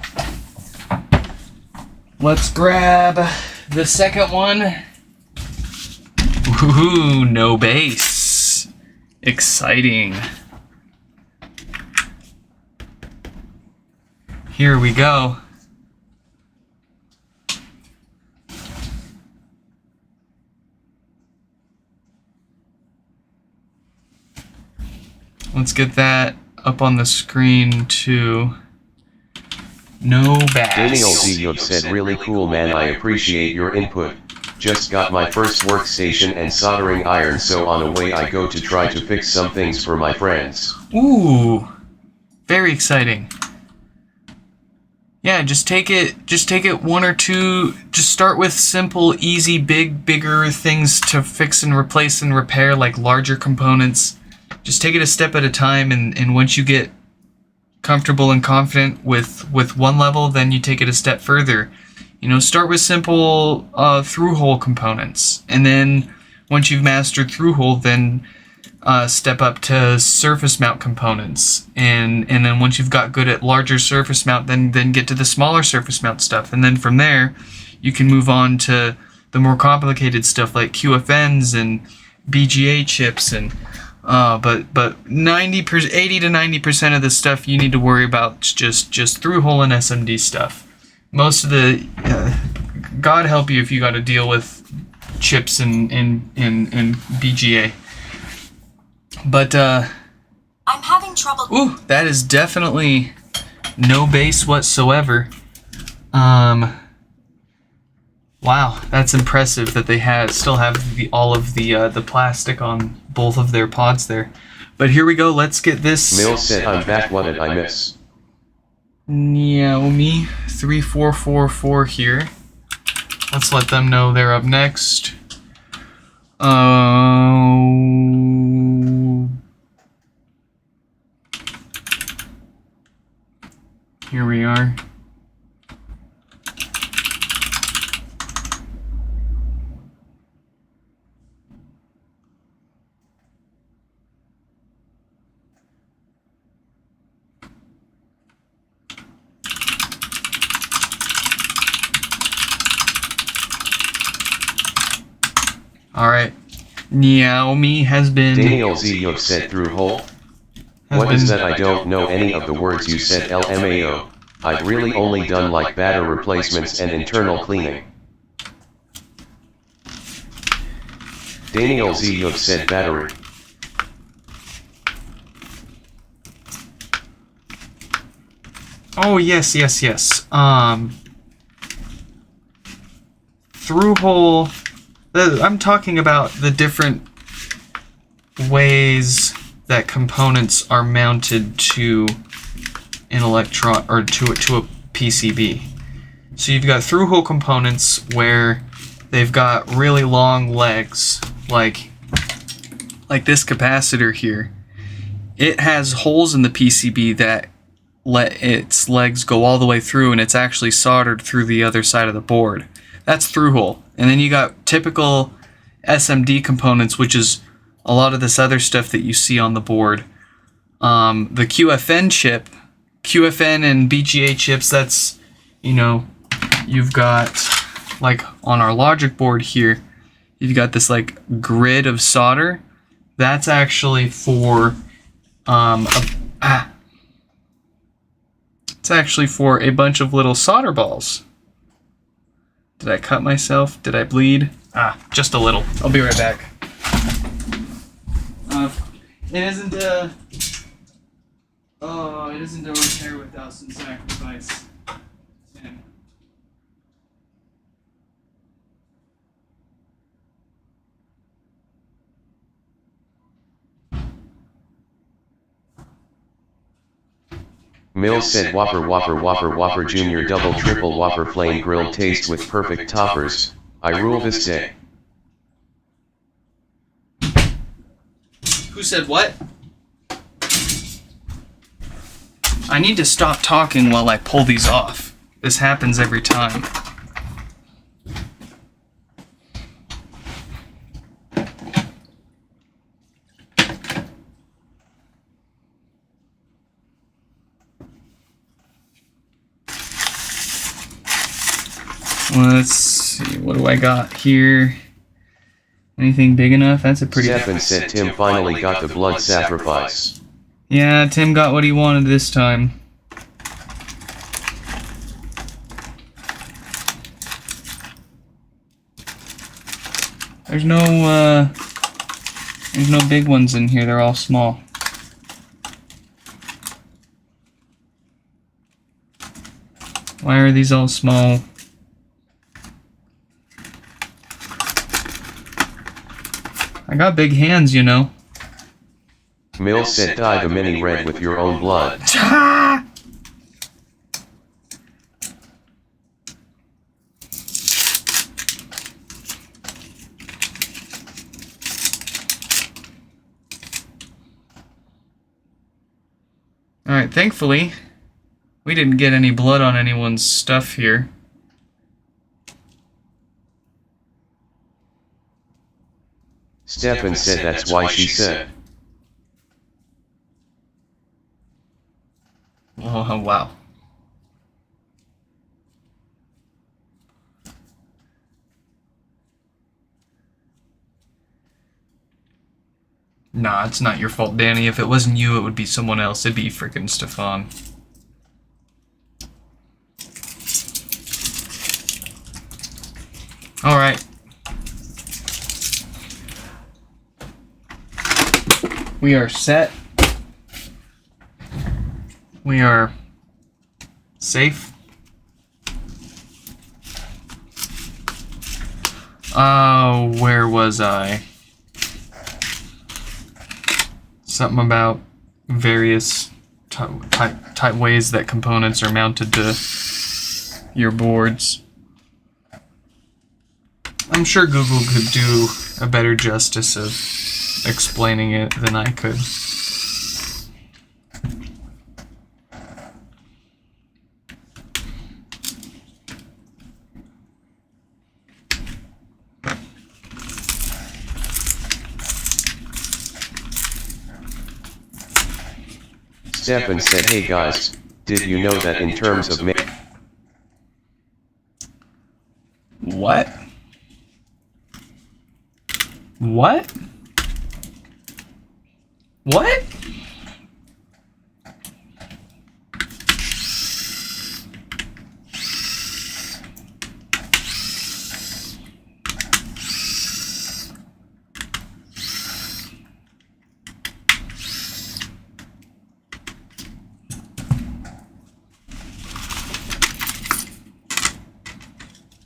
Let's grab the second one. Ooh, no bass. Exciting. Here we go. Let's get that up on the screen too. No bass. Daniel Z said, really cool man, I appreciate your input. Just got my first workstation and soldering iron, so on a way I go to try to fix some things for my friends. Ooh, very exciting. Yeah, just take it one or two, just start with simple, easy, bigger things to fix and replace and repair, like larger components. Just take it a step at a time, and once you get comfortable and confident with one level, then you take it a step further. You know, start with simple through-hole components, and then once you've mastered through-hole, then step up to surface mount components, and then once you've got good at larger surface mount, then get to the smaller surface mount stuff, and then from there, you can move on to the more complicated stuff like QFNs and BGA chips and but 80 to 90% of the stuff you need to worry about is just through-hole and SMD stuff. Most of the God help you if you got to deal with chips and BGA. But I'm having trouble. Ooh, that is definitely no bass whatsoever. Wow, that's impressive that they still have all of the plastic on both of their pods there. But here we go. Let's get this. Mill said, I'm back. What did I miss? Xiaomi 3444 here. Let's let them know they're up next. Here we are. All right, Xiaomi has been. Daniel Z said through hole. What is that? I don't know any of the words you said. LMAO. I've really only done like batter replacements and internal cleaning. Daniel Z. You've said battery. Oh, yes. Through-hole... I'm talking about the different ways that components are mounted to an electron or to a PCB. So you've got through-hole components where they've got really long legs, like this capacitor here. It has holes in the PCB that let its legs go all the way through, and it's actually soldered through the other side of the board. That's through-hole. And then you got typical SMD components, which is a lot of this other stuff that you see on the board. The QFN chip, QFN and BGA chips, that's, you've got, like on our logic board here, you've got this like grid of solder. That's actually for, it's actually for a bunch of little solder balls. Did I cut myself? Did I bleed? Just a little. I'll be right back. It isn't a repair without some sacrifice. Sam. Mills said Whopper Junior double triple Whopper flame grilled taste with perfect toppers. I rule this day. Who said what? I need to stop talking while I pull these off. This happens every time. Let's see, what do I got here? Anything big enough? That's a pretty... Stefan said Tim finally got the blood sacrifice. Yeah, Tim got what he wanted this time. There's no big ones in here, they're all small. Why are these all small? I got big hands, Mills said dye the mini red with your own blood. Alright, thankfully, we didn't get any blood on anyone's stuff here. Stefan said that's why she said. Oh, wow. Nah, it's not your fault, Danny. If it wasn't you, it would be someone else. It'd be frickin' Stefan. Alright. We are set. We are safe. Oh, where was I? Something about various type ways that components are mounted to your boards. I'm sure Google could do a better justice of explaining it than I could. Stefan said, hey guys, did you know that in terms of What? What? What?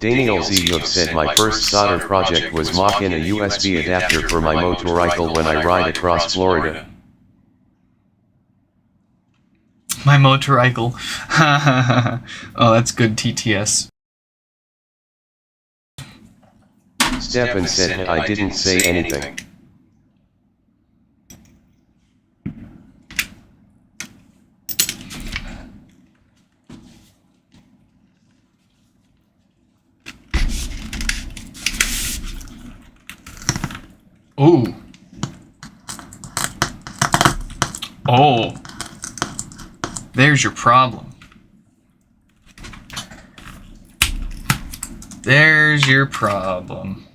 Daniel Ziyuk said my first solder project was mock-in a USB adapter for my motorcycle when I ride across Florida. My motorcycle. Oh, that's good TTS. Stefan said I didn't say anything. Ooh. Oh. There's your problem. There's your problem.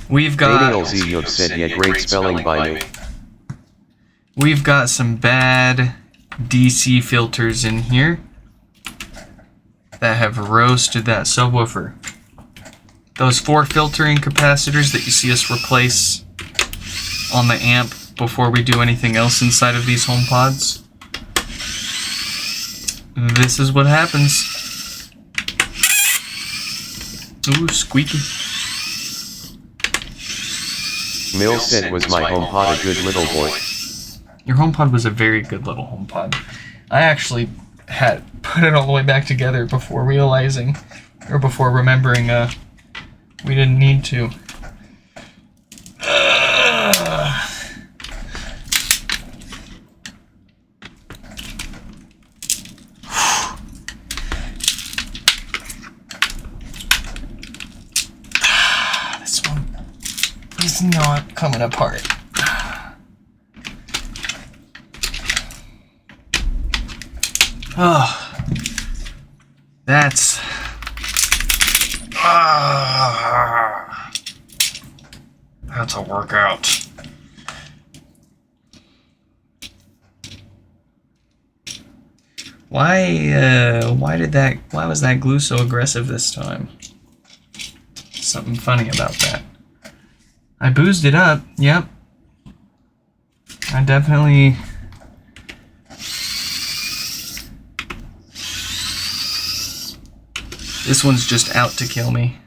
We've got... Daniel Ziyuk said yeah, great spelling by me. We've got some bad DC filters in here that have roasted that subwoofer. Those 4 filtering capacitors that you see us replace on the amp before we do anything else inside of these HomePods. This is what happens. Ooh, squeaky. Mill said was my HomePod a good little boy. Your HomePod was a very good little HomePod. I actually had put it all the way back together before realizing, or before remembering, we didn't need to. This one is not coming apart. Oh, that's... That's a workout. Why was that glue so aggressive this time? Something funny about that. I boozed it up, yep. I definitely... This one's just out to kill me.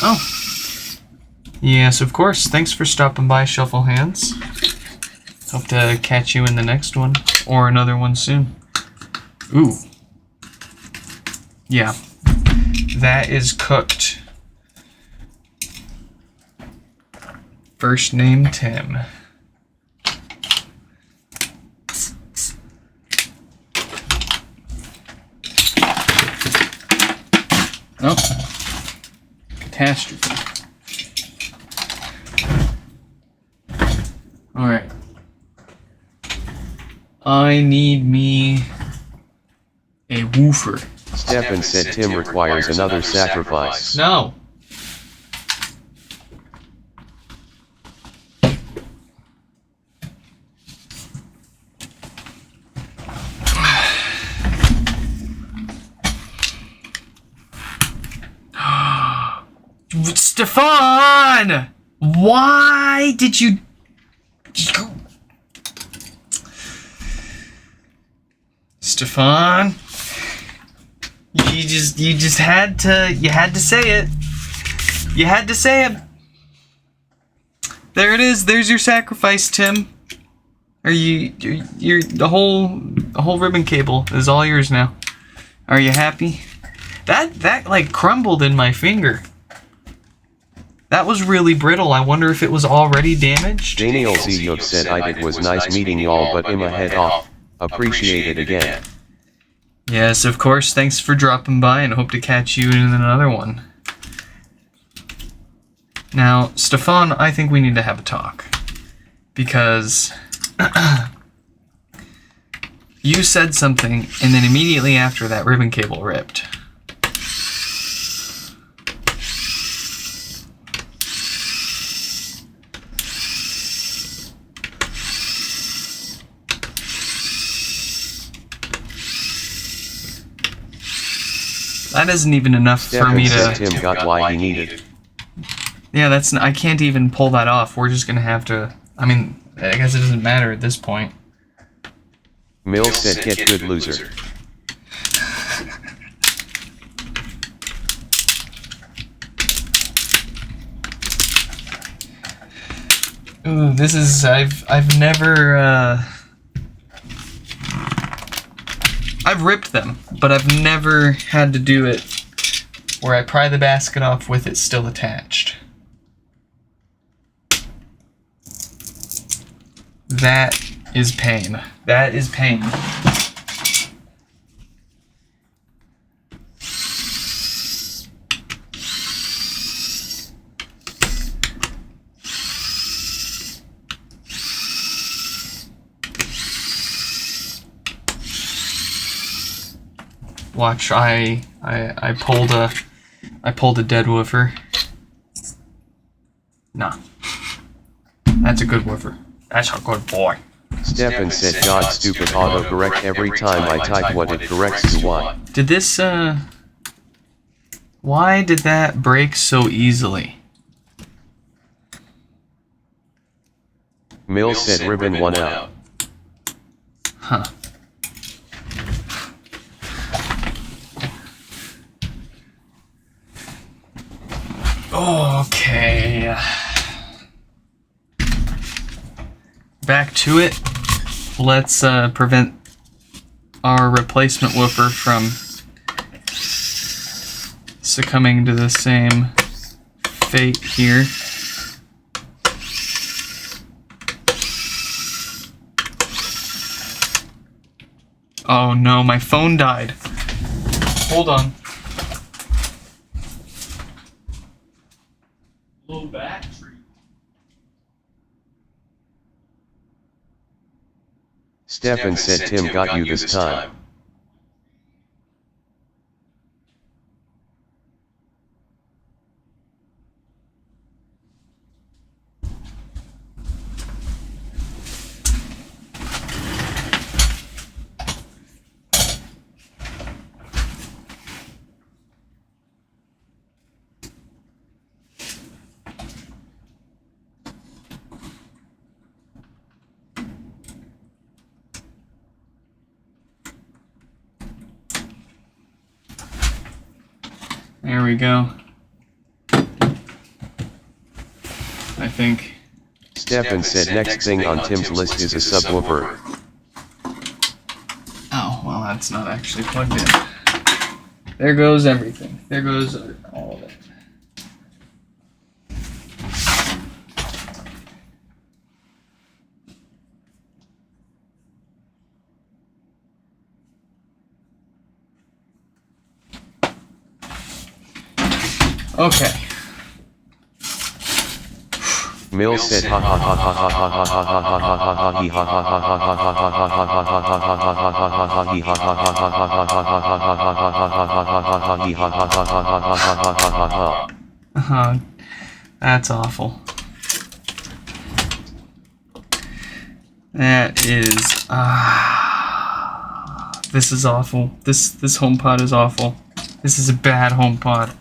Oh. Yes, of course. Thanks for stopping by, Shuffle Hands. Hope to catch you in the next one, or another one soon. Ooh. Yeah. That is cooked. First name Tim. Oh. Catastrophe. Alright. I need me a woofer. Stefan said Tim requires another sacrifice. No. Stefan! Why did you... Stefan? You just had to... You had to say it. You had to say it. There it is. There's your sacrifice, Tim. You're the whole ribbon cable is all yours now. Are you happy? That like crumbled in my finger. That was really brittle. I wonder if it was already damaged. Daniel Ziyuk said it was nice meeting y'all, but Emma head off. Appreciate it again. Yes, of course. Thanks for dropping by and hope to catch you in another one. Now, Stefan, I think we need to have a talk. Because you said something and then immediately after that ribbon cable ripped. That isn't even enough for me to... Tim got why he needed. Yeah, that's... I can't even pull that off. We're just gonna have to... I mean, I guess it doesn't matter at this point. Mill said get good loser. Ooh, this is I've never I've ripped them, but I've never had to do it where I pry the basket off with it still attached. That is pain. That is pain. Watch, I pulled a dead woofer. Nah. That's a good woofer. That's a good boy. Stefan said God stupid autocorrect every time I type what it corrects to what. Did this why did that break so easily? Mill said ribbon 1 out. Huh. Okay. Back to it. Let's prevent our replacement woofer from succumbing to the same fate here. Oh no, my phone died. Hold on. Low battery. Stefan said Tim got you this time. There we go. I think. Stefan said next thing on Tim's list is a subwoofer. Oh, well, that's not actually plugged in. There goes everything. There goes all of it. Okay. Mill said ha ha ha ha ha ha ha ha ha ha ha ha ha he ha ha ha ha ha ha ha ha ha ha ha ha ha ha ha ha he ha ha ha ha ha ha ha ha ha ha ha ha he ha ha ha ha ha ha ha ha ha ha. That's awful. That is this is awful. This HomePod is awful. This is a bad HomePod.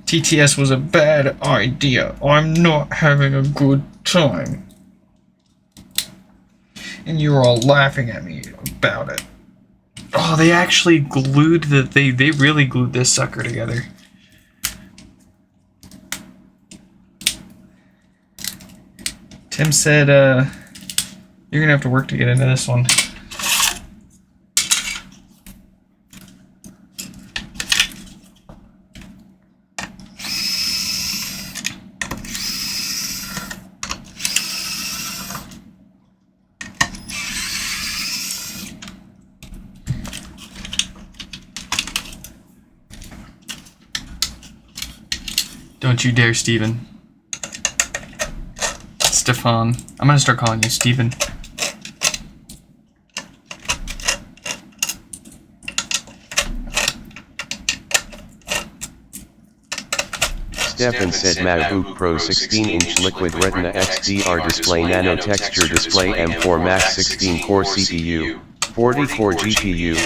TTS was a bad idea. I'm not having a good time. And you're all laughing at me about it. Oh, they actually glued they really glued this sucker together. Tim said, you're gonna have to work to get into this one. Don't you dare, Steven. Stefan. I'm gonna start calling you Steven. Stefan said MacBook Pro 16-inch Liquid Retina XDR display nano texture display M4 Max 16-core CPU, 40-core GPU,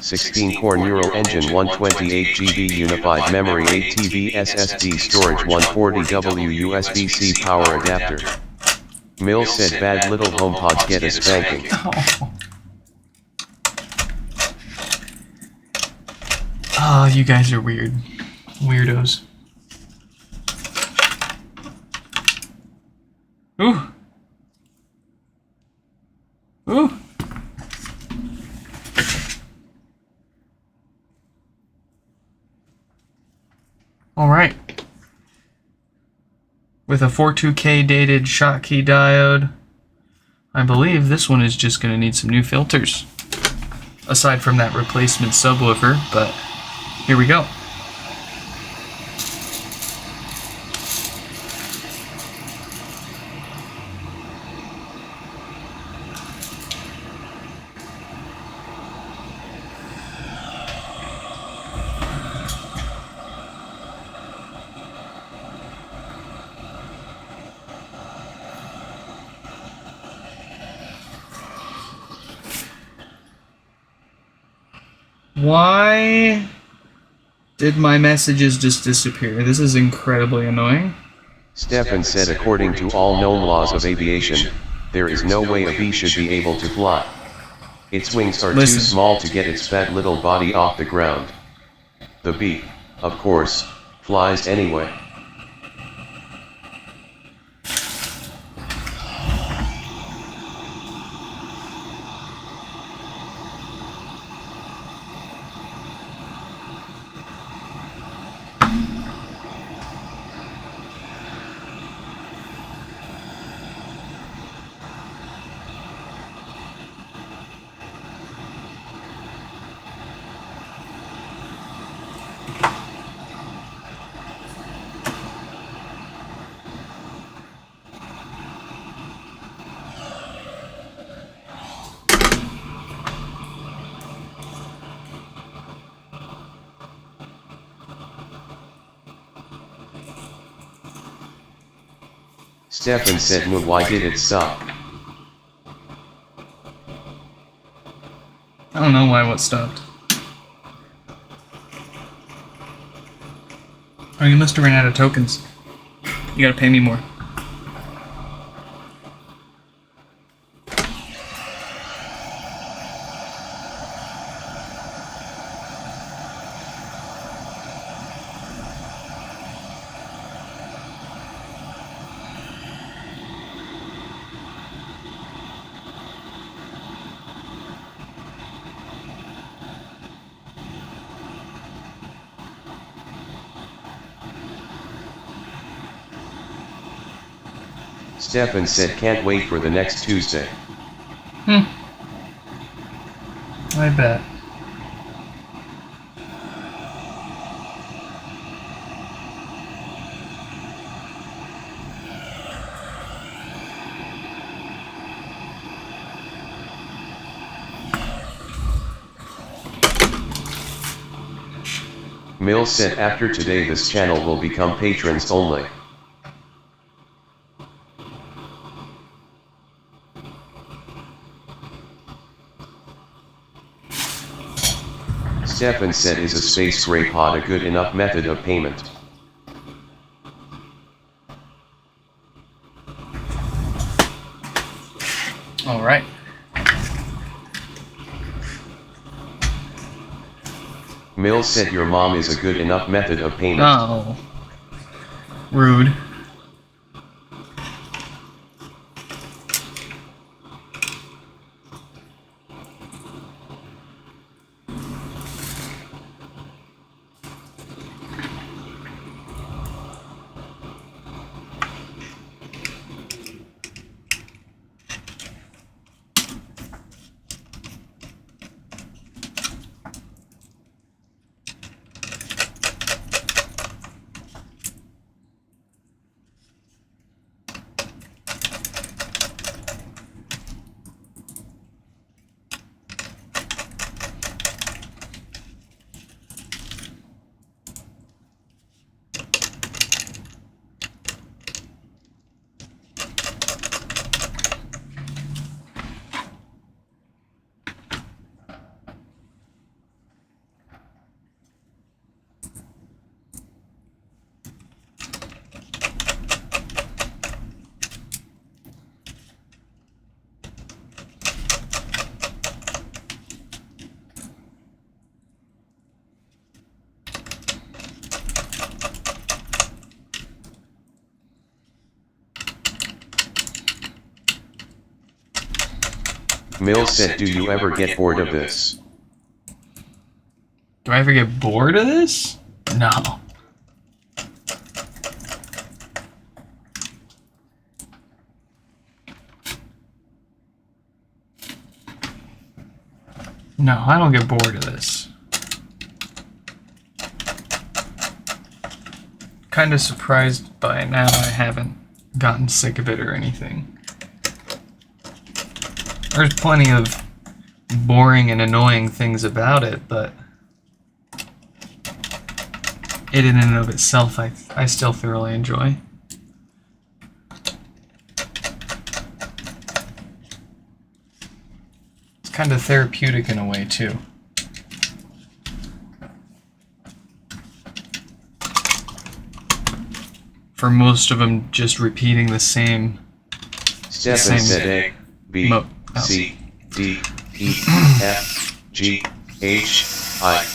16-core neural engine, 128 GB unified memory, 8 TB SSD storage, 140W USB-C power adapter. Mill said bad little HomePods get a spanking. Oh, you guys are weird. Weirdos. Ooh. Ooh. All right. With a 42K dated Schottky diode, I believe this one is just going to need some new filters. Aside from that replacement subwoofer, but here we go. Why did my messages just disappear? This is incredibly annoying. Stefan said according to all known laws of aviation, there is no way a bee should be able to fly. Its wings are too small to get its fat little body off the ground. The bee, of course, flies anyway. Stefan said, "No, why did it stop?" I don't know why what stopped. Oh, you must have ran out of tokens. You gotta pay me more. Stefan said can't wait for the next Tuesday. I bet. Mill said after today this channel will become patrons only. Stefan said, is a space gray pod a good enough method of payment? All right. Mill said your mom is a good enough method of payment. Oh. Rude. Mill said, do you ever get bored of this? Do I ever get bored of this? No. No, I don't get bored of this. Kind of surprised by now I haven't gotten sick of it or anything. There's plenty of boring and annoying things about it, but it in and of itself I still thoroughly enjoy. It's kind of therapeutic in a way too. For most of them, just repeating the same. Stefan said A, B, C, D, E, F, G, H, I.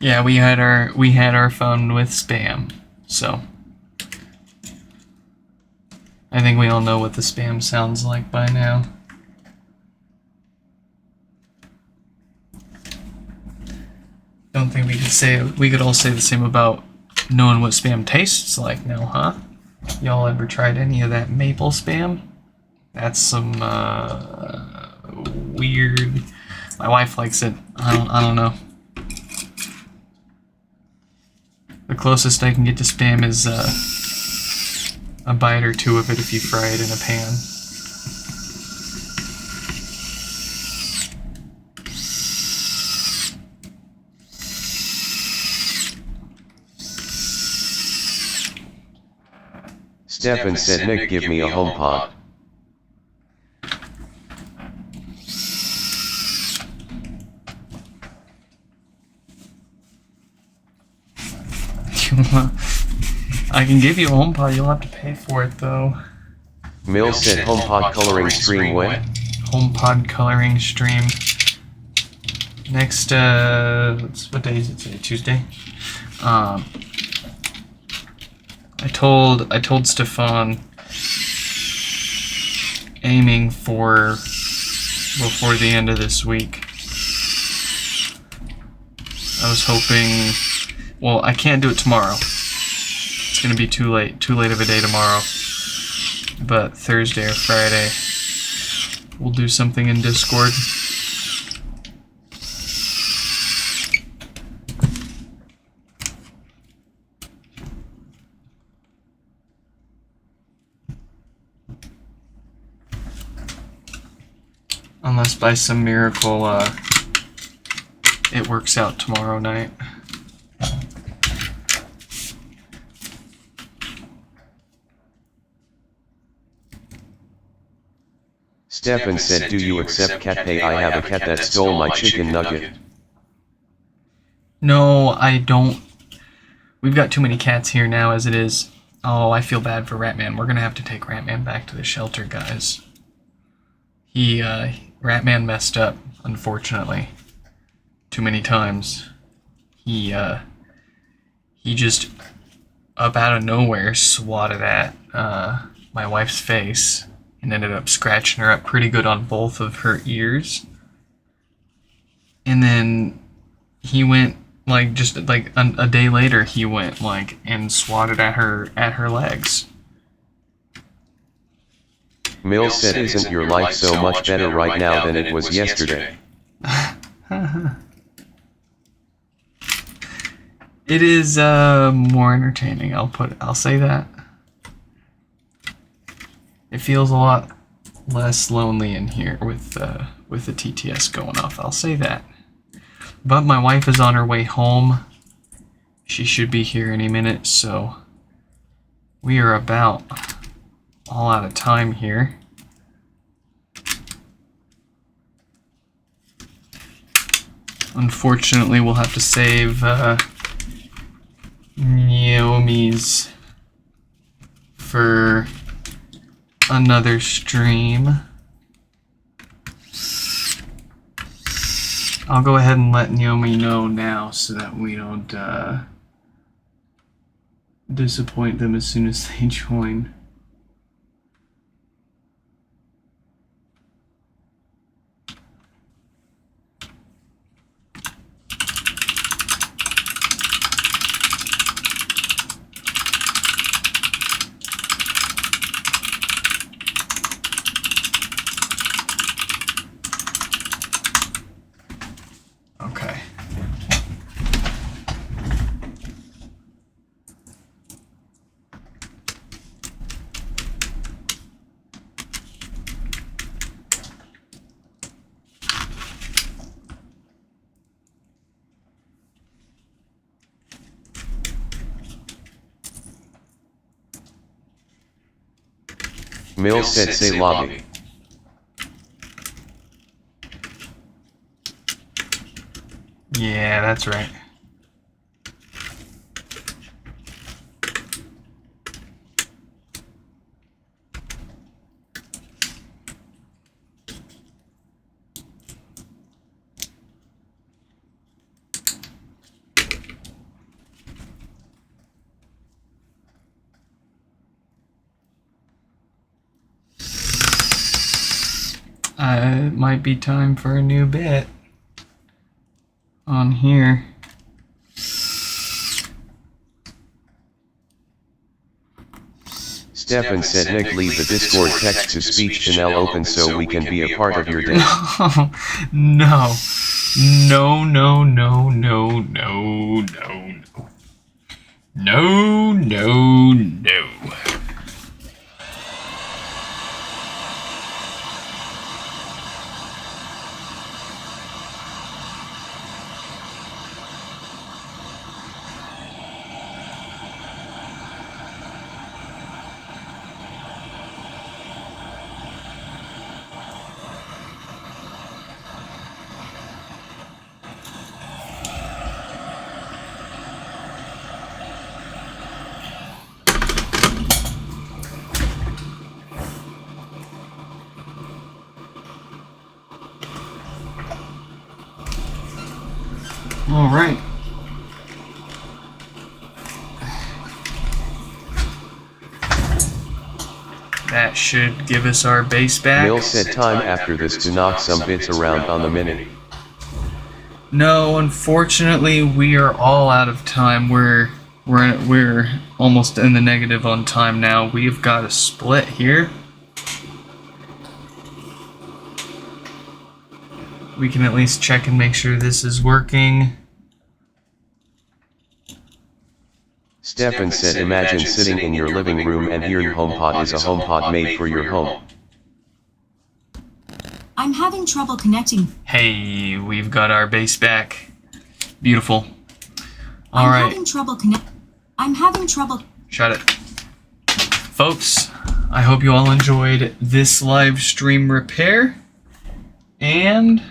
Yeah, we had our fun with spam, so I think we all know what the spam sounds like by now. Don't think we could all say the same about knowing what spam tastes like now, huh? Y'all ever tried any of that maple spam? That's some weird. My wife likes it. I don't know. The closest I can get to spam is a bite or two of it if you fry it in a pan. Stefan said, Nick, give me a HomePod. I can give you a HomePod, you'll have to pay for it though. Mill said HomePod coloring stream when? HomePod coloring stream. Next, what day is it today? Tuesday? I told Stefan, aiming for before the end of this week. I was hoping, well, I can't do it tomorrow. It's gonna be too late of a day tomorrow. But Thursday or Friday, we'll do something in Discord. Unless by some miracle, it works out tomorrow night. Stefan said, do you accept cat pay? I have a cat that stole my chicken nugget. No, I don't. We've got too many cats here now as it is. Oh, I feel bad for Ratman. We're gonna have to take Ratman back to the shelter, guys. Ratman messed up, unfortunately. Too many times. He just, up out of nowhere, swatted at my wife's face and ended up scratching her up pretty good on both of her ears. And then he went, like, just like a day later, he went, like, and swatted at her legs. Mill said, isn't your life so much better right now than it was yesterday? It is more entertaining. I'll say that. It feels a lot less lonely in here with the TTS going off. I'll say that. But my wife is on her way home. She should be here any minute, so we are about all out of time here. Unfortunately, we'll have to save Naomi's for another stream. I'll go ahead and let Naomi know now so that we don't disappoint them as soon as they join. Okay. Mill said say lobby. Yeah, that's right. It might be time for a new bit on here. Stefan said Nick leave the Discord text-to-speech channel open so we can be a part of your day. No. No, no, no, no, no, no, no. No, no, no. All right. That should give us our base back. Mill said time after this to knock some bits around on the mini. No, unfortunately, we are all out of time. We're almost in the negative on time now. We've got a split here. We can at least check and make sure this is working. Stefan said imagine sitting in your living room and hearing HomePod is a HomePod made for your home. I'm having trouble connecting. Hey, we've got our base back. Beautiful. All I'm right. I'm having trouble. Shut it. Folks, I hope you all enjoyed this live stream repair. And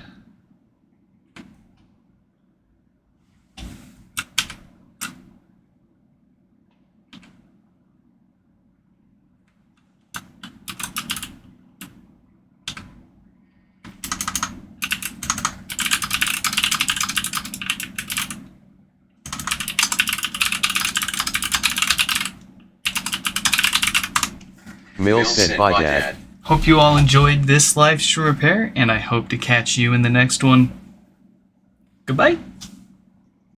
Mill said bye dad. hope you all enjoyed this live stream repair, and I hope to catch you in the next one. Goodbye.